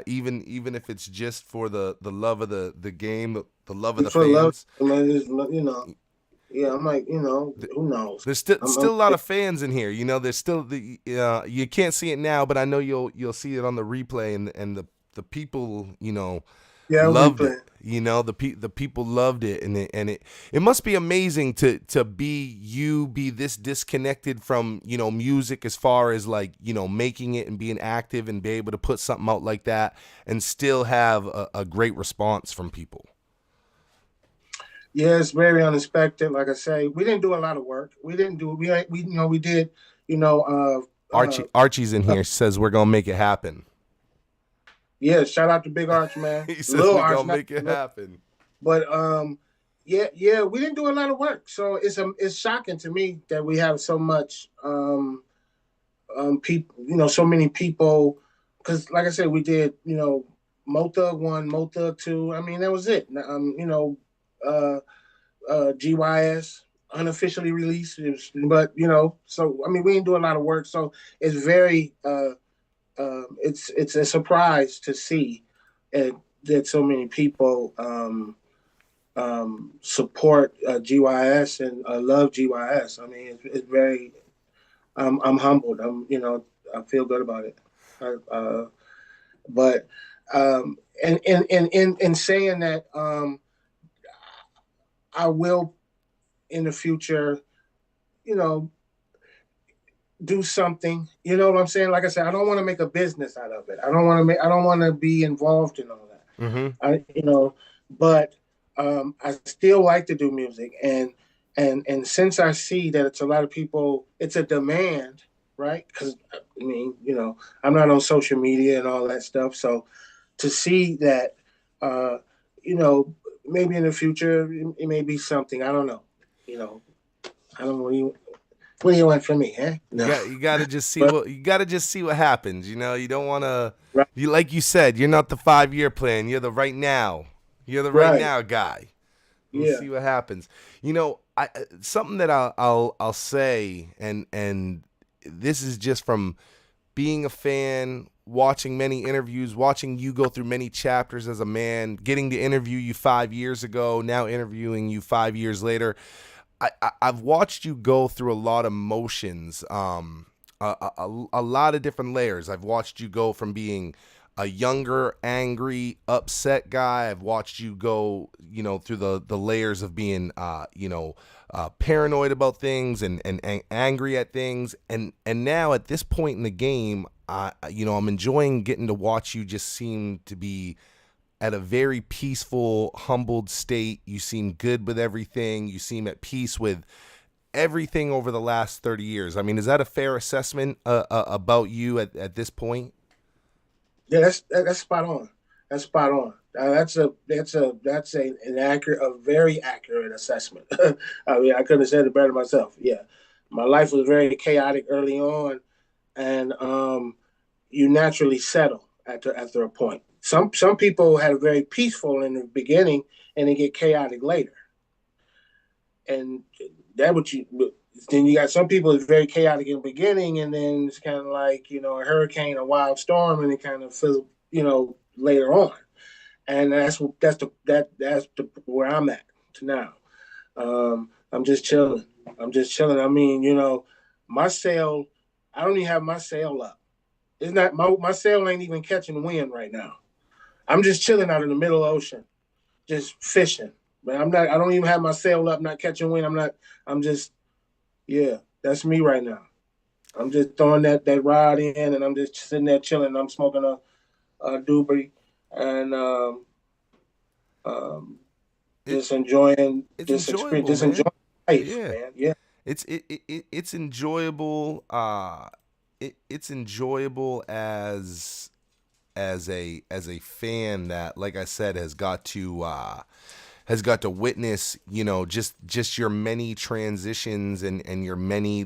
Speaker 1: Even if it's just for the love of the game, the love of the fans.
Speaker 5: I'm like, who knows?
Speaker 1: There's still a lot of fans in here. There's still you can't see it now, but I know you'll see it on the replay, and the people, loved it. The people loved it, and it must be amazing to be this disconnected from music, as far as like making it and being active and be able to put something out like that and still have a great response from people.
Speaker 5: Yeah, it's very unexpected. Like I say, we didn't do a lot of work. We did.
Speaker 1: Archie's in here, says we're gonna make it happen.
Speaker 5: Yeah, shout out to Big Arch, man.
Speaker 1: He says we're gonna make it happen.
Speaker 5: But yeah, we didn't do a lot of work, so it's shocking to me that we have so much people, so many people. Because like I said, we did Mo Thug 1, Mo Thug 2. I mean, that was it. GYS unofficially released, but so I mean, we didn't do a lot of work, so it's very. It's a surprise to see that so many people support GYS and love GYS. I mean, it's very. I'm humbled. I feel good about it. But in saying that, I will in the future, do something, you know what I'm saying? Like I said, I don't want to make a business out of it. I don't want to be involved in all that.
Speaker 1: Mm-hmm.
Speaker 5: But I still like to do music, and since I see that it's a lot of people, it's a demand, right? Because I mean, I'm not on social media and all that stuff, so to see that, maybe in the future it may be something. I don't know. I don't know. What do you want from me, huh? No.
Speaker 1: You gotta just see what happens. You don't want to. Right. Like you said, you're not the 5-year plan. You're the right now. You're the right now guy. We'll see what happens. Something that I'll say, and this is just from being a fan, watching many interviews, watching you go through many chapters as a man, getting to interview you 5 years ago, now interviewing you 5 years later. I've watched you go through a lot of motions, a lot of different layers. I've watched you go from being a younger, angry, upset guy. I've watched you go, through the layers of being, paranoid about things and angry at things. And now at this point in the game, I'm enjoying getting to watch you just seem to be at a very peaceful, humbled state. You seem good with everything. You seem at peace with everything over the last 30 years. I mean, is that a fair assessment about you at this point?
Speaker 5: Yeah, that's spot on. That's spot on. That's a very accurate assessment. I mean, I couldn't have said it better myself. Yeah, my life was very chaotic early on, and you naturally settle after a point. Some people had a very peaceful in the beginning, and they get chaotic later, and that what you. Then you got some people that's very chaotic in the beginning, and then it's kind of like a hurricane, a wild storm, and it kind of fizzle, later on. And that's where I'm at now. I'm just chilling. I mean, my sail. I don't even have my sail up. It's not my sail ain't even catching wind right now. I'm just chilling out in the middle of the ocean, just fishing. But I'm not. I don't even have my sail up, not catching wind. I'm not. I'm just. Yeah, that's me right now. I'm just throwing that rod in, and I'm just sitting there chilling. I'm smoking a doobie, and just enjoying this experience, just enjoying life, man. Yeah,
Speaker 1: it's enjoyable. It's enjoyable as a fan that, like I said, has got to witness, just your many transitions and your many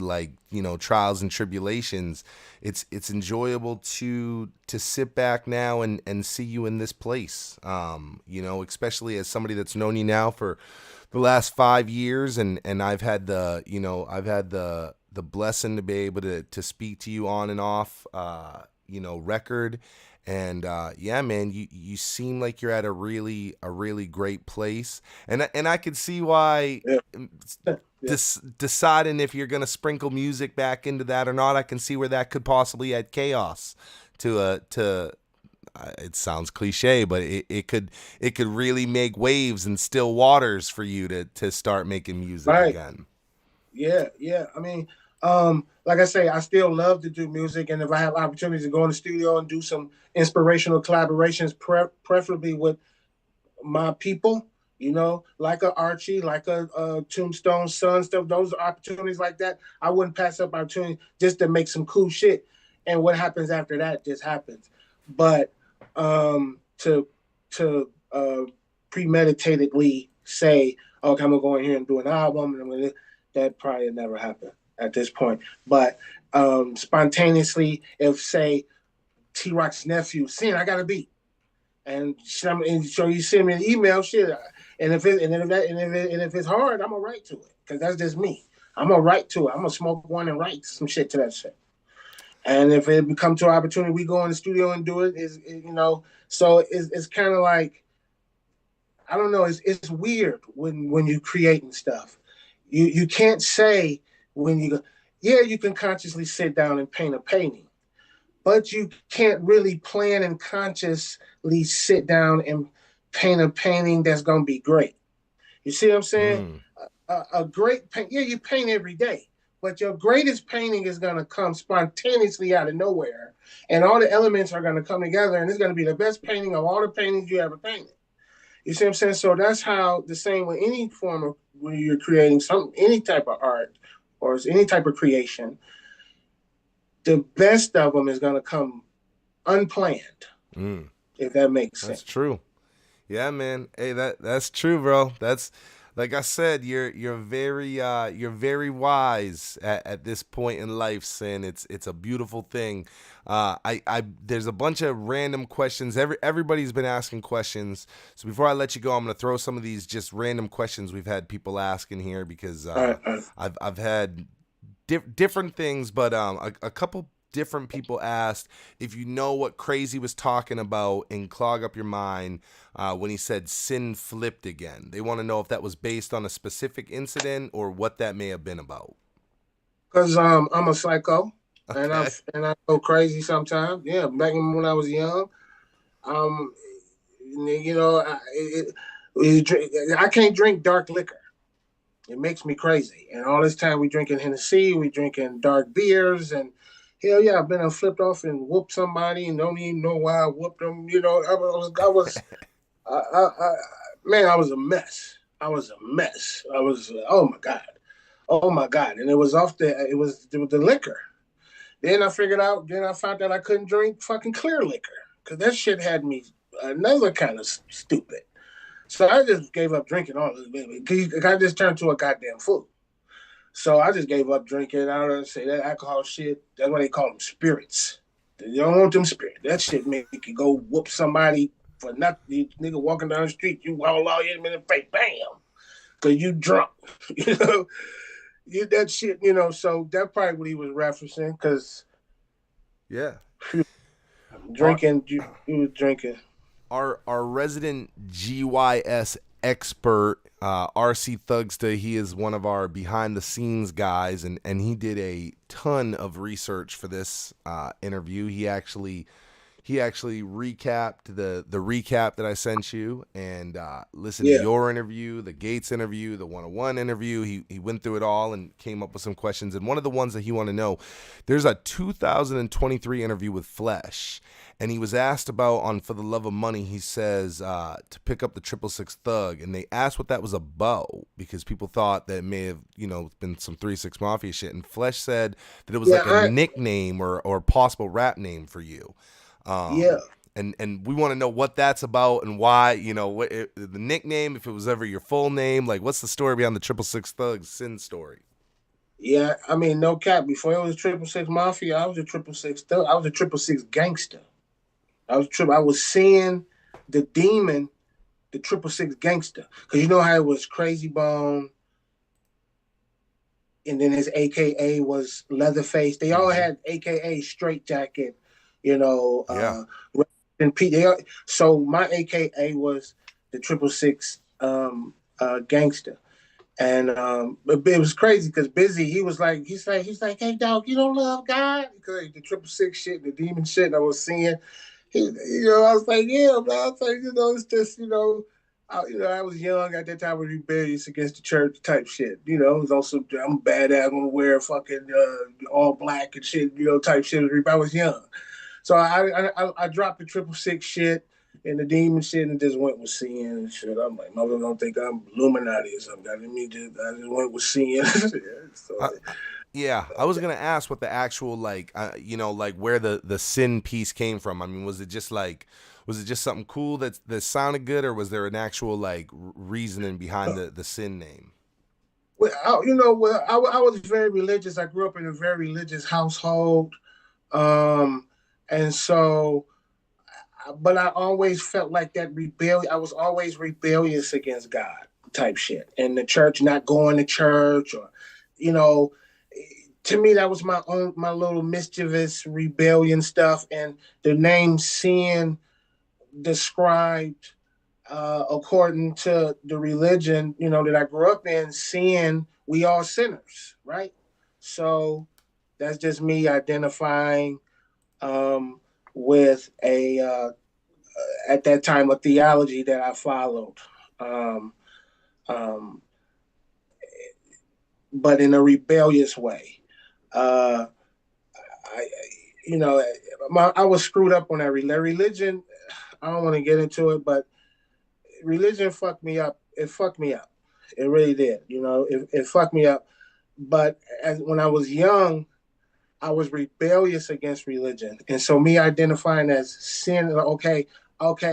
Speaker 1: trials and tribulations. It's enjoyable to sit back now and see you in this place. Especially as somebody that's known you now for the last 5 years, and I've had the blessing to be able to speak to you on and off, record. And yeah, man, you seem like you're at a really great place, and I could see why.
Speaker 5: yeah.
Speaker 1: Deciding if you're gonna sprinkle music back into that or not, I can see where that could possibly add chaos to it sounds cliche, but it could really make waves and still waters for you to start making music again.
Speaker 5: Yeah. I mean, like I say, I still love to do music, and if I have opportunities to go in the studio and do some inspirational collaborations, preferably with my people, like a Archie, like a Tombstone Sun stuff, those opportunities like that, I wouldn't pass up opportunity just to make some cool shit. And what happens after that just happens. But to premeditatedly say, okay, I'm gonna go in here and do an album, and that probably never happened at this point. But spontaneously, if say T-Rock's nephew, Sin, I got a beat, and so you send me an email, shit, and if it's hard, I'm gonna write to it, because that's just me. I'm gonna write to it. I'm gonna smoke one and write some shit to that shit. And if it becomes to an opportunity, we go in the studio and do it. So it's kind of like, I don't know. It's weird when you creating stuff. You can't say when you go, yeah, you can consciously sit down and paint a painting, but you can't really plan and consciously sit down and paint a painting that's gonna be great. You see what I'm saying? A great paint, yeah, you paint every day, but your greatest painting is going to come spontaneously out of nowhere, and all the elements are going to come together, and it's going to be the best painting of all the paintings you ever painted. You see what I'm saying? So that's how, the same with any form of, when you're creating any type of art or any type of creation, the best of them is going to come unplanned, if that makes sense.
Speaker 1: That's true. Yeah, man. Hey, that's true, bro. That's, like I said, you're very wise at this point in life, Sin. It's a beautiful thing. There's a bunch of random questions. Everybody's been asking questions. So before I let you go, I'm gonna throw some of these just random questions we've had people asking here, because I've had different things, but a couple different people asked if you know what Crazy was talking about in Clog Up Your Mind when he said Sin flipped again. They want to know if that was based on a specific incident or what that may have been about.
Speaker 5: Because I'm a psycho, okay. and I go crazy sometimes. Yeah, back when I was young, Um, you know, I can't drink dark liquor. It makes me crazy. And all this time we drinking Hennessy, we drinking dark beers, and hell yeah, I've been flipped off and whooped somebody and don't even know why I whooped them. You know, I man, I was a mess. I was a mess. I was, oh my god, and it was the liquor. Then I found out I couldn't drink fucking clear liquor because that shit had me another kind of stupid. So I just gave up drinking all this, baby. I just turned to a goddamn fool. So I just gave up drinking. I don't say that alcohol shit. That's why they call them spirits. You don't want them spirits. That shit make you go whoop somebody for nothing. You nigga walking down the street, you all hit him in the face, bam, because you drunk. You know, that shit. You know, so that's probably what he was referencing. Because
Speaker 1: Yeah.
Speaker 5: drinking, you was drinking.
Speaker 1: Our resident GYS expert, RC Thugsta, he is one of our behind the scenes guys, and he did a ton of research for this interview. He actually recapped the recap that I sent you, and listened to your interview, the Gates interview, the 101 interview. He went through it all and came up with some questions. And one of the ones that he wanted to know, there's a 2023 interview with Flesh, and he was asked about on For the Love of Money. He says to pick up the 666 Thug, and they asked what that was about because people thought that it may have been some 3-6 Mafia shit. And Flesh said that it was a nickname or possible rap name for you. And we want to know what that's about and why, the nickname, if it was ever your full name, like what's the story behind the 666 Thug Sin story?
Speaker 5: Yeah, I mean, no cap. Before it was 666 Mafia, I was a 666 Thug. I was a 666 gangster. I was seeing the demon, the 666 gangster, because you know how it was Crazy Bone, and then his AKA was Leatherface. They all had AKA Straight Jacket, and Pete. So my AKA was the 666 gangster, and it was crazy because Busy. He's like, hey dog, you don't love God because the 666 shit, the demon shit I was seeing. I was like, yeah, man. I was like, it's just, I was young at that time. I was rebellious against the church type shit. It was also I'm badass. I'm gonna wear fucking all black and shit. Type shit. I was young. So I dropped the 666 shit and the demon shit and just went with seeing and shit. I'm like, mother don't think I'm Illuminati or something. I just went with seeing.
Speaker 1: Yeah, I was gonna ask what the actual like where the sin piece came from. I mean, was it just something cool that sounded good, or was there an actual reasoning behind the sin name?
Speaker 5: Well, I was very religious. I grew up in a very religious household. And so, but I always felt like that rebellion. I was always rebellious against God type shit, and the church, not going to church, or, to me that was my little mischievous rebellion stuff. And the name sin described, according to the religion, that I grew up in, sin, we all sinners, right? So that's just me identifying with at that time, a theology that I followed, but in a rebellious way. I was screwed up on that religion. I don't want to get into it, but religion fucked me up. It fucked me up. It really did. It fucked me up. But when I was young, I was rebellious against religion, and so me identifying as sin. Okay,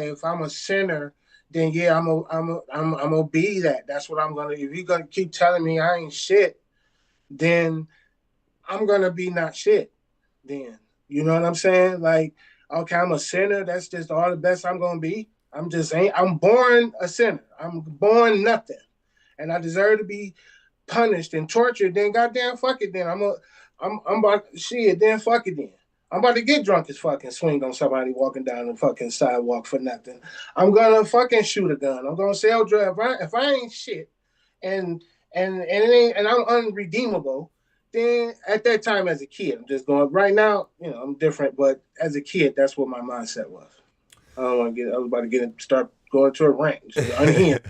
Speaker 5: if I'm a sinner, then yeah, I'm gonna be that. That's what I'm gonna. If you're gonna keep telling me I ain't shit, then I'm gonna be not shit. Then you know what I'm saying? Like, okay, I'm a sinner. That's just all the best I'm gonna be. I'm born a sinner. I'm born nothing, and I deserve to be punished and tortured. Then goddamn fuck it. Then I'm about shit. Then fuck it. Then I'm about to get drunk as fucking swing on somebody walking down the fucking sidewalk for nothing. I'm gonna fucking shoot a gun. I'm gonna sell drugs. If I ain't shit, and it ain't, and I'm unredeemable, then at that time as a kid, I'm just going. Right now, I'm different. But as a kid, that's what my mindset was. I don't want to get. I was about to start going to a rant. Unhinged.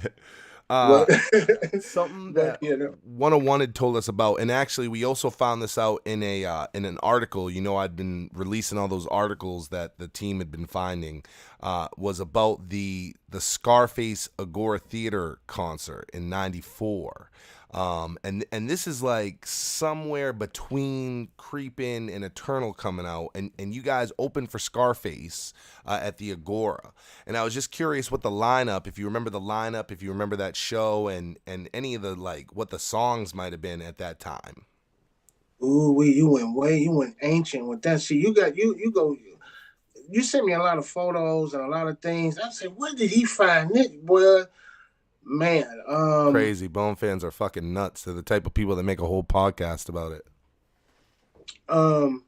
Speaker 1: uh,
Speaker 5: But,
Speaker 1: Something
Speaker 5: but
Speaker 1: that
Speaker 5: you know.
Speaker 1: 101 had told us about, and actually we also found this out in an article. You know, I'd been releasing all those articles that the team had been finding, was about the Scarface Agora Theater concert in '94. And this is like somewhere between Creepin' and Eternal coming out, and you guys opened for Scarface at the Agora. And I was just curious what the lineup, if you remember the lineup, if you remember that show, and any of the, like, what the songs might have been at that time.
Speaker 5: Ooh, you went ancient with that. See, you go. You sent me a lot of photos and a lot of things. I said, where did he find it, boy? Man,
Speaker 1: Crazy. Bone fans are fucking nuts. They're the type of people that make a whole podcast about it.
Speaker 5: um,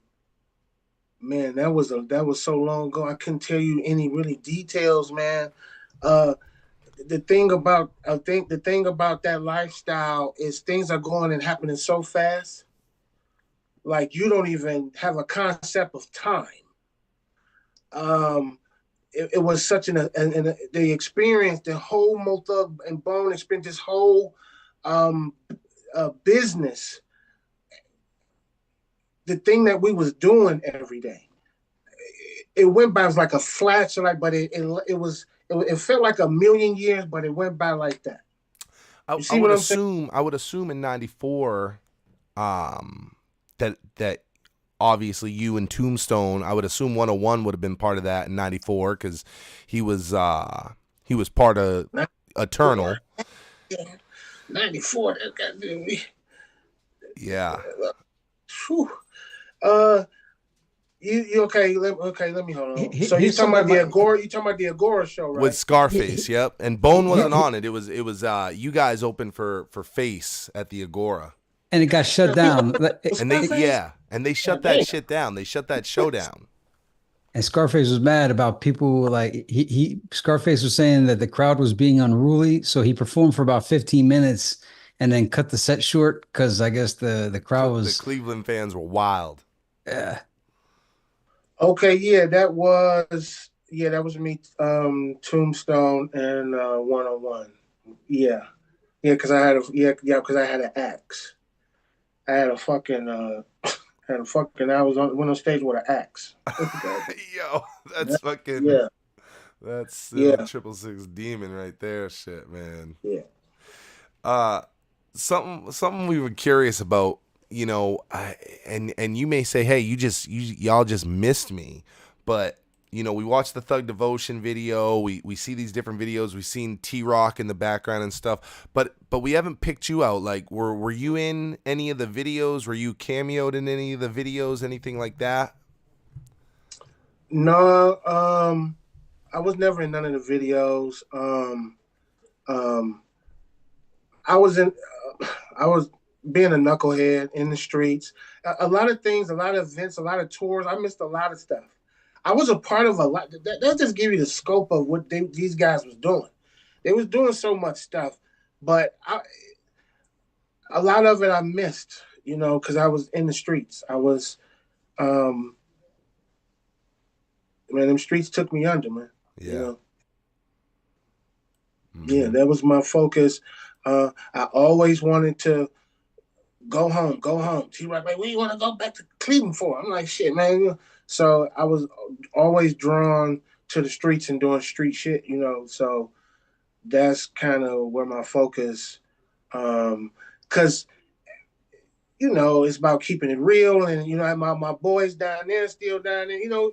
Speaker 5: man, that was so long ago. I couldn't tell you any really details, man. Uh, the thing about that lifestyle is things are going and happening so fast, like you don't even have a concept of time. Um, it was such the experience, the whole Mo Thug and Bone experience, this whole um, business, the thing that we was doing every day. It went by, it was like a flash, like, but it felt like a million years, but it went by like that. You see what I'm saying?
Speaker 1: I would assume in '94, that obviously you and Tombstone, I would assume 101 would have been part of that in '94 because he was part of Eternal.
Speaker 5: Yeah, '94. That got me.
Speaker 1: Yeah.
Speaker 5: Whew. You okay? Let me hold on. So
Speaker 2: Here's
Speaker 5: you talking about
Speaker 2: something
Speaker 5: the Agora? You talking about the Agora show, right?
Speaker 1: With Scarface, yep. And Bone wasn't on it. It was you guys opened for Face at the Agora.
Speaker 2: And it got shut down.
Speaker 1: And they shut that shit down. They shut that show down.
Speaker 2: And Scarface was mad about people, like Scarface was saying that the crowd was being unruly, so he performed for about 15 minutes and then cut the set short because I guess the crowd was,
Speaker 1: the Cleveland fans were wild.
Speaker 2: Yeah.
Speaker 5: Okay, that was me, Tombstone and 101. Yeah, because I had because I had an axe. I had a fucking I was on stage with an axe.
Speaker 1: Yo, that's fucking That's 666 demon right there, shit, man.
Speaker 5: Yeah.
Speaker 1: Something we were curious about, you know, and you may say, hey, y'all just missed me, but you know, we watched the Thug Devotion video, we see these different videos, we've seen T-Rock in the background and stuff, but we haven't picked you out. Like, were you in any of the videos? Were you cameoed in any of the videos? Anything like that?
Speaker 5: No, I was never in none of the videos. I was being a knucklehead in the streets. A lot of things, a lot of events, a lot of tours. I missed a lot of stuff. I was a part of a lot. That just give you the scope of what these guys was doing. They was doing so much stuff, but a lot of it I missed, you know, because I was in the streets. I was, man, them streets took me under, man.
Speaker 1: Yeah.
Speaker 5: You know?
Speaker 1: Mm-hmm.
Speaker 5: Yeah, that was my focus. I always wanted to go home. She's like, where you want to go back to Cleveland for? I'm like, shit, man. So I was always drawn to the streets and doing street shit, you know. So that's kind of where my focus, because, you know, it's about keeping it real. And, you know, my boys down there, still down there, you know,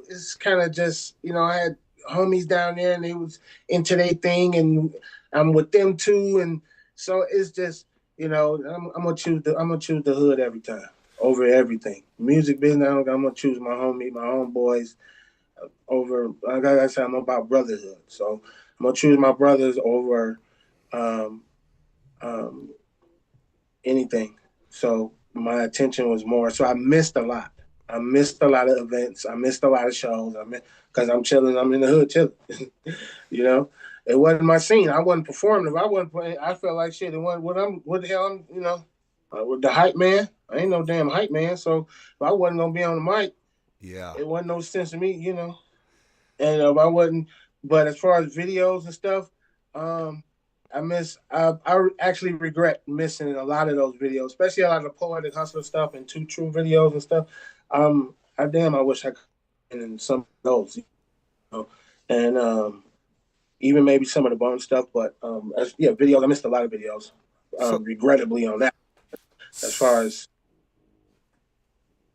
Speaker 5: it's kind of just, you know, I had homies down there and they was into their thing and I'm with them too. And so it's just, you know, I'm gonna choose the hood every time over everything. Music business, I'm gonna choose my homeboys over. Like I said, I'm about brotherhood, so I'm gonna choose my brothers over anything. So my attention was more. So I missed a lot. I missed a lot of events. I missed a lot of shows. Because I'm chilling. I'm in the hood chilling. You know. It wasn't my scene. I wasn't performing. If I wasn't playing, I felt like shit. It wasn't what the hell I'm, you know, with the hype man. I ain't no damn hype man. So if I wasn't gonna be on the mic,
Speaker 1: yeah,
Speaker 5: it wasn't no sense to me, you know. And I wasn't, but as far as videos and stuff, I actually regret missing a lot of those videos, especially a lot of the Poetic Hustler stuff and Two True videos and stuff. I wish I could in some of those, and even maybe some of the Bone stuff. But videos. I missed a lot of videos, regrettably on that. As far as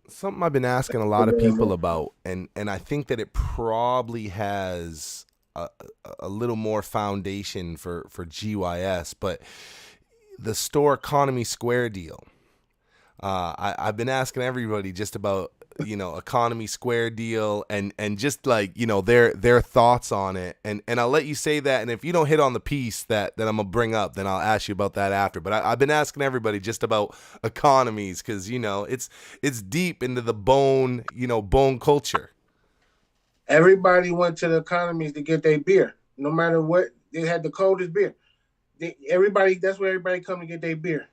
Speaker 1: something I've been asking a lot of people about, and I think that it probably has a little more foundation for GYS, but the store economy square deal. I've been asking everybody just about, economy square deal and just like, their thoughts on it. And I'll let you say that. And if you don't hit on the piece that I'm gonna bring up, then I'll ask you about that after. But I've been asking everybody just about economies because, it's deep into the bone culture.
Speaker 5: Everybody went to the economies to get their beer. No matter what, they had the coldest beer. That's where everybody come to get their beer.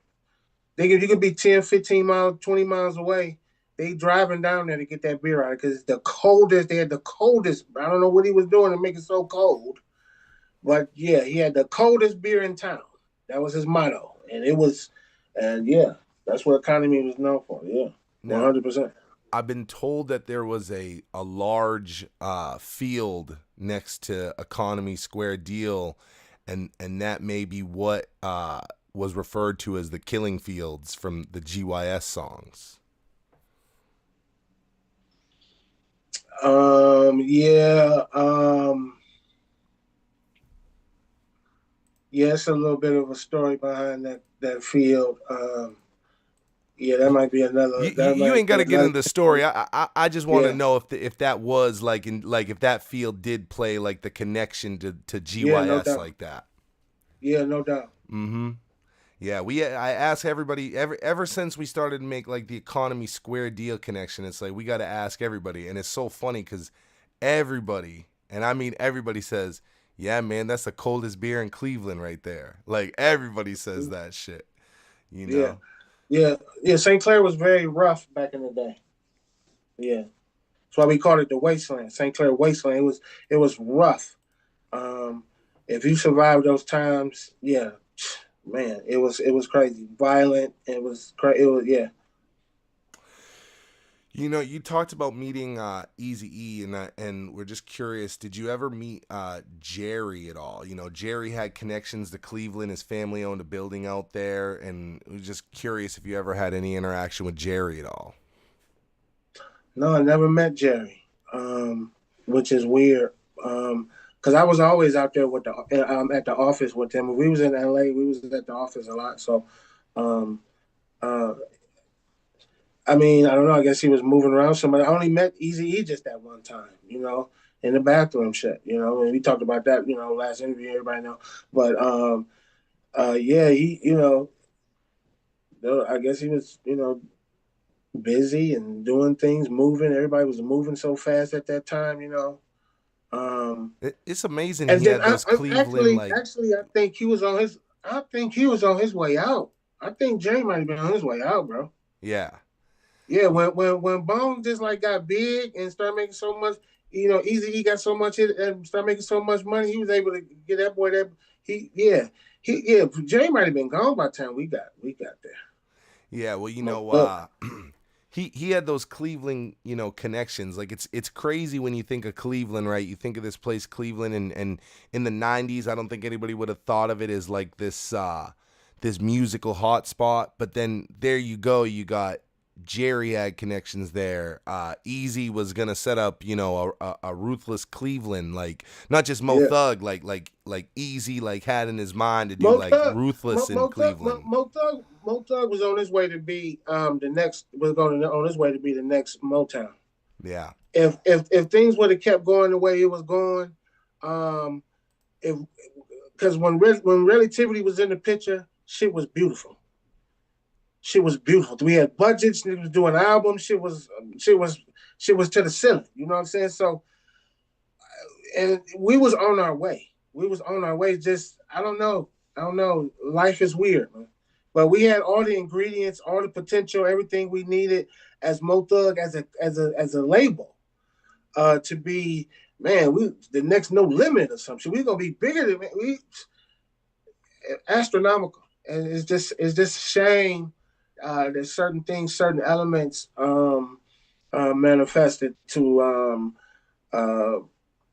Speaker 5: You could be 10, 15 miles, 20 miles away. They driving down there to get that beer out because it's the coldest. They had the coldest. I don't know what he was doing to make it so cold. But yeah, he had the coldest beer in town. That was his motto. That's what economy was known for. Yeah, 100%.
Speaker 1: I've been told that there was a large field next to Economy Square Deal, and that may be what was referred to as the killing fields from the GYS songs.
Speaker 5: It's a little bit of a story behind that field. That might be another.
Speaker 1: You ain't got to get into the story. I just want to know if that was if that field did play like the connection to GYS like that.
Speaker 5: Yeah, no doubt.
Speaker 1: Mm-hmm. Yeah, I ask everybody ever since we started to make like the economy square deal connection. It's like we got to ask everybody, and it's so funny because everybody, and I mean everybody, says, "Yeah, man, that's the coldest beer in Cleveland right there." Like everybody says that shit.
Speaker 5: Yeah. St. Clair was very rough back in the day. Yeah, that's why we called it the Wasteland, St. Clair Wasteland. It was rough. If you survived those times, man, it was crazy, violent. It was crazy.
Speaker 1: You talked about meeting Eazy-E, and we're just curious, did you ever meet Jerry at all? Jerry had connections to Cleveland. His family owned a building out there, and we're just curious if you ever had any interaction with Jerry at all.
Speaker 5: No, I never met Jerry, which is weird. Because I was always out there with at the office with him. When we was in LA, we was at the office a lot. So, I mean, I don't know. I guess he was moving around somebody. I only met Eazy-E just that one time, in the bathroom shit, and we talked about that, last interview, everybody know. But, he, I guess he was, busy and doing things, moving. Everybody was moving so fast at that time,
Speaker 1: It's amazing he had those Cleveland,
Speaker 5: Actually, I think he was on his way out. I think Jay might have been on his way out, bro.
Speaker 1: Yeah.
Speaker 5: Yeah, when Bone just like got big and started making so much, Eazy-E got so much and started making so much money, he was able to get that boy that Jay might have been gone by the time we got there.
Speaker 1: Yeah, well, he had those Cleveland, connections. Like it's crazy when you think of Cleveland, right? You think of this place, Cleveland, and in the 90s, I don't think anybody would have thought of it as like this musical hotspot. But then there you go, you got Jerry had connections there. Eazy was gonna set up, a ruthless Cleveland, like not just Mo Thug, like Eazy like had in his mind to do ruthless in Cleveland.
Speaker 5: Mo Thug was on his way to be on his way to be the next Motown.
Speaker 1: Yeah.
Speaker 5: If things would have kept going the way it was going, because when Relativity was in the picture, shit was beautiful. Shit was beautiful. We had budgets. We was doing albums. Shit was to the ceiling. You know what I'm saying? So, and we was on our way. Just I don't know. Life is weird, man. But we had all the ingredients, all the potential, everything we needed as Mo Thug as a label to be man, we the next No Limit or something. We're gonna be bigger than we astronomical. And it's just shame that certain things, certain elements manifested to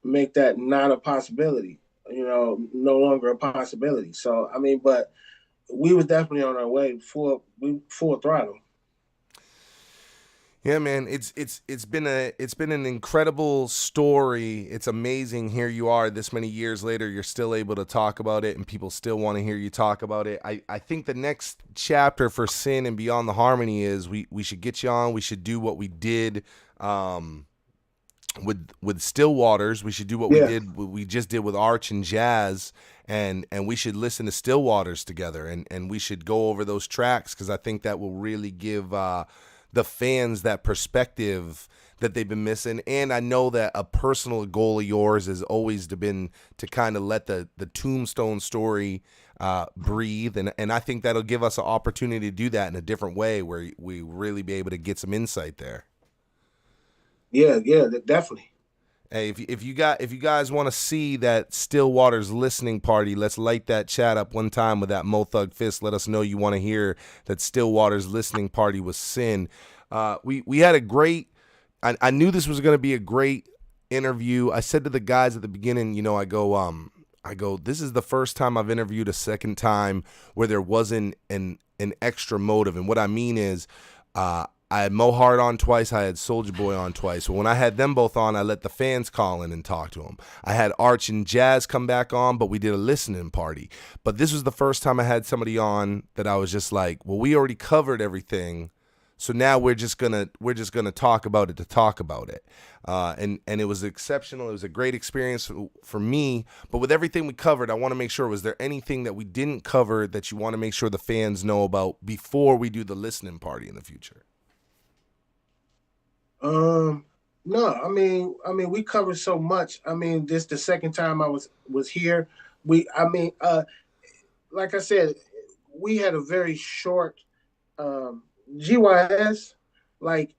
Speaker 5: make that not a possibility. You know, no longer a possibility. So I mean, but we was definitely on our way full throttle.
Speaker 1: Yeah, man, it's been an incredible story. It's amazing. Here you are, this many years later, you're still able to talk about it, and people still want to hear you talk about it. I think the next chapter for Sin and Beyond the Harmony is we should get you on. We should do what we did with Still Waters. We should do what we just did with Arch and Jazz, and we should listen to Still Waters together, and we should go over those tracks, because I think that will really give the fans that perspective that they've been missing. And I know that a personal goal of yours has always been to kind of let the Tombstone story breathe, and I think that'll give us an opportunity to do that in a different way, where we really be able to get some insight there.
Speaker 5: Yeah, definitely.
Speaker 1: Hey, if you guys want to see that Still Waters listening party, let's light that chat up one time with that Mo Thug fist. Let us know you want to hear that Still Waters listening party with Sin. We had a great. I knew this was going to be a great interview. I said to the guys at the beginning, you know, I go, this is the first time I've interviewed a second time where there wasn't an extra motive, and what I mean is, I had Mo Hart on twice. I had Soulja Boy on twice. So when I had them both on, I let the fans call in and talk to them. I had Arch and Jazz come back on, but we did a listening party. But this was the first time I had somebody on that I was just like, well, we already covered everything, so now we're just gonna talk about it to talk about it. And it was exceptional. It was a great experience for me. But with everything we covered, I want to make sure, was there anything that we didn't cover that you want to make sure the fans know about before we do the listening party in the future?
Speaker 5: No, I mean, we covered so much. I mean, this the second time I was here. Like I said, we had a very short, GYS, like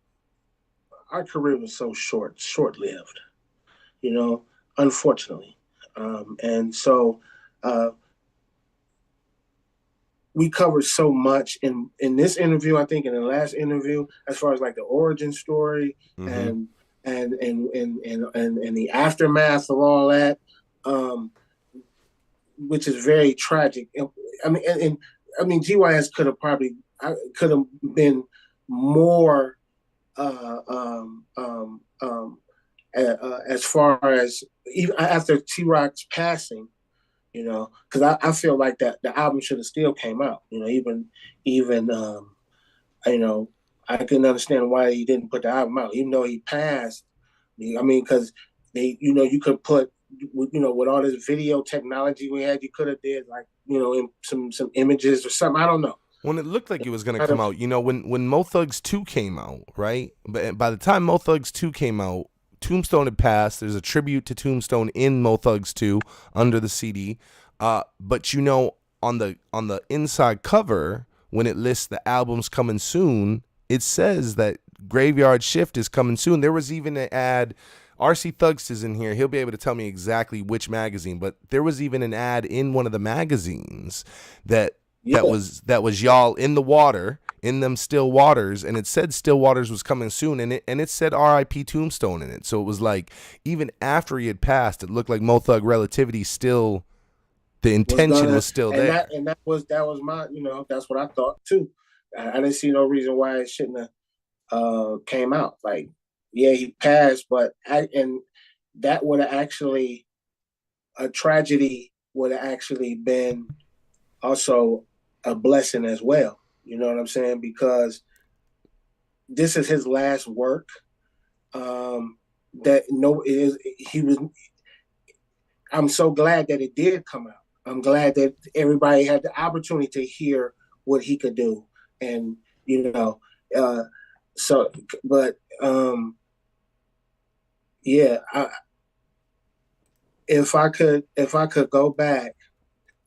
Speaker 5: our career was so short-lived, you know, unfortunately. And so, we covered so much in this interview, I think in the last interview, as far as like the origin story and the aftermath of all that, which is very tragic. I mean, GYS could have been more as far as even after T-Rock's passing. You know, because I feel like that the album should have still came out. You know, even you know, I couldn't understand why he didn't put the album out, even though he passed. I mean, because you know, you could put, you know, with all this video technology we had, you could have did like, you know, in some images or something. I don't know.
Speaker 1: When it looked like it was going to come out, you know, when Mo Thugs 2 came out, right? But by the time Mo Thugs 2 came out, Tombstone had passed. There's a tribute to Tombstone in Mo Thugs 2 under the CD. But you know, on the inside cover, when it lists the albums coming soon, it says that Graveyard Shift is coming soon. There was even an ad. RC Thugs is in here. He'll be able to tell me exactly which magazine, but there was even an ad in one of the magazines that was y'all in the water, in them Still Waters, and it said Still Waters was coming soon, and it said R.I.P. Tombstone in it. So it was like, even after he had passed, it looked like Mo Thug Relativity still, the intention was still there.
Speaker 5: That was my, you know, that's what I thought too. I didn't see no reason why it shouldn't have came out. Like, yeah, he passed, but and that would have actually, a tragedy would have actually been also a blessing as well. You know what I'm saying? Because this is his last work. I'm so glad that it did come out. I'm glad that everybody had the opportunity to hear what he could do. And, you know, if I could go back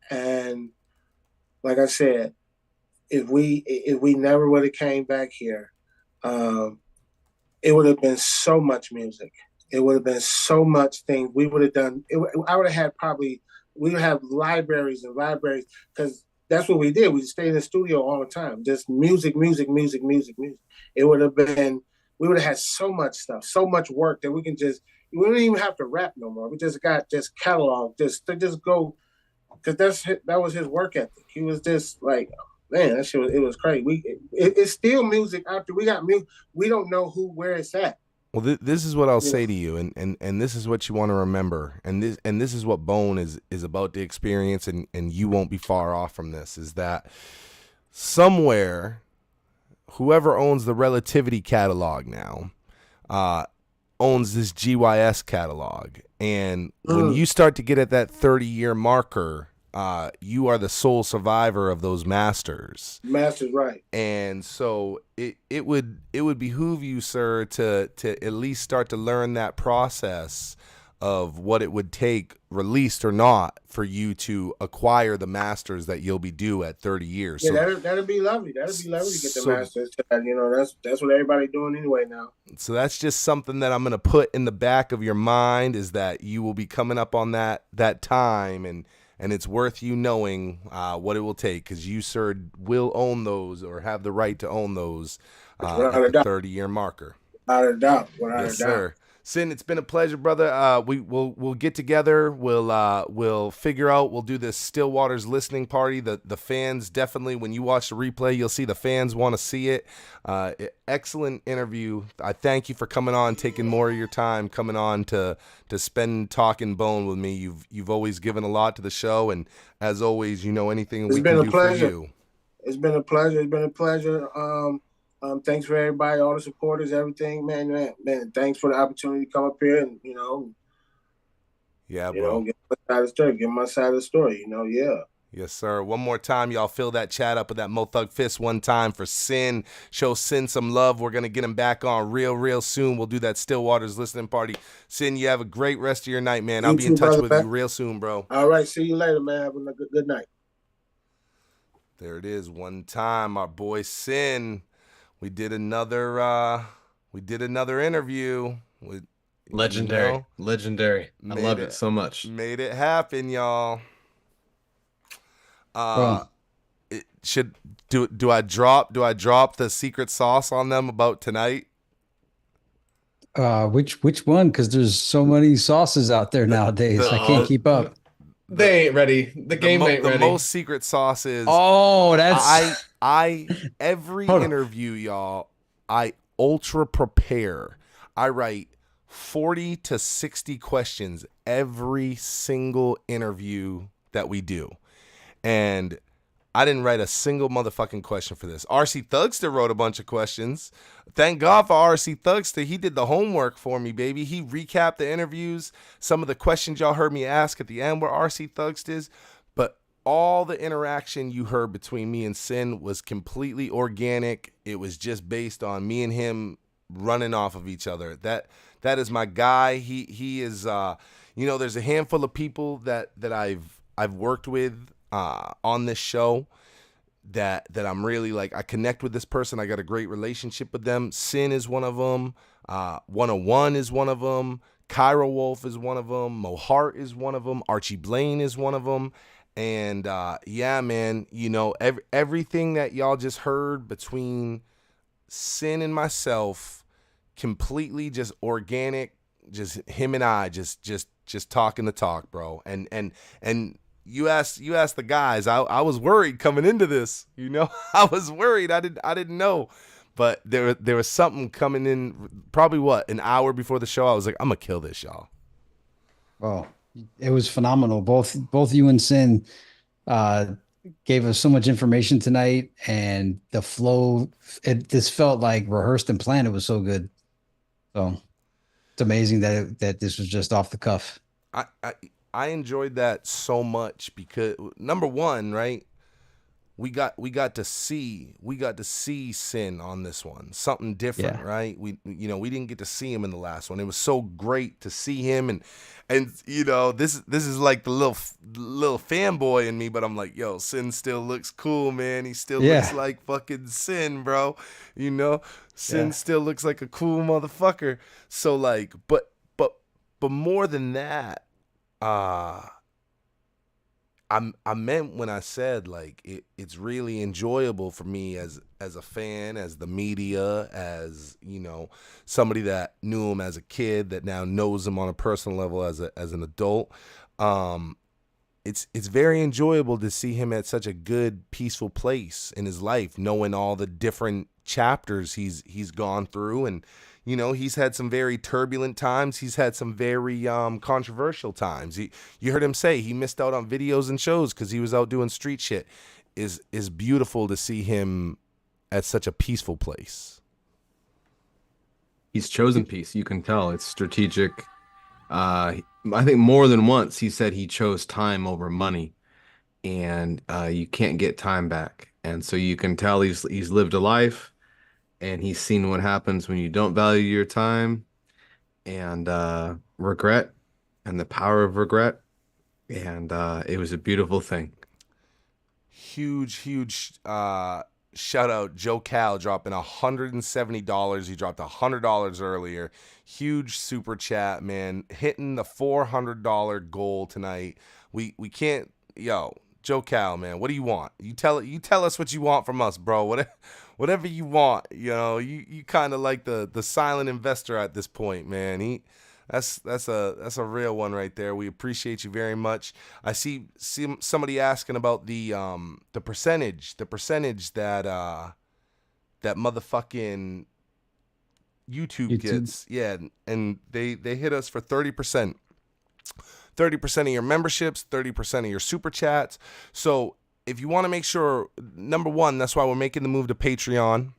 Speaker 5: and, like I said, if we never would have came back here, it would have been so much music. it would have been so much things we would have done. I would have had probably we would have libraries and libraries because that's what we did. We stayed in the studio all the time, just music, music, music, music, music. It would have been we would have had so much stuff, so much work that we can just we don't even have to rap no more. We just got just catalog, just go because that was his work ethic. He was just like, man, that shit was, it was crazy. It's still music after we got music. We don't know where it's at.
Speaker 1: Well, this is what I'll say to you, and this is what you want to remember, and this is what Bone is about to experience, and you won't be far off from this. Is that somewhere, whoever owns the Relativity catalog now, owns this GYS catalog, and when you start to get at that 30-year marker, you are the sole survivor of those masters.
Speaker 5: Masters, right?
Speaker 1: And so it would behoove you, sir, to at least start to learn that process of what it would take, released or not, for you to acquire the masters that you'll be due at 30 years.
Speaker 5: Yeah,
Speaker 1: so,
Speaker 5: that'd be lovely. That'd be lovely to get the masters. You know, that's what everybody's doing anyway now.
Speaker 1: So that's just something that I'm gonna put in the back of your mind, is that you will be coming up on that time, and it's worth you knowing what it will take, because you, sir, will own those or have the right to own those at the 30-year marker.
Speaker 5: Without a doubt.
Speaker 1: Yes, sir. Sin, it's been a pleasure, brother. We'll get together. We'll figure out. We'll do this Stillwater's listening party. The fans definitely, when you watch the replay, you'll see the fans want to see it. Excellent interview. I thank you for coming on, taking more of your time, coming on to spend talking Bone with me. You've always given a lot to the show, and as always, anything we can do for you.
Speaker 5: It's been a pleasure. It's been a pleasure. Thanks for everybody, all the supporters, everything, man. Thanks for the opportunity to come up here and
Speaker 1: yeah, bro.
Speaker 5: Get my side of the story. Yeah.
Speaker 1: Yes, sir. One more time, y'all fill that chat up with that Mo Thug Fist one time for Sin. Show Sin some love. We're gonna get him back on real soon. We'll do that Stillwater's listening party. Sin, you have a great rest of your night, man. I'll be in touch with you real soon, bro.
Speaker 5: All right, see you later, man. Have a good night.
Speaker 1: There it is. One time, our boy Sin. We did another interview with
Speaker 3: legendary. I love it so much.
Speaker 1: Made it happen, y'all. Do I drop the secret sauce on them about tonight?
Speaker 2: Which one? Because there's so many sauces out there nowadays. I can't keep up.
Speaker 3: They ain't ready. The game ain't ready.
Speaker 1: The most secret sauce is.
Speaker 2: Oh, that's.
Speaker 1: I every interview, y'all, I ultra prepare. I write 40 to 60 questions every single interview that we do. And I didn't write a single motherfucking question for this. RC Thugster wrote a bunch of questions. Thank God for RC Thugster. He did the homework for me, baby. He recapped the interviews. Some of the questions y'all heard me ask at the end were RC Thugster's. But all the interaction you heard between me and Sin was completely organic. It was just based on me and him running off of each other. That is my guy. He is there's a handful of people that I've worked with on this show that I'm really like, I connect with this person. I got a great relationship with them. Sin is one of them. 101 is one of them. Cairo Wolf is one of them. Mo Hart is one of them. Archie Blaine is one of them. And yeah, man, everything that y'all just heard between Sin and myself, completely just organic, just him and I just talking the talk, bro. And you asked the guys. I was worried coming into this. I was worried. I didn't know, but there was something coming in. Probably an hour before the show. I was like, I'm gonna kill this, y'all.
Speaker 2: Oh, it was phenomenal. Both you and Sin gave us so much information tonight, and the flow. This felt like rehearsed and planned. It was so good. So it's amazing that this was just off the cuff.
Speaker 1: I enjoyed that so much because, number one, right, we got to see Sin on this one, something different, right? We didn't get to see him in the last one. It was so great to see him, and this is like the little fanboy in me, but I'm like, yo, Sin still looks cool, man. He still looks like fucking Sin, bro. Sin still looks like a cool motherfucker. So like, but but more than that, I meant when I said like it's really enjoyable for me as a fan, as the media, as somebody that knew him as a kid that now knows him on a personal level as an adult. It's very enjoyable to see him at such a good, peaceful place in his life, knowing all the different chapters he's gone through. And he's had some very turbulent times. He's had some very controversial times. You heard him say he missed out on videos and shows because he was out doing street shit. Is beautiful to see him at such a peaceful place.
Speaker 3: He's chosen peace. You can tell it's strategic. I think more than once he said he chose time over money, and you can't get time back. And so you can tell he's lived a life, and he's seen what happens when you don't value your time, and regret, and the power of regret. And it was a beautiful thing.
Speaker 1: Huge shout out Joe Cal dropping $170. He dropped $100 earlier. Huge super chat, man. Hitting the $400 goal tonight. We can't, Joe Cal, man. What do you want? You tell us what you want from us, bro. Whatever you want. You kind of like the silent investor at this point, man. That's a real one right there. We appreciate you very much. I see somebody asking about the percentage that motherfucking YouTube gets. Yeah, and they hit us for 30%. 30% of your memberships, 30% of your super chats. So if you want to make sure, number one, that's why we're making the move to Patreon.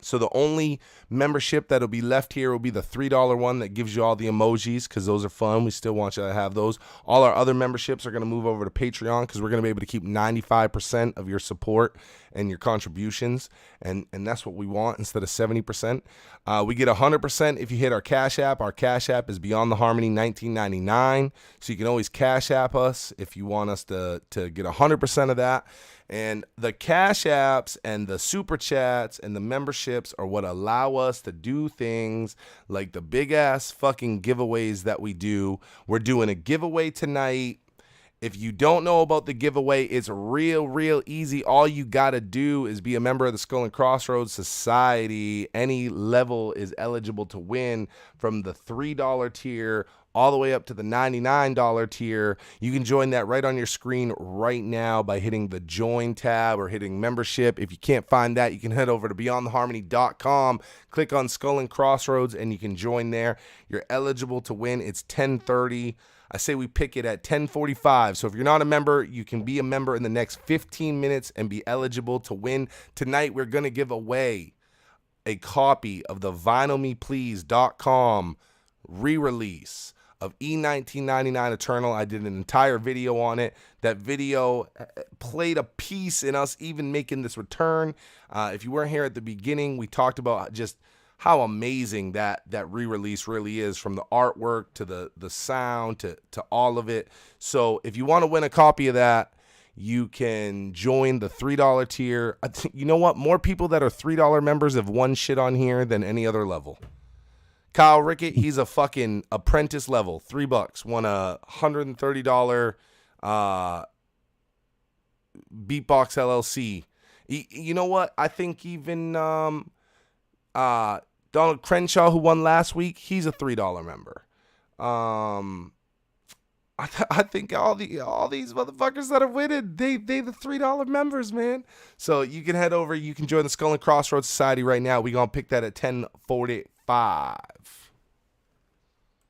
Speaker 1: So the only membership that'll be left here will be the $3 one that gives you all the emojis, because those are fun. We still want you to have those. All our other memberships are going to move over to Patreon, because we're going to be able to keep 95% of your support and your contributions, and that's what we want instead of 70%. We get 100% if you hit our Cash App. Our Cash App is Beyond the Harmony 1999, so you can always Cash App us if you want us to get 100% of that. And the Cash Apps and the Super Chats and the memberships are what allow us to do things like the big-ass fucking giveaways that we do. We're doing a giveaway tonight. If you don't know about the giveaway, it's real easy. All you got to do is be a member of the Skull and Crossroads Society. Any level is eligible to win, from the $3 tier all the way up to the $99 tier. You can join that right on your screen right now by hitting the Join tab or hitting Membership. If you can't find that, you can head over to BeyondTheHarmony.com, click on Skull and Crossroads, and you can join there. You're eligible to win. It's 10:30. I say we pick it at 10:45. So if you're not a member, you can be a member in the next 15 minutes and be eligible to win. Tonight, we're going to give away a copy of the VinylMePlease.com re-release of E1999 Eternal. I did an entire video on it. That video played a piece in us even making this return. If you weren't here at the beginning, we talked about just how amazing that re-release really is, from the artwork to the sound to all of it. So if you want to win a copy of that, you can join the $3 tier. You know what? More people that are $3 members have won shit on here than any other level. Kyle Rickett, he's a fucking apprentice level, $3, won a $130 Beatbox LLC. You know what? I think even Donald Crenshaw, who won last week, he's a $3 member. I think all these motherfuckers that are winning, they the $3 members, man. So you can head over, you can join the Skull and Crossroads Society right now. We gonna pick that at 10:45.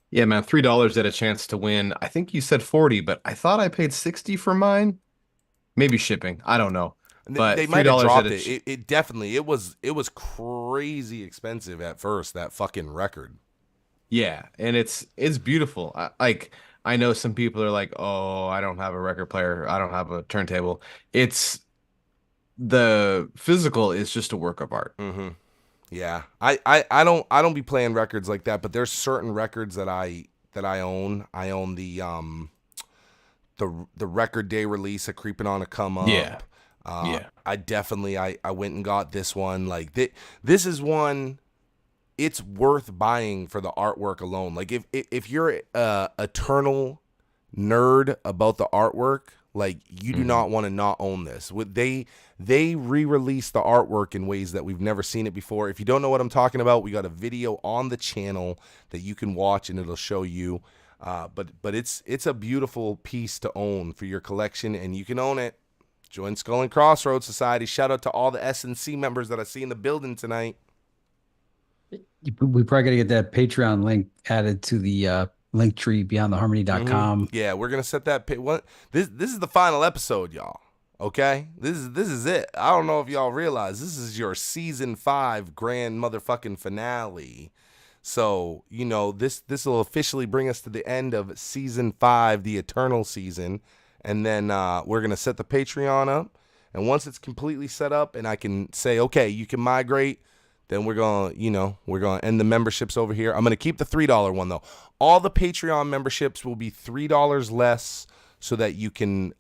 Speaker 3: Yeah, man, $3 at a chance to win. I think you said 40, but I thought I paid 60 for mine. Maybe shipping. I don't know. But
Speaker 1: they might have dropped it. It definitely, it was crazy expensive at first, that fucking record.
Speaker 3: Yeah, and it's beautiful. I know some people are like, "Oh, I don't have a record player. I don't have a turntable." It's the physical is just a work of art.
Speaker 1: Mm-hmm. Yeah, I don't be playing records like that, but there's certain records that I own. I own the record day release of Creeping on a Come Up.
Speaker 3: Yeah.
Speaker 1: I definitely I went and got this one. Like this is one it's worth buying for the artwork alone. Like if you're a eternal nerd about the artwork, like you do not want to not own this. They re-release the artwork in ways that we've never seen it before. If you don't know what I'm talking about, we got a video on the channel that you can watch and it'll show you. But it's a beautiful piece to own for your collection, and you can own it. Join Skull and Crossroads Society. Shout out to all the S&C members that I see in the building tonight.
Speaker 2: We probably got to get that Patreon link added to the link tree beyondtheharmony.com.
Speaker 1: Yeah, we're gonna set that. This is the final episode, y'all. Okay, this is it. I don't know if y'all realize this is your season 5 grand motherfucking finale. So this will officially bring us to the end of season 5, the eternal season, and then we're gonna set the Patreon up. And once it's completely set up, and I can say, okay, you can migrate. Then we're going to end the memberships over here. I'm going to keep the $3 one, though. All the Patreon memberships will be $3 less so that you can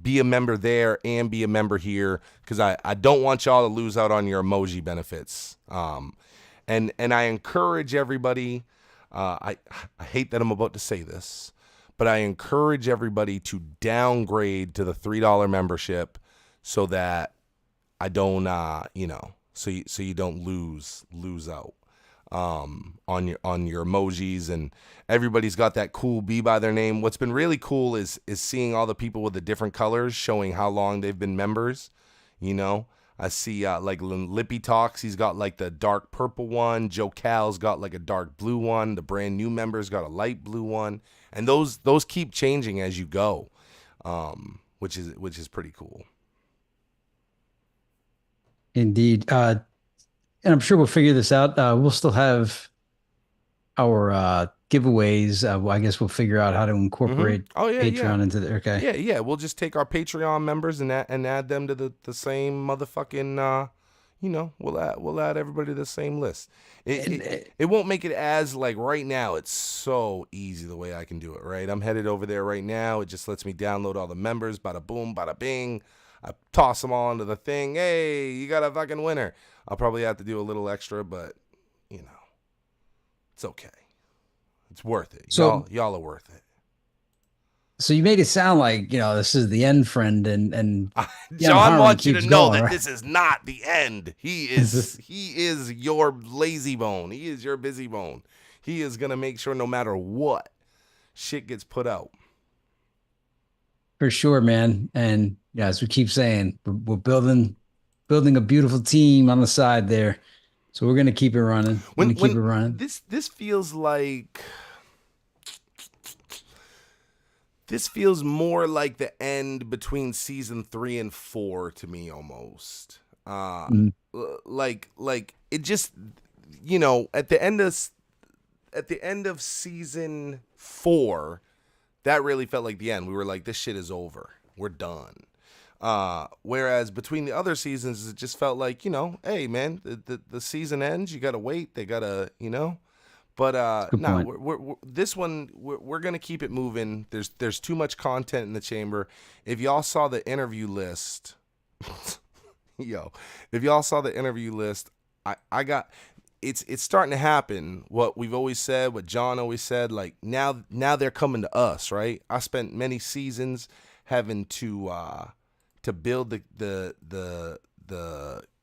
Speaker 1: be a member there and be a member here, because I don't want y'all to lose out on your emoji benefits. And I encourage everybody, I hate that I'm about to say this, but I encourage everybody to downgrade to the $3 membership so that I don't, so you don't lose out on your emojis, and everybody's got that cool B by their name. What's been really cool is seeing all the people with the different colors showing how long they've been members. I see like Lippy Talks, he's got like the dark purple one. Joe Cal's got like a dark blue one. The brand new members got a light blue one, and those keep changing as you go, which is pretty cool.
Speaker 2: Indeed. And I'm sure we'll figure this out. We'll still have our giveaways. I guess we'll figure out how to incorporate Patreon into the. Okay.
Speaker 1: Yeah. We'll just take our Patreon members and add them to the same motherfucking. We'll add everybody to the same list. It won't make it as like right now. It's so easy the way I can do it. Right. I'm headed over there right now. It just lets me download all the members. Bada boom, bada bing. I toss them all into the thing. Hey, you got a fucking winner. I'll probably have to do a little extra, but it's okay. It's worth it.
Speaker 2: So,
Speaker 1: y'all are worth it.
Speaker 2: So you made it sound like, this is the end, friend, and
Speaker 1: John wants you to know
Speaker 2: going,
Speaker 1: that
Speaker 2: right?
Speaker 1: this is not the end. He is your lazy bone. He is your busy bone. He is gonna make sure no matter what, shit gets put out.
Speaker 2: For sure, man. And as we keep saying, we're building a beautiful team on the side there. So we're gonna keep it running. Keep it running.
Speaker 1: This feels like more like the end between season 3 and 4 to me, almost. Like it just, at the end of season 4, that really felt like the end. We were like, this shit is over. We're done. Whereas between the other seasons, it just felt like, hey man, the season ends. You gotta wait. They gotta, But we're this one we're gonna keep it moving. There's too much content in the chamber. If y'all saw the interview list, if y'all saw the interview list, I got. It's starting to happen. What we've always said, what John always said, like now they're coming to us, right? I spent many seasons having to build the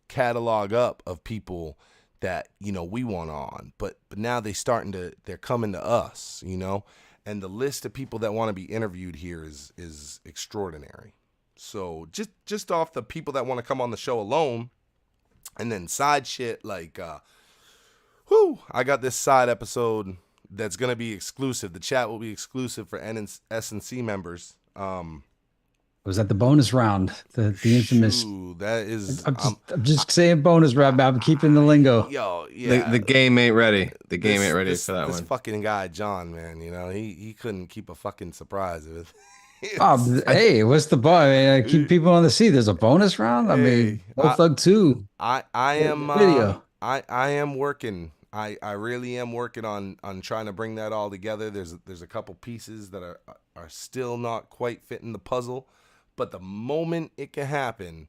Speaker 1: catalog up of people that we want on, but now they're coming to us, and the list of people that want to be interviewed here is extraordinary. So just off the people that want to come on the show alone, and then side shit like I got this side episode that's going to be exclusive. The chat will be exclusive for S&C members.
Speaker 2: Was that the bonus round? The infamous.
Speaker 1: That is.
Speaker 2: I'm just saying bonus round. I'm keeping the lingo.
Speaker 1: Yo, yeah.
Speaker 3: The game ain't ready. The game ain't ready for that one.
Speaker 1: This fucking guy, John, man, he couldn't keep a fucking surprise.
Speaker 2: Hey, what's the bar? I keep people on the seat. There's a bonus round. I mean, Thug 2.
Speaker 1: I am
Speaker 2: video.
Speaker 1: I am working. I really am working on trying to bring that all together. There's a couple pieces that are still not quite fitting the puzzle, but the moment it can happen,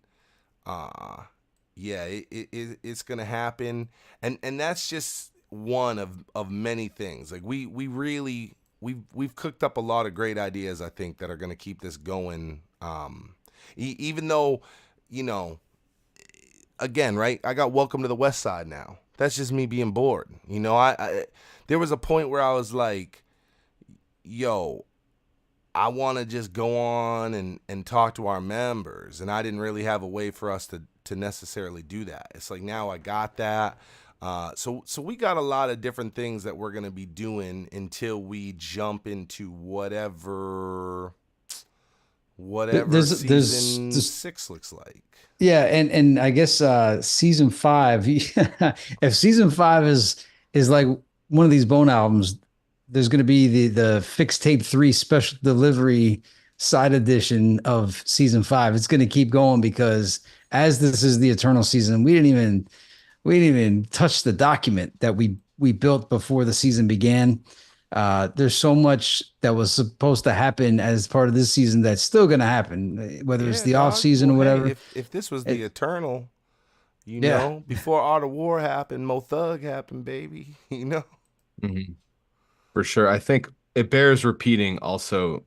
Speaker 1: yeah, it's gonna happen, and that's just one of many things. Like we really we've cooked up a lot of great ideas, I think, that are gonna keep this going. Even though, you know, again, right? I got Welcome to the West Side now. That's just me being bored. You know, I there was a point where I was like, yo, I want to just go on and talk to our members, and I didn't really have a way for us to necessarily do that. It's like now I got that. So we got a lot of different things that we're gonna be doing until we jump into whatever season
Speaker 2: There's
Speaker 1: 6 looks like.
Speaker 2: Yeah, and I guess season 5, if season 5 is like one of these Bone albums, there's going to be the Fixed Tape 3 special delivery side edition of season 5. It's going to keep going because as this is the Eternal season, we didn't even touch the document that we built before the season began. There's so much that was supposed to happen as part of this season that's still going to happen, whether it's the off season or whatever.
Speaker 1: Hey, if this was the Eternal, you
Speaker 2: Yeah.
Speaker 1: know, before Art of War happened, Mo Thug happened, baby. You know.
Speaker 3: Mhm. For sure. I think it bears repeating also,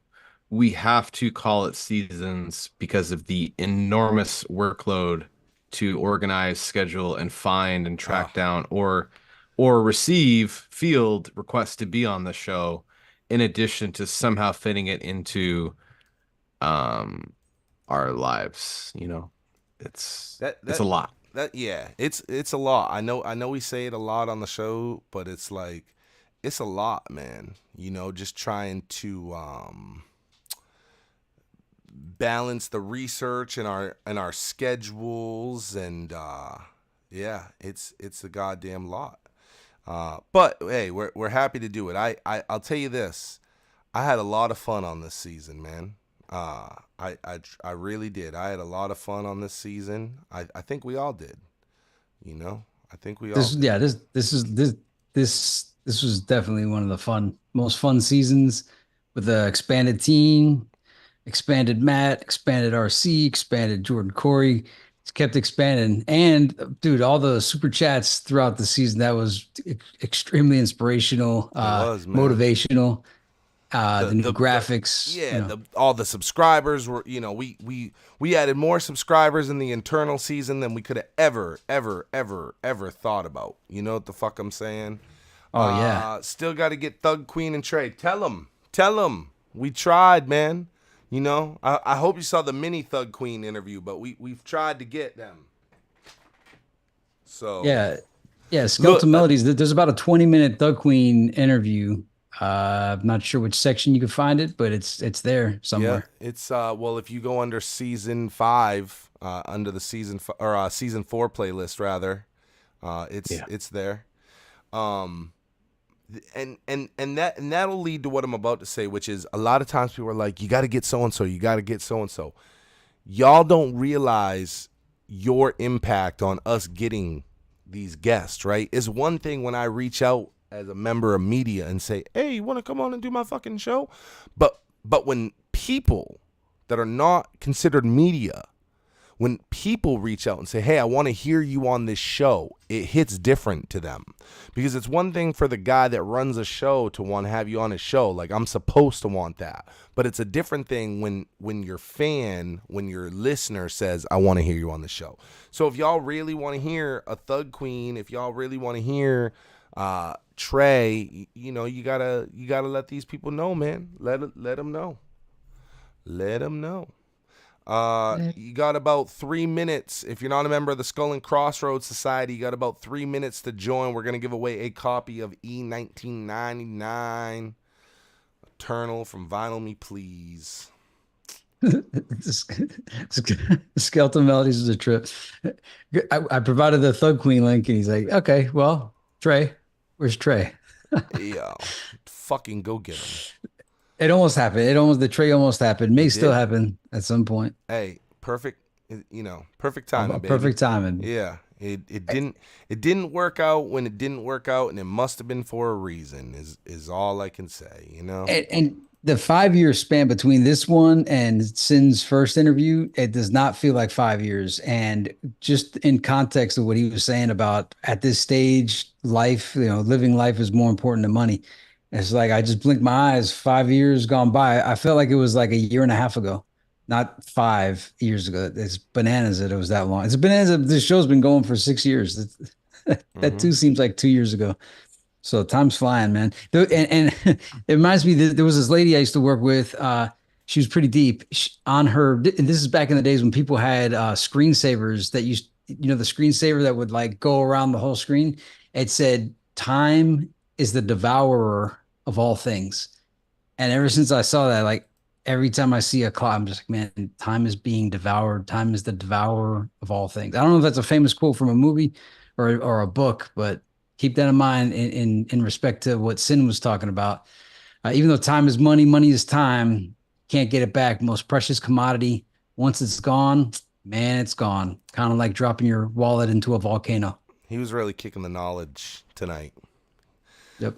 Speaker 3: we have to call it seasons because of the enormous workload to organize, schedule, and find and track down or receive field requests to be on the show, in addition to somehow fitting it into our lives. You know, it's a lot.
Speaker 1: Yeah, it's a lot. I know we say it a lot on the show, but it's like it's a lot, man. You know, just trying to balance the research and our schedules, and yeah, it's a goddamn lot. But hey, we're happy to do it. I'll tell you this, I had a lot of fun on this season, man. I really did. I had a lot of fun on this season. I think we all did. You know, I think we all did.
Speaker 2: Yeah, this was definitely one of the most fun seasons with the expanded team, expanded Matt, expanded RC, expanded Jordan Corey. It's kept expanding. And dude, all the super chats throughout the season, that was extremely inspirational,
Speaker 1: was, man.
Speaker 2: motivational. The new graphics.
Speaker 1: Yeah, all the subscribers were, you know, we added more subscribers in the internal season than we could have ever thought about. You know what the fuck I'm saying?
Speaker 2: Oh, yeah.
Speaker 1: Still got to get Thug Queen and Trey. Tell them. We tried, man. You know, I hope you saw the mini Thug Queen interview, but we've tried to get them. So
Speaker 2: yeah. Skeleton Melodies. There's about a 20-minute Thug Queen interview. I'm not sure which section you can find it, but it's there somewhere.
Speaker 1: Yeah, it's well, if you go under season 5, under the season 4 playlist rather, it's there. And that'll lead to what I'm about to say, which is a lot of times people are like, you got to get so and so, you got to get so and so. Y'all don't realize your impact on us getting these guests, right? It's one thing when I reach out as a member of media and say, hey, you want to come on and do my fucking show? But when people that are not considered media, when people reach out and say, hey, I want to hear you on this show, it hits different to them. Because it's one thing for the guy that runs a show to want to have you on his show. Like, I'm supposed to want that. But it's a different thing when your fan, when your listener says, I want to hear you on the show. So if y'all really want to hear a Thug Queen, if y'all really want to hear Trey, you know, you gotta let these people know, man. Let them know. Let them know. You got about 3 minutes. If you're not a member of the Skull and Crossroads Society, you got about 3 minutes to join. We're gonna give away a copy of E1999 Eternal from Vinyl Me Please.
Speaker 2: Skeleton Melodies is a trip. I provided the Thug Queen link, and he's like, okay, well, Trey, where's Trey?
Speaker 1: Yo, fucking go get him.
Speaker 2: It almost happened. The Trey almost happened. May still happen at some point.
Speaker 1: Hey, perfect. You know, perfect timing, baby.
Speaker 2: Perfect timing.
Speaker 1: Yeah, it didn't work out when it didn't work out, and it must have been for a reason. Is all I can say. You know.
Speaker 2: And the 5 year span between this one and Sin's first interview, it does not feel like 5 years. And just in context of what he was saying about at this stage, life, living life is more important than money. It's like I just blinked my eyes, 5 years gone by. I felt like it was like a year and a half ago, not 5 years ago. It's bananas that it was that long. It's bananas that this show's been going for 6 years. That too seems like 2 years ago. So time's flying, man. And it reminds me that there was this lady I used to work with. She was pretty deep on her. And this is back in the days when people had screensavers that used, the screensaver that would like go around the whole screen. It said, "Time is the devourer of all things." And ever since I saw that, like every time I see a clock, I'm just like, man, time is being devoured. Time is the devourer of all things. I don't know if that's a famous quote from a movie or a book, but keep that in mind in respect to what Sin was talking about. Even though time is money, money is time. Can't get it back. Most precious commodity. Once it's gone, man, it's gone. Kind of like dropping your wallet into a volcano.
Speaker 1: He was really kicking the knowledge tonight.
Speaker 2: Yep.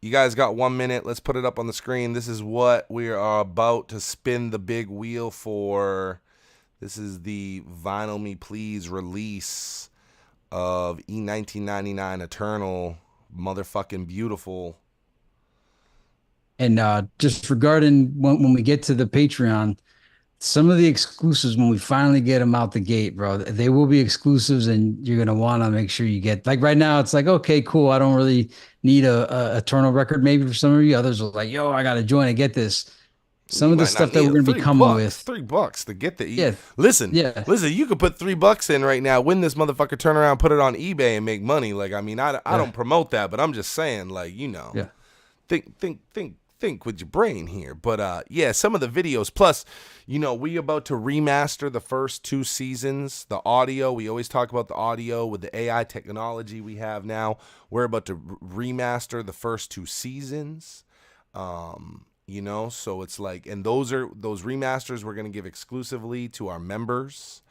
Speaker 1: You guys got 1 minute. Let's put it up on the screen. This is what we are about to spin the big wheel for. This is the Vinyl Me Please release of E1999 Eternal. Motherfucking beautiful.
Speaker 2: And just regarding when we get to the Patreon, some of the exclusives, when we finally get them out the gate, bro, they will be exclusives, and you're gonna want to make sure you get. Like right now, it's like, okay, cool. I don't really need a Eternal record, maybe for some of you. Others are like, yo, I gotta join and get this. Some of the stuff that we're gonna be coming with,
Speaker 1: $3 to get the
Speaker 2: yeah.
Speaker 1: Listen, you could put $3 in right now, win this motherfucker, turn around, put it on eBay, and make money. Like, I mean, I don't promote that, but I'm just saying, like, think with your brain here. But some of the videos, plus, we about to remaster the first 2 seasons. The audio, we always talk about the audio with the AI technology we have now. We're about to remaster the first 2 seasons. So it's like, and those remasters we're going to give exclusively to our members.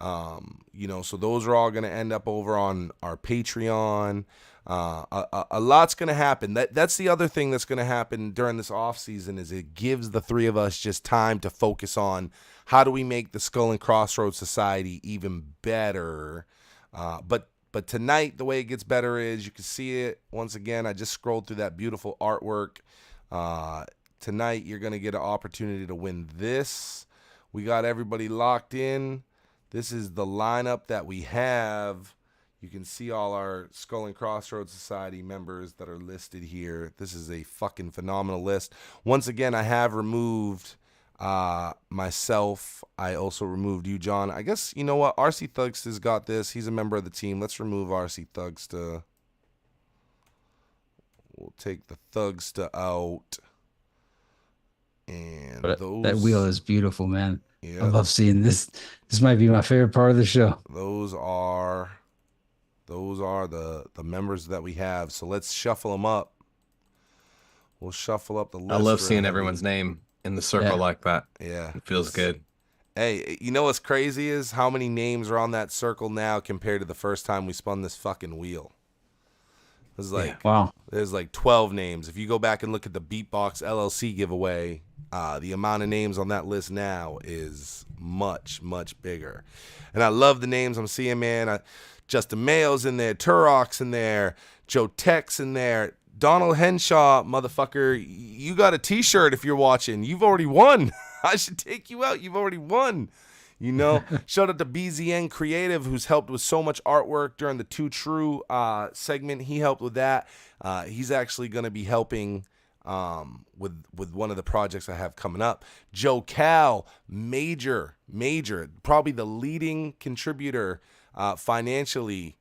Speaker 1: So those are all going to end up over on our Patreon. A lot's going to happen. That's the other thing that's going to happen during this off season, is it gives the 3 of us just time to focus on how do we make the Skull and Crossroads Society even better. But tonight, the way it gets better is, you can see it once again. I just scrolled through that beautiful artwork. Tonight, you're going to get an opportunity to win this. We got everybody locked in. This is the lineup that we have. You can see all our Skull and Crossroads Society members that are listed here. This is a fucking phenomenal list. Once again, I have removed myself. I also removed you, John. I guess, you know what? RC Thugsta's got this. He's a member of the team. Let's remove RC Thugsta. We'll take the Thugsta out. And
Speaker 2: that wheel is beautiful, man.
Speaker 1: Yeah.
Speaker 2: I love seeing this. This might be my favorite part of the show.
Speaker 1: Those are the members that we have. So let's shuffle them up. We'll shuffle up the list.
Speaker 3: I love seeing everyone's name in the circle like that.
Speaker 1: Yeah.
Speaker 3: It feels good.
Speaker 1: Hey, you know what's crazy is how many names are on that circle now compared to the first time we spun this fucking wheel. There's like,
Speaker 2: wow.
Speaker 1: There's like 12 names. If you go back and look at the Beatbox LLC giveaway, the amount of names on that list now is much, much bigger. And I love the names I'm seeing, man. Justin Mayo's in there, Turok's in there, Joe Tech's in there, Donald Henshaw, motherfucker. You got a t-shirt if you're watching. You've already won. I should take you out. You've already won. Shout out to BZN Creative, who's helped with so much artwork during the Too True segment. He helped with that. He's actually going to be helping with one of the projects I have coming up. Joe Cal, major, probably the leading contributor financially,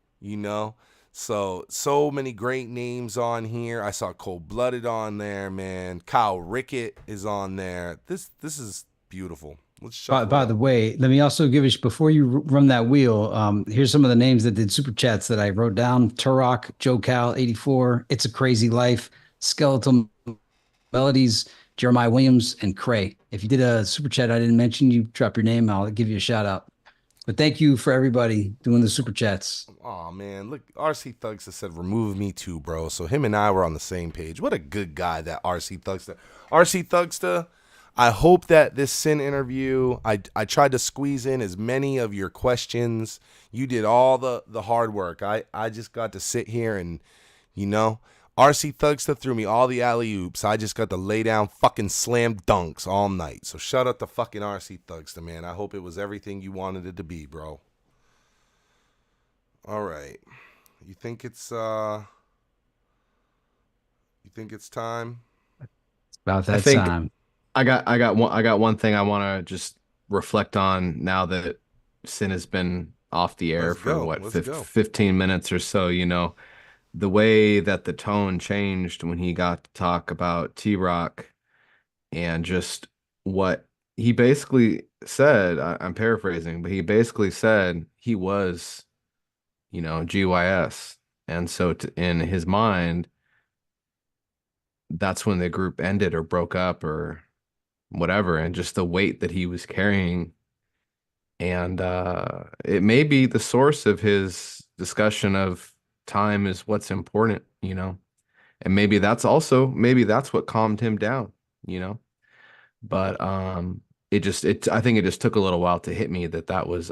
Speaker 1: So many great names on here. I saw Cold Blooded on there, man. Kyle Rickett is on there. This is beautiful. Let's
Speaker 2: by the way, let me also give it, before you run that wheel, here's some of the names that did super chats that I wrote down. Turok, Joe Cal, 84, It's a Crazy Life, Skeletal Melodies, Jeremiah Williams, and Cray. If you did a super chat I didn't mention, you drop your name, I'll give you a shout out. But thank you for everybody doing the super chats.
Speaker 1: Oh man, look, RC Thugsta said remove me too, bro. So him and I were on the same page. What a good guy that RC Thugsta. RC Thugsta, I hope that this Sin interview, I tried to squeeze in as many of your questions. You did all the hard work. I just got to sit here and, you know, RC Thugsta threw me all the alley-oops. I just got to lay down fucking slam dunks all night. So shout out to fucking RC Thugsta, man. I hope it was everything you wanted it to be, bro. All right. You think it's time?
Speaker 2: It's about
Speaker 3: I
Speaker 2: that
Speaker 3: think
Speaker 2: time.
Speaker 3: I got one thing I want to just reflect on now that Sin has been off the air
Speaker 1: Let's
Speaker 3: for
Speaker 1: go.
Speaker 3: what,
Speaker 1: Let's go.
Speaker 3: 15 minutes or so, you know, the way that the tone changed when he got to talk about T-Rock and just what he basically said. I'm paraphrasing, but he basically said he was, you know, GYS. And so in his mind, that's when the group ended or broke up or whatever, and just the weight that he was carrying. And it may be the source of his discussion of time is what's important, you know. And maybe that's what calmed him down, you know. But I think it just took a little while to hit me that was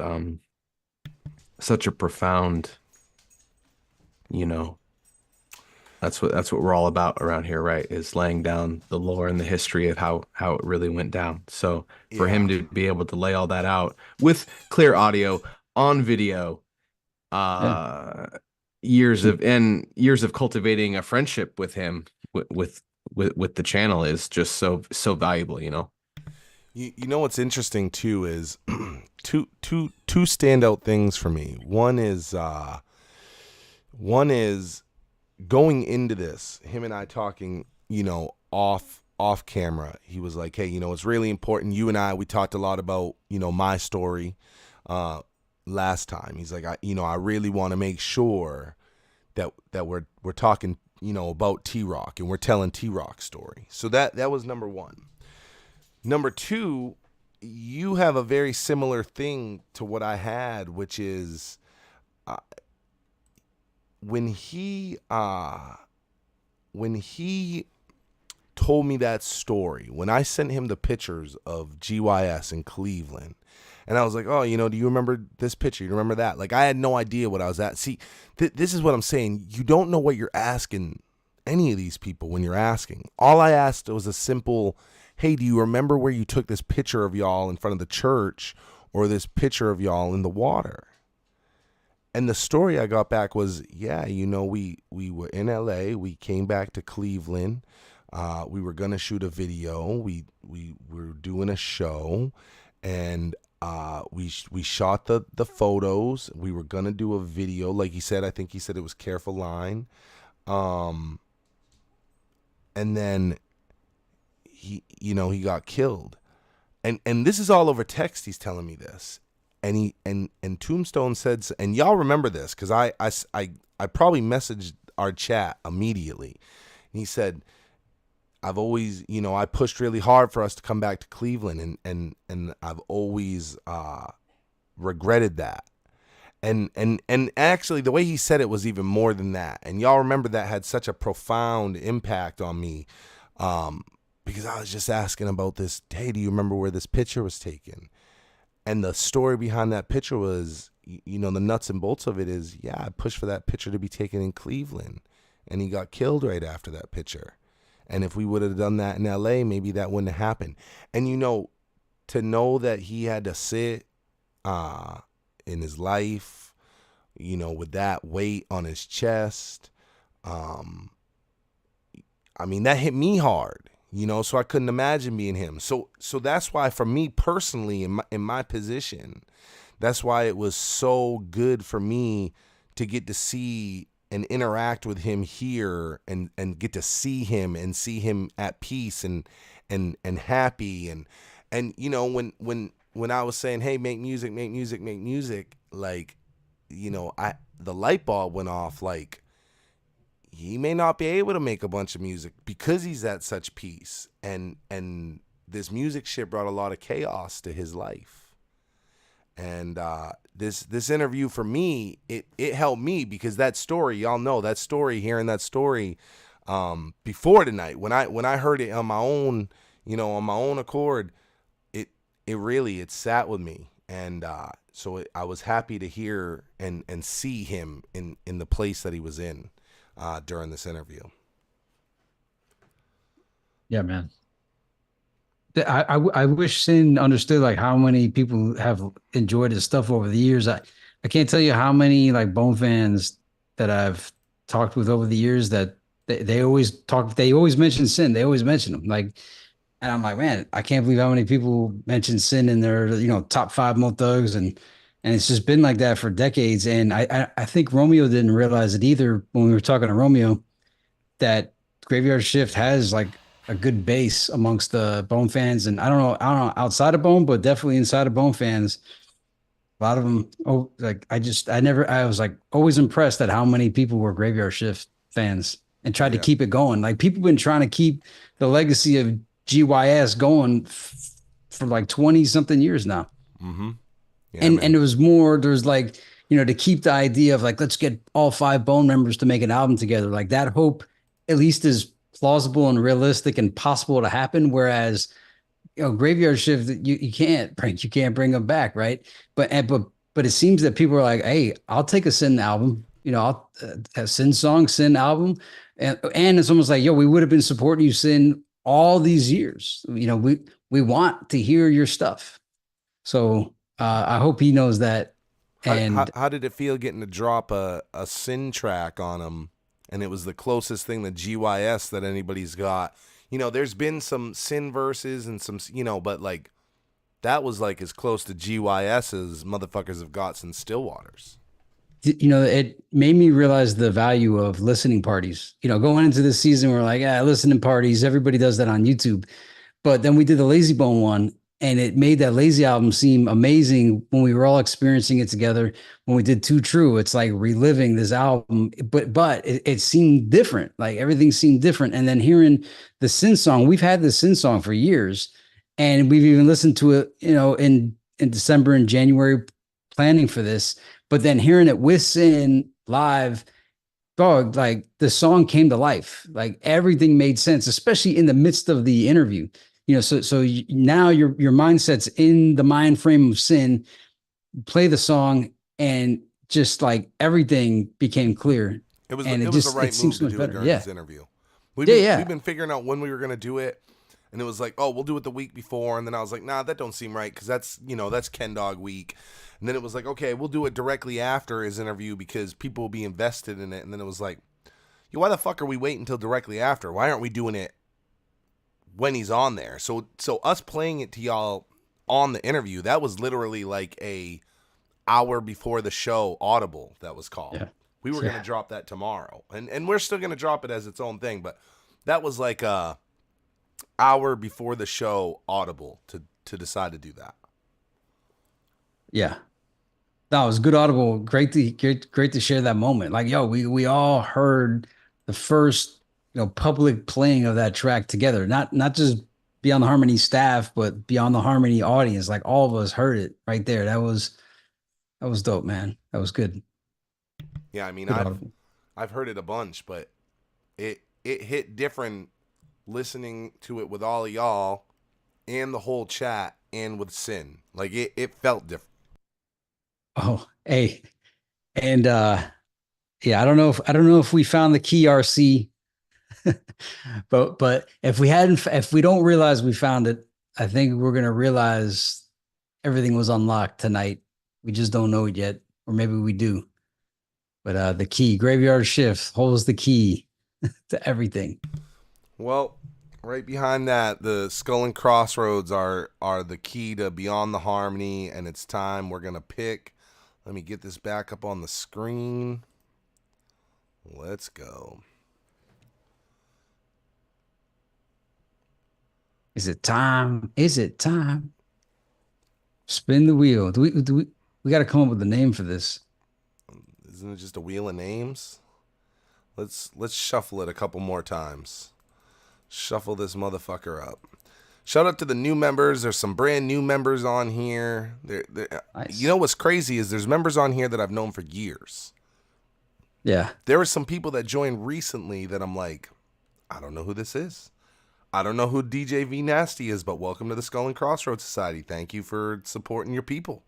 Speaker 3: such a profound, you know, that's what we're all about around here, right? Is laying down the lore and the history of how it really went down. So for him to be able to lay all that out with clear audio on video, years of cultivating a friendship with him with the channel is just so valuable, you know.
Speaker 1: You know what's interesting too is two standout things for me. One is going into this, him and I talking, you know, off camera. He was like, hey, you know, it's really important. You and we talked a lot about, you know, my story last time. He's like, I really want to make sure that we're talking, you know, about T-Rock and we're telling T-Rock's story. So that was number one. Number two, you have a very similar thing to what I had, which is when he told me that story, when I sent him the pictures of GYS in Cleveland, and I was like, oh, you know, do you remember this picture? You remember that? Like, I had no idea what I was at. See, this is what I'm saying. You don't know what you're asking any of these people when you're asking. All I asked was a simple, hey, do you remember where you took this picture of y'all in front of the church or this picture of y'all in the water? And the story I got back was, yeah, you know, we were in LA. We came back to Cleveland. We were going to shoot a video. We were doing a show, and we shot the photos. We were going to do a video. Like he said, I think he said it was Careful Line. And then he got killed. And this is all over text. He's telling me this. And Tombstone said, and y'all remember this because I probably messaged our chat immediately. And he said, I've always, you know, I pushed really hard for us to come back to Cleveland, and I've always regretted that. And actually the way he said it was even more than that. And y'all remember that had such a profound impact on me, because I was just asking about this. Hey, do you remember where this picture was taken? And the story behind that picture was, you know, the nuts and bolts of it is, yeah, I pushed for that picture to be taken in Cleveland, and he got killed right after that picture. And if we would have done that in LA, maybe that wouldn't have happened. And, you know, to know that he had to sit in his life, you know, with that weight on his chest, I mean, that hit me hard. You know, so I couldn't imagine being him. So that's why, for me personally, in my position, that's why it was so good for me to get to see and interact with him here, and get to see him and see him at peace and happy, and you know, when I was saying, hey, make music, like, you know, the light bulb went off. Like, he may not be able to make a bunch of music because he's at such peace, and this music shit brought a lot of chaos to his life. And this interview for me, it helped me because that story, y'all know that story, hearing that story before tonight, when I heard it on my own, on my own accord, it really sat with me. And so I was happy to hear and see him in the place that he was in during this interview.
Speaker 2: Yeah, man. I wish Sin understood like how many people have enjoyed his stuff over the years. I can't tell you how many like Bone fans that I've talked with over the years that they always mention Sin. They always mention him. Like, and I'm like, man, I can't believe how many people mention Sin in their, top 5 Mo Thugs, and it's just been like that for decades. And I think Romeo didn't realize it either when we were talking to Romeo, that Graveyard Shift has like a good base amongst the Bone fans. And I don't know outside of Bone, but definitely inside of Bone fans, a lot of them. Oh, like I was like always impressed at how many people were Graveyard Shift fans and tried to keep it going. Like people been trying to keep the legacy of GYS going for like 20 something years now.
Speaker 1: Mm-hmm. Yeah,
Speaker 2: and there's like, to keep the idea of like, let's get all 5 Bone members to make an album together. Like that hope at least is plausible and realistic and possible to happen. Whereas, Graveyard Shift, you can't bring them back. Right. But it seems that people are like, hey, I'll take a Sin album, I'll have Sin song, Sin album. And it's almost like, yo, we would have been supporting you, Sin, all these years. We want to hear your stuff. So I hope he knows that. And
Speaker 1: how did it feel getting to drop a Sin track on him? And it was the closest thing to GYS that anybody's got. There's been some Sin verses and some, but like that was like as close to GYS as motherfuckers have got since Stillwaters.
Speaker 2: It made me realize the value of listening parties. Going into this season, we're like, listening parties. Everybody does that on YouTube. But then we did the Lazy Bone one, and it made that Lazy album seem amazing when we were all experiencing it together. When we did Too True, it's like reliving this album, but it seemed different. Like everything seemed different. And then hearing the Sin song, we've had the Sin song for years, and we've even listened to it, in December and January, planning for this. But then hearing it with Sin live, dog, like the song came to life. Like everything made sense, especially in the midst of the interview. So now your mindset's in the mind frame of Sin. Play the song, and just like everything became clear.
Speaker 1: It was the right move to do it during this interview. We've been figuring out when we were going to do it, and it was like, oh, we'll do it the week before, and then I was like, nah, that don't seem right because that's Ken Dog week. And then it was like, okay, we'll do it directly after his interview because people will be invested in it. And then it was like, why the fuck are we waiting until directly after? Why aren't we doing it when he's on there? So us playing it to y'all on the interview, that was literally like a hour before the show audible that was called. Yeah. We were going to drop that tomorrow. And we're still going to drop it as its own thing. But that was like a hour before the show audible to decide to do that.
Speaker 2: Yeah. That was good audible. Great to share that moment. Like, yo, we all heard the first, public playing of that track together. Not just Beyond the Harmony staff, but Beyond the Harmony audience. Like all of us heard it right there. That was dope, man. That was good.
Speaker 1: Yeah, I mean, I've heard it a bunch, but it hit different listening to it with all of y'all and the whole chat and with Sin. Like it felt different.
Speaker 2: Oh, hey. And I don't know if we found the key, RC. but if we don't realize we found it, I think we're gonna realize everything was unlocked tonight. We just don't know it yet, or maybe we do. But the key, Graveyard Shift, holds the key to everything.
Speaker 1: Well, right behind that, the Skull and Crossroads are the key to Beyond the Harmony, and it's time we're gonna pick. Let me get this back up on the screen. Let's go.
Speaker 2: Is it time? Spin the wheel. We got to come up with a name for this.
Speaker 1: Isn't it just a wheel of names? Let's shuffle it a couple more times. Shuffle this motherfucker up. Shout out to the new members. There's some brand new members on here.
Speaker 2: Nice.
Speaker 1: You know what's crazy is there's members on here that I've known for years.
Speaker 2: Yeah.
Speaker 1: There are some people that joined recently that I'm like, I don't know who this is. I don't know who DJ V Nasty is, but welcome to the Skull and Crossroads Society. Thank you for supporting your people.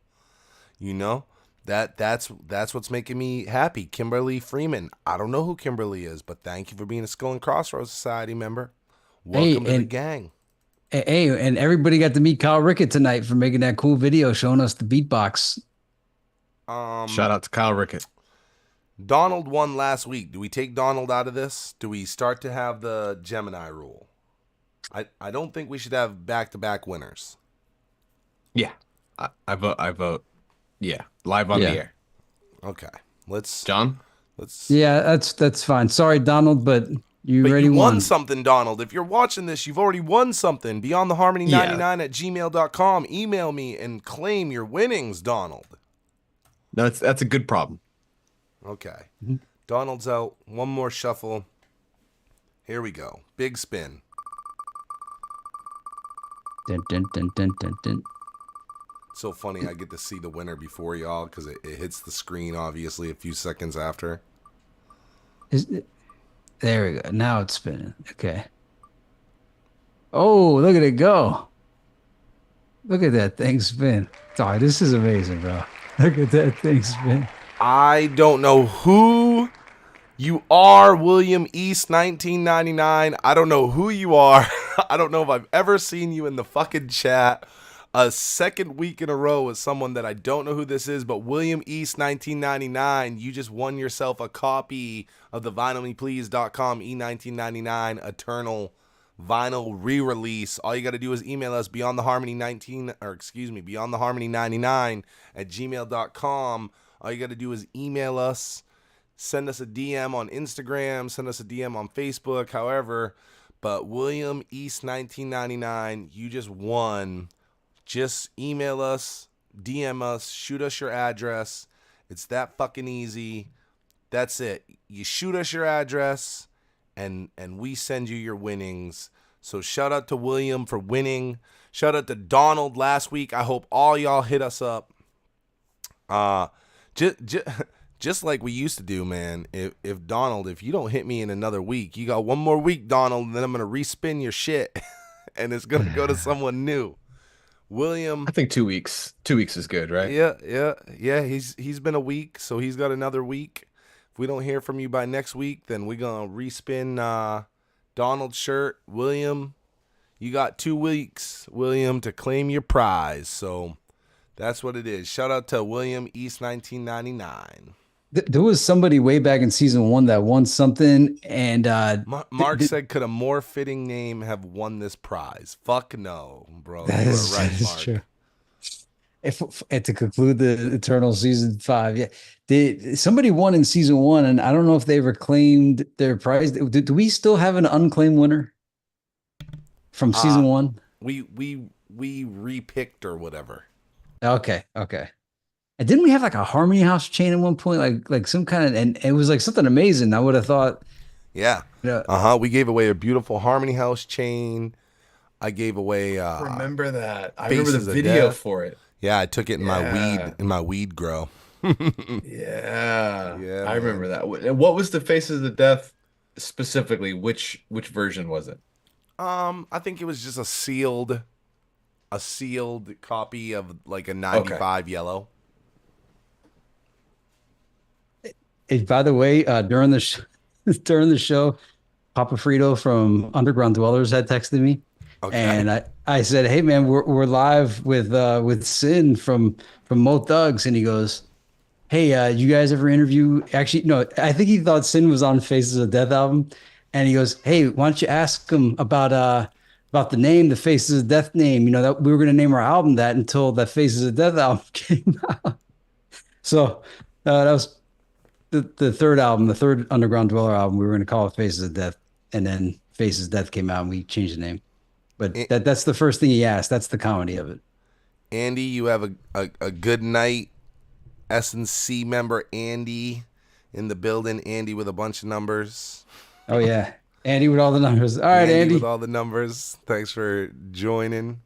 Speaker 1: You know, that's what's making me happy. Kimberly Freeman. I don't know who Kimberly is, but thank you for being a Skull and Crossroads Society member. Welcome to the gang.
Speaker 2: Hey, and everybody got to meet Kyle Rickett tonight for making that cool video showing us the beatbox.
Speaker 3: Shout out to Kyle Rickett.
Speaker 1: Donald won last week. Do we take Donald out of this? Do we start to have the Gemini rule? I don't think we should have back-to-back winners.
Speaker 3: Yeah, I vote. Yeah, live on the air.
Speaker 1: Okay,
Speaker 3: John.
Speaker 2: Yeah, that's fine. Sorry, Donald, but you already
Speaker 1: won something, Donald. If you're watching this, you've already won something. BeyondTheHarmony99 at gmail.com. Email me and claim your winnings, Donald.
Speaker 3: No, that's a good problem.
Speaker 1: Okay. Donald's out. One more shuffle. Here we go. Big spin.
Speaker 2: Dun, dun, dun, dun, dun, dun.
Speaker 1: So funny, I get to see the winner before y'all because it hits the screen, obviously, a few seconds after.
Speaker 2: There we go. Now it's spinning. Okay. Oh, look at it go. Look at that thing spin. Oh, this is amazing, bro. Look at that thing spin.
Speaker 1: I don't know who you are, William East 1999. I don't know who you are. I don't know if I've ever seen you in the fucking chat. A second week in a row with someone that I don't know who this is, but William East 1999, you just won yourself a copy of the vinylmeplease.com E1999 Eternal vinyl re-release. All you got to do is email us beyondtheharmony99 at gmail.com. All you got to do is email us, send us a DM on Instagram, send us a DM on Facebook, however. But William East 1999, you just won. Just email us, DM us, shoot us your address. It's that fucking easy. That's it. You shoot us your address, and we send you your winnings. So shout out to William for winning. Shout out to Donald last week. I hope all y'all hit us up. Just like we used to do, man. If Donald, if you don't hit me in another week, you got one more week, Donald, and then I'm gonna respin your shit, and it's gonna go to someone new. William,
Speaker 3: I think 2 weeks. 2 weeks is good, right?
Speaker 1: Yeah. He's been a week, so he's got another week. If we don't hear from you by next week, then we're gonna respin Donald's shirt. William, you got 2 weeks, William, to claim your prize. So that's what it is. Shout out to William East 1999.
Speaker 2: There was somebody way back in season 1 that won something, and
Speaker 1: Mark said, "Could a more fitting name have won this prize?" Fuck no, bro.
Speaker 2: That
Speaker 1: You
Speaker 2: is,
Speaker 1: are right,
Speaker 2: that is
Speaker 1: Mark.
Speaker 2: true. If to conclude the Eternal season 5, somebody won in season 1, and I don't know if they reclaimed their prize. Do we still have an unclaimed winner from season 1?
Speaker 1: We repicked or whatever.
Speaker 2: Okay. And didn't we have like a Harmony House chain at one point, like some kind of, and it was like something amazing. I would have thought.
Speaker 1: Yeah. We gave away a beautiful Harmony House chain. I gave away.
Speaker 3: Remember that? I
Speaker 1: Faces
Speaker 3: remember the
Speaker 1: of
Speaker 3: video
Speaker 1: Death.
Speaker 3: for it.
Speaker 1: Yeah, I took it in my weed grow.
Speaker 3: Yeah,
Speaker 1: Yeah,
Speaker 3: I remember that. And what was the Faces of Death specifically? Which version was it?
Speaker 1: I think it was just a sealed copy of like a 95 yellow.
Speaker 2: By the way, during the show, Papa Frito from Underground Dwellers had texted me, and I said, "Hey man, we're live with Sin from Mo Thugs," and he goes, "Hey, you guys ever interview?" Actually, no, I think he thought Sin was on Faces of Death album, and he goes, "Hey, why don't you ask him about the name, the Faces of Death name? You know that we were going to name our album that until that Faces of Death album came out." So that was. The third album, the third Underground Dweller album, we were going to call it Faces of Death, and then Faces of Death came out, and we changed the name. But that's the first thing he asked. That's the comedy of it.
Speaker 1: Andy, you have a good night. S&C member Andy in the building. Andy with a bunch of numbers.
Speaker 2: Oh yeah, Andy with all the numbers. All right,
Speaker 1: Andy with
Speaker 2: Andy.
Speaker 1: all the numbers. Thanks for joining.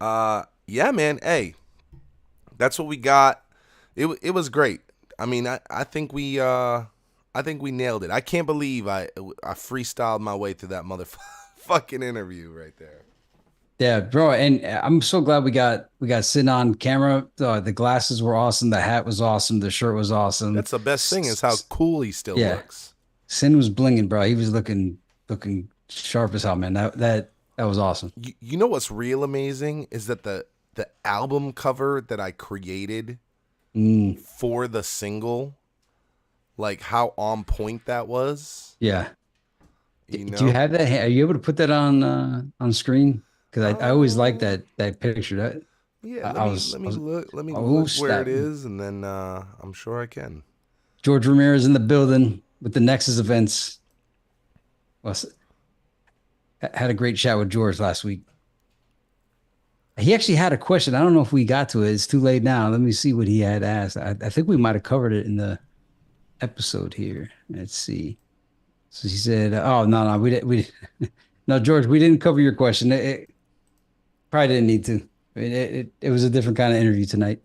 Speaker 1: Yeah, man. Hey, that's what we got. It was great. I mean, I think we nailed it. I can't believe I freestyled my way through that motherfucking interview right there.
Speaker 2: Yeah, bro, and I'm so glad we got Sin on camera. The glasses were awesome. The hat was awesome. The shirt was awesome.
Speaker 1: That's the best thing is how cool he still
Speaker 2: Yeah.
Speaker 1: looks.
Speaker 2: Sin was blinging, bro. He was looking sharp as hell, man. That was awesome.
Speaker 1: You know what's real amazing is that the album cover that I created for the single, like how on point that was.
Speaker 2: Yeah.
Speaker 1: You know?
Speaker 2: Do you have that? Are you able to put that on screen? Because I always like that picture. That
Speaker 1: Yeah, let me look where it is, and then I'm sure I can.
Speaker 2: George Ramirez in the building with the Nexus events. Well, had a great chat with George last week. He actually had a question. I don't know if we got to it. It's too late now. Let me see what he had asked. I think we might have covered it in the episode here. Let's see. So he said, "Oh no, we didn't. No, George, we didn't cover your question. It probably didn't need to. It was a different kind of interview tonight."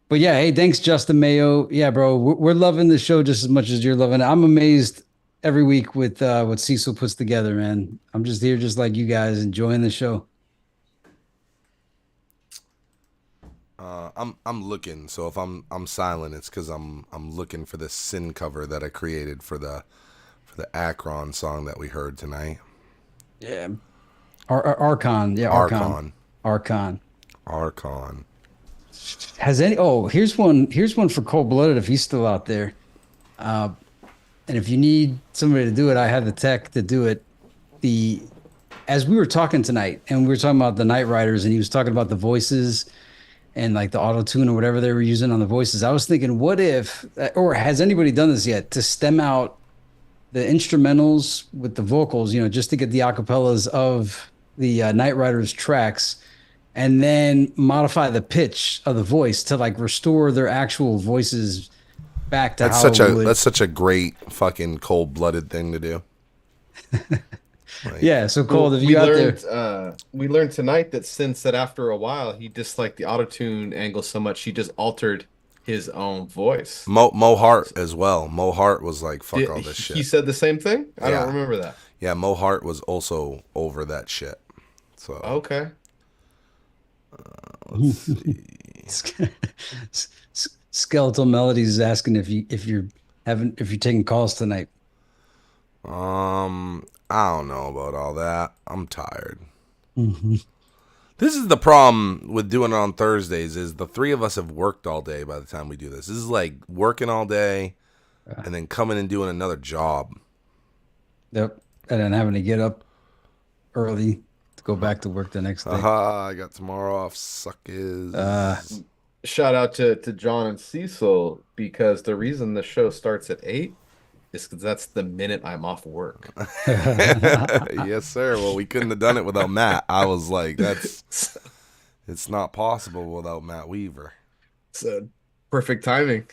Speaker 2: But yeah, hey, thanks, Justin Mayo. Yeah, bro, we're loving the show just as much as you're loving it. I'm amazed every week with what Cecil puts together, man. I'm just here, just like you guys, enjoying the show.
Speaker 1: I'm looking. So if I'm silent, it's because I'm looking for this Sin cover that I created for the Akron song that we heard tonight.
Speaker 2: Yeah, Archon. Yeah, Archon. Has any? Oh, here's one for Cold Blooded if he's still out there. And if you need somebody to do it, I have the tech to do it. As we were talking tonight, and we were talking about the Night Riders, and he was talking about the voices and like the auto tune or whatever they were using on the voices. I was thinking, what if, or has anybody done this yet, to stem out the instrumentals with the vocals, just to get the acapellas of the Night Riders tracks, and then modify the pitch of the voice to like restore their actual voices back to
Speaker 1: that's such a great fucking cold-blooded thing to do.
Speaker 2: Yeah, so Cold, if you out there.
Speaker 3: We learned tonight that Sin said after a while he disliked the autotune angle so much he just altered his own voice.
Speaker 1: Mo Hart as well. Mo Hart was like, fuck all this shit.
Speaker 3: He said the same thing? I don't remember that.
Speaker 1: Yeah, Mo Hart was also over that shit. So
Speaker 3: okay.
Speaker 1: Let's see.
Speaker 2: Skeletal Melodies is asking if you're taking calls tonight.
Speaker 1: I don't know about all that. I'm tired.
Speaker 2: Mm-hmm.
Speaker 1: This is the problem with doing it on Thursdays is the three of us have worked all day by the time we do this. This is like working all day and then coming and doing another job.
Speaker 2: Yep. And then having to get up early to go back to work the next day.
Speaker 1: I got tomorrow off. Suckers.
Speaker 3: Shout out to John and Cecil, because the reason the show starts at 8 is because that's the minute I'm off work.
Speaker 1: Yes, sir. Well, we couldn't have done it without Matt. I was like, it's not possible without Matt Weaver.
Speaker 3: So perfect timing.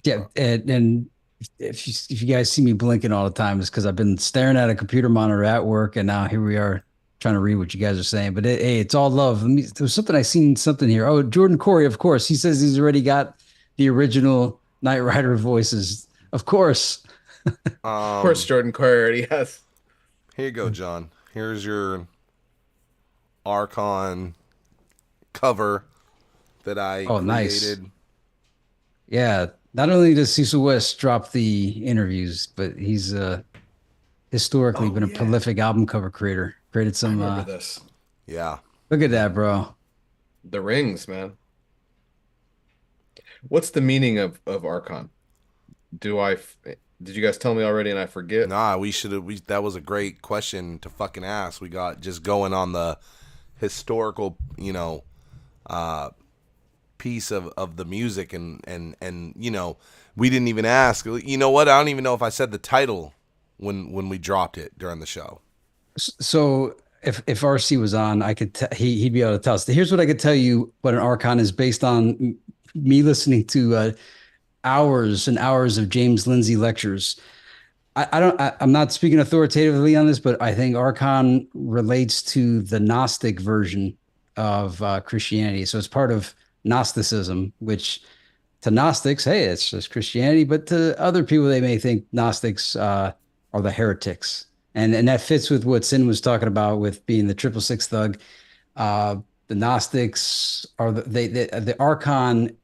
Speaker 2: Yeah, and if you guys see me blinking all the time, it's because I've been staring at a computer monitor at work, and now here we are trying to read what you guys are saying. But hey, it's all love. There's something I seen something here. Oh, Jordan Corey, of course. He says he's already got the original Knight Rider voices. Of course.
Speaker 3: Of course, Jordan Corey already has.
Speaker 1: Here you go, John. Here's your Archon cover that I created.
Speaker 2: Nice. Yeah. Not only does Cecil West drop the interviews, but he's historically been a prolific album cover creator. Created some.
Speaker 3: I remember this.
Speaker 1: Yeah.
Speaker 2: Look at that, bro.
Speaker 3: The rings, man. What's the meaning of Archon? Did you guys tell me already and I forget?
Speaker 1: Nah, that was a great question to fucking ask. We got just going on the historical, piece of the music and we didn't even ask. You know what? I don't even know if I said the title when we dropped it during the show.
Speaker 2: So if RC was on, he'd be able to tell us. Here's what I could tell you what an Archon is based on me listening to hours and hours of James Lindsay lectures. I'm not speaking authoritatively on this, but I think Archon relates to the Gnostic version of Christianity. So it's part of Gnosticism, which to Gnostics, hey, it's just Christianity, but to other people, they may think Gnostics are the heretics, and that fits with what Sin was talking about with being the 666 thug. The Gnostics are the Archon.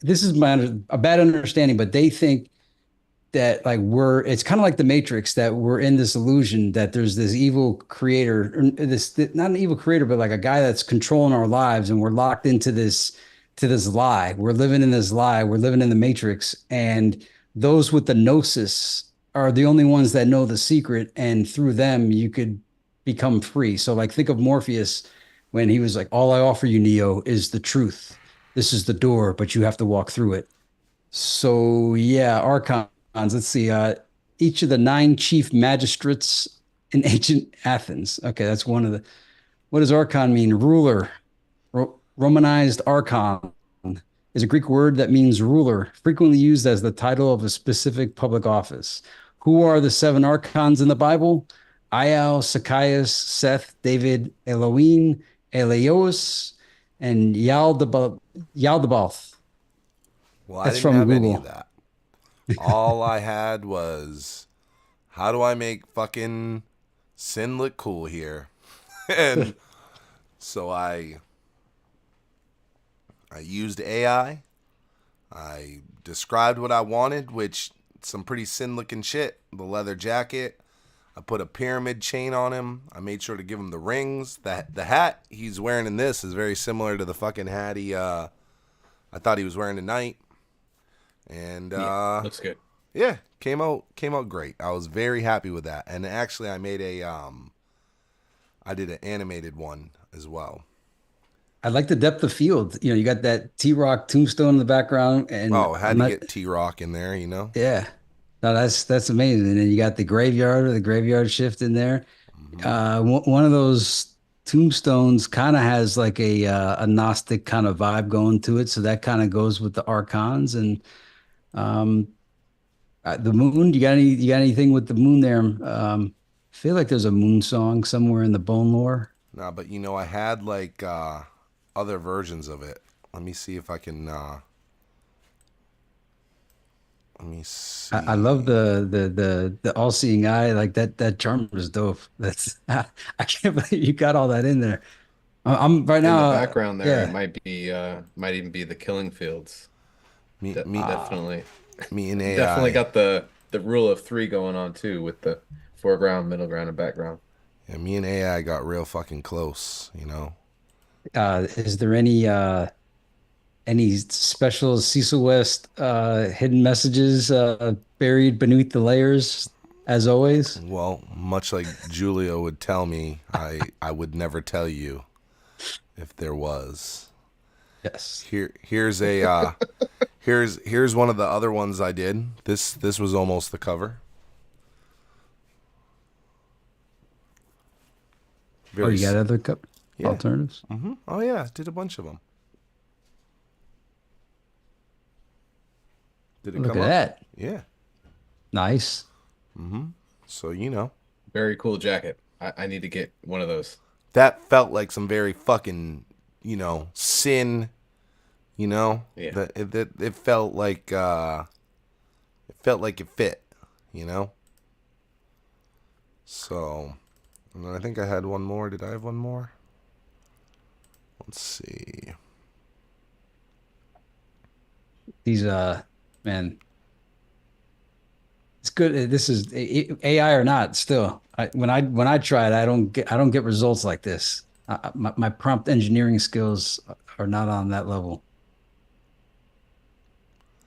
Speaker 2: This is a bad understanding, but they think that like it's kind of like the Matrix, that we're in this illusion that there's this evil creator, or this not an evil creator, but like a guy that's controlling our lives, and we're locked into this lie. We're living in this lie. We're living in the Matrix, and those with the gnosis are the only ones that know the secret, and through them you could become free. So like think of Morpheus when he was like, all I offer you, Neo, is the truth. This is the door, but you have to walk through it. So yeah, archons. Let's see. Each of the 9 chief magistrates in ancient Athens. Okay, that's one of the. What does archon mean? Ruler. Romanized archon is a Greek word that means ruler, frequently used as the title of a specific public office. Who are the 7 archons in the Bible? Ial, Zacchaeus, Seth, David, Elohim, Elios, and Yaldabaoth.
Speaker 1: Well, I
Speaker 2: That's
Speaker 1: didn't
Speaker 2: from
Speaker 1: have any
Speaker 2: Google.
Speaker 1: of that. All I had was, how do I make fucking Sin look cool here? And so I used AI. I described what I wanted, which some pretty Sin looking shit. The leather jacket. I put a pyramid chain on him. I made sure to give him the rings. The hat he's wearing in this is very similar to the fucking hat I thought he was wearing tonight. And
Speaker 3: looks good.
Speaker 1: Yeah, came out great. I was very happy with that. And actually I made I did an animated one as well.
Speaker 2: I like the depth of field. You know, you got that T-Rock tombstone in the background, and
Speaker 1: Oh, had to get T-Rock in there, you know?
Speaker 2: yeah. No, that's amazing. And then you got the graveyard shift in there. One of those tombstones kind of has like a Gnostic kind of vibe going to it, so that kind of goes with the archons. And um, the moon. You got anything with the moon there? I feel like there's a moon song somewhere in the bone lore.
Speaker 1: Nah, but you know, I had like other versions of it. Let me see if I can let me see.
Speaker 2: I love the all-seeing eye. Like that charm is dope. That's I can't believe you got all that in there. I'm right
Speaker 3: In
Speaker 2: now.
Speaker 3: the background there,
Speaker 2: Yeah.
Speaker 3: it might even be the killing fields.
Speaker 1: me,
Speaker 3: Definitely.
Speaker 1: me and AI.
Speaker 3: Definitely got the rule of 3 going on too, with the foreground, middle ground, and background.
Speaker 1: Yeah, me and AI got real fucking close, you know.
Speaker 2: Is there any special Cecil West hidden messages buried beneath the layers, as always?
Speaker 1: Well, much like Julio would tell me, I would never tell you if there was.
Speaker 2: Yes.
Speaker 1: Here's one of the other ones I did. This was almost the cover.
Speaker 2: Oh, you got other
Speaker 1: Yeah.
Speaker 2: alternatives?
Speaker 1: Oh yeah, did a bunch of them. Did it
Speaker 2: Look
Speaker 1: come
Speaker 2: at
Speaker 1: up?
Speaker 2: that.
Speaker 1: Yeah.
Speaker 2: Nice.
Speaker 1: So you know,
Speaker 3: Very cool jacket. I need to get one of those.
Speaker 1: that felt like some very fucking, you know, Sin. You know,
Speaker 3: Yeah.
Speaker 1: it felt like it fit. You know. So, and then I think I had one more. Did I have one more? Let's see.
Speaker 2: These man, it's good. This is AI or not. Still, when I try it, I don't get results like this. My prompt engineering skills are not on that level.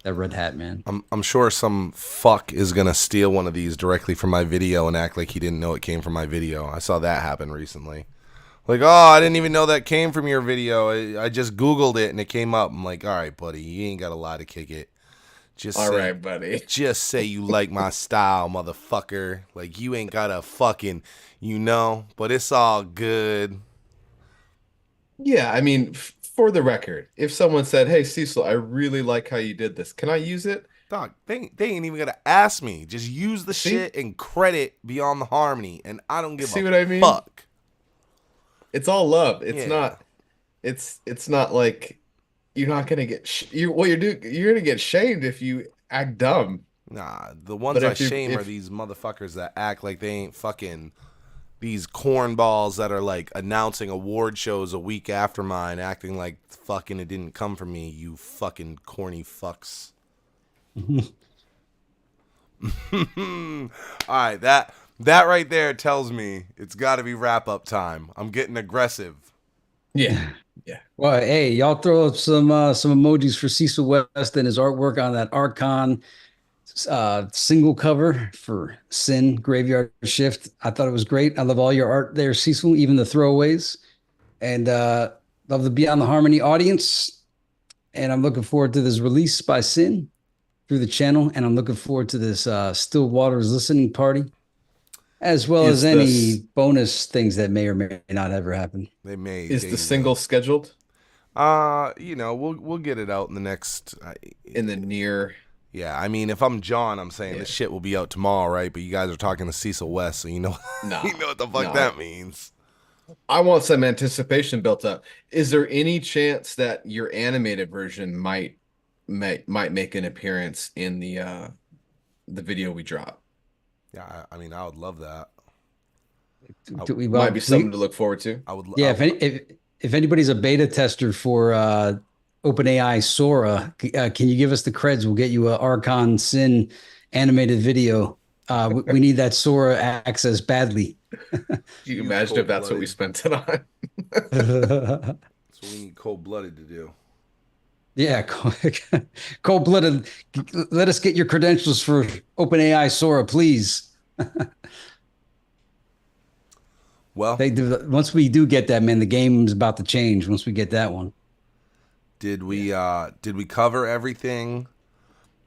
Speaker 2: That red hat, man.
Speaker 1: I'm sure some fuck is gonna steal one of these directly from my video and act like he didn't know it came from my video. I saw that happen recently. Like, oh, I didn't even know that came from your video. I just Googled it and it came up. I'm like, all right, buddy, you ain't got a lie to kick it.
Speaker 3: All right, buddy.
Speaker 1: Just say you like my style, motherfucker. Like, you ain't got a fucking, you know, but it's all good.
Speaker 3: Yeah, I mean, for the record, if someone said, "Hey, Cecil, I really like how you did this. Can I use it?"
Speaker 1: Dog, they ain't even gonna ask me. Just use the
Speaker 3: See?
Speaker 1: shit and credit Beyond the Harmony, and I don't give
Speaker 3: See
Speaker 1: a
Speaker 3: what I mean?
Speaker 1: fuck.
Speaker 3: It's all love. It's
Speaker 1: Yeah.
Speaker 3: not. It's not like you're not gonna get what you're gonna get shamed if you act dumb.
Speaker 1: Nah, the ones
Speaker 3: But
Speaker 1: I
Speaker 3: if you
Speaker 1: shame are
Speaker 3: if
Speaker 1: these motherfuckers that act like they ain't fucking these cornballs that are like announcing award shows a week after mine, acting like fucking it didn't come from me. You fucking corny fucks. All right, that right there tells me it's got to be wrap up time. I'm getting aggressive.
Speaker 3: yeah, yeah.
Speaker 2: Well, hey, y'all throw up some emojis for Cecil West and his artwork on that Archon single cover for Sin Graveyard Shift. I thought it was great. I love all your art there, Cecil, even the throwaways. And love the Beyond the Harmony audience. And I'm looking forward to this release by Sin through the channel. And I'm looking forward to this Still Waters listening party, as well as any bonus things that may or may not ever happen.
Speaker 1: They may.
Speaker 3: Is the single scheduled?
Speaker 1: We'll get it out in the next
Speaker 3: In the near.
Speaker 1: Yeah, I mean, if I'm John, I'm saying this shit will be out tomorrow, right? But you guys are talking to Cecil West, so you know, you know what the fuck that means.
Speaker 3: I want some anticipation built up. Is there any chance that your animated version might make an appearance in the video we drop?
Speaker 1: Yeah, I mean, I would love that.
Speaker 3: Might be something to look forward to.
Speaker 1: I would.
Speaker 2: Yeah, if anybody's a beta tester for OpenAI Sora, can you give us the creds? We'll get you a Archon Sin animated video. We need that Sora access badly.
Speaker 3: You can imagine if that's what we spent it on.
Speaker 1: That's what we need cold-blooded to do.
Speaker 2: Yeah, cold-blooded. Let us get your credentials for OpenAI Sora, please.
Speaker 1: Well,
Speaker 2: once we do get that, man, the game's about to change. Once we get that one.
Speaker 1: Did we cover everything?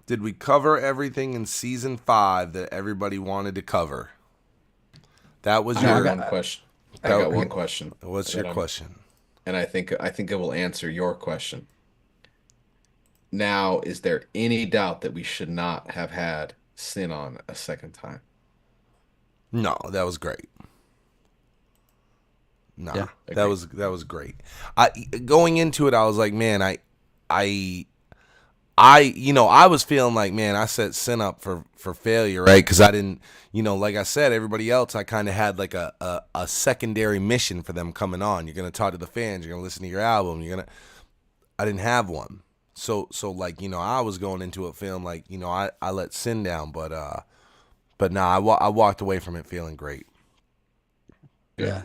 Speaker 1: Did we cover everything in season 5 that everybody wanted to cover? That was your
Speaker 3: one question. I got one question.
Speaker 1: What's your question?
Speaker 3: And I think it will answer your question. Now, is there any doubt that we should not have had Sin on a second time?
Speaker 1: No, that was great. Nah,
Speaker 2: yeah,
Speaker 1: that was great. Going into it, I was like, man, I was feeling like, man, I set Sin up for failure, right? Because I didn't, like I said, everybody else, I kind of had like a secondary mission for them coming on. You're gonna talk to the fans. You're gonna listen to your album. I didn't have one, so like I was going into it feeling like I let Sin down, but nah, I walked away from it feeling great.
Speaker 2: Yeah.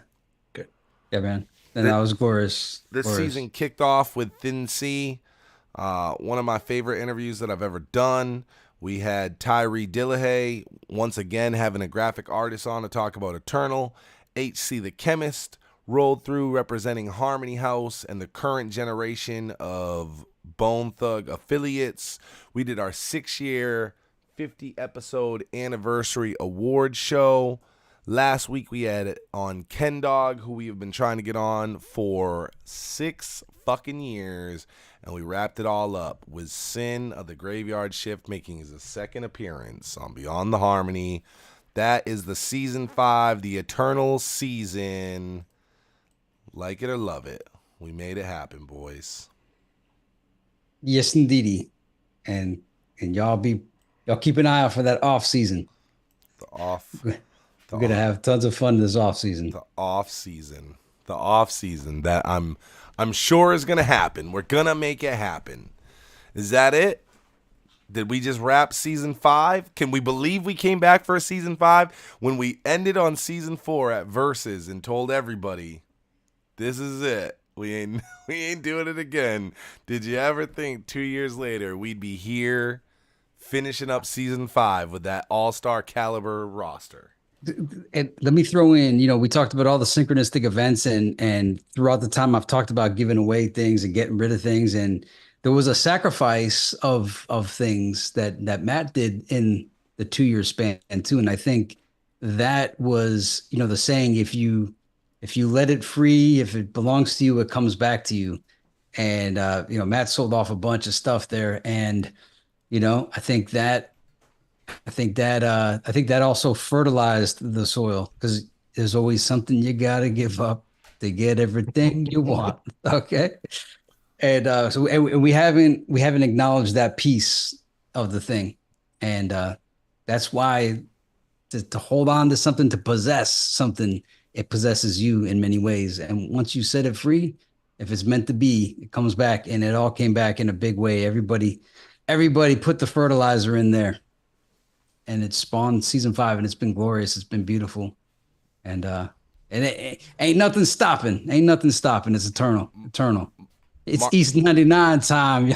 Speaker 2: Yeah, man. And that was glorious.
Speaker 1: This season kicked off with Thin C, one of my favorite interviews that I've ever done. We had Tyree Dillahay once again having a graphic artist on to talk about Eternal. HC the Chemist rolled through representing Harmony House and the current generation of Bone Thug affiliates. We did our 6-year, 50-episode anniversary award show. Last week we had on Ken Dog, who we have been trying to get on for 6 fucking years, and we wrapped it all up with Sin of the Graveyard Shift making his second appearance on Beyond the Harmony. That is the season 5, the Eternal season. Like it or love it, we made it happen, boys.
Speaker 2: Yes, indeedy, and y'all keep an eye out for that off season. We're gonna have tons of fun this off season.
Speaker 1: The off season that I'm sure is gonna happen. We're gonna make it happen. Is that it? Did we just wrap season 5? Can we believe we came back for a season 5 when we ended on season 4 at Versus and told everybody, this is it. We ain't doing it again. Did you ever think 2 years later we'd be here finishing up season 5 with that all-star caliber roster?
Speaker 2: And let me throw in, we talked about all the synchronistic events and throughout the time I've talked about giving away things and getting rid of things. And there was a sacrifice of things that Matt did in the 2-year span too. And I think that was, the saying, if you let it free, if it belongs to you, it comes back to you. And, Matt sold off a bunch of stuff there. And, I think that also fertilized the soil because there's always something you got to give up to get everything you want. Okay. And and we haven't acknowledged that piece of the thing. And that's why to hold on to something, to possess something, it possesses you in many ways. And once you set it free, if it's meant to be, it comes back, and it all came back in a big way. Everybody put the fertilizer in there, and it spawned season 5, and it's been glorious. It's been beautiful. And it ain't nothing stopping. Ain't nothing stopping. It's eternal. It's East 99 time.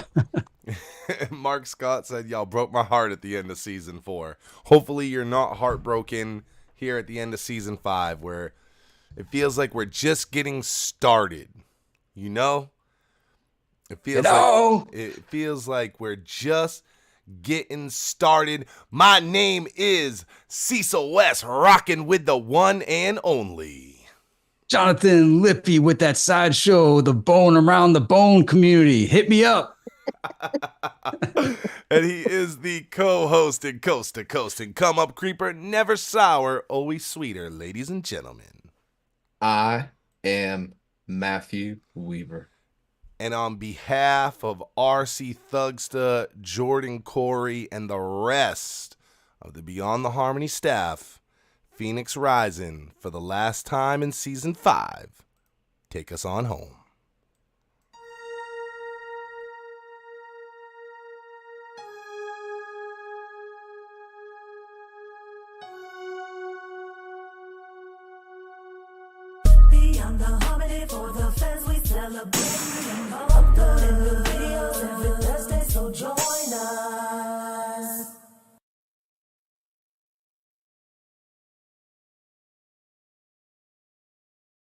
Speaker 1: Mark Scott said, y'all broke my heart at the end of season 4. Hopefully you're not heartbroken here at the end of season 5, where it feels like we're just getting started. It feels like we're just getting started. My name is Cecil West, rocking with the one and only
Speaker 2: Jonathan Lippy with that sideshow, the bone around the bone community. Hit me up.
Speaker 1: And he is the co-host in Coast to Coast and Come Up Creeper, never sour, always sweeter, ladies and gentlemen.
Speaker 3: I am Matthew Weaver.
Speaker 1: And on behalf of RC Thugsta, Jordan Corey, and the rest of the Beyond the Harmony staff, Feenics Ryzin, for the last time in season 5, take us on home.
Speaker 7: Beyond the harmony for the fans we celebrate.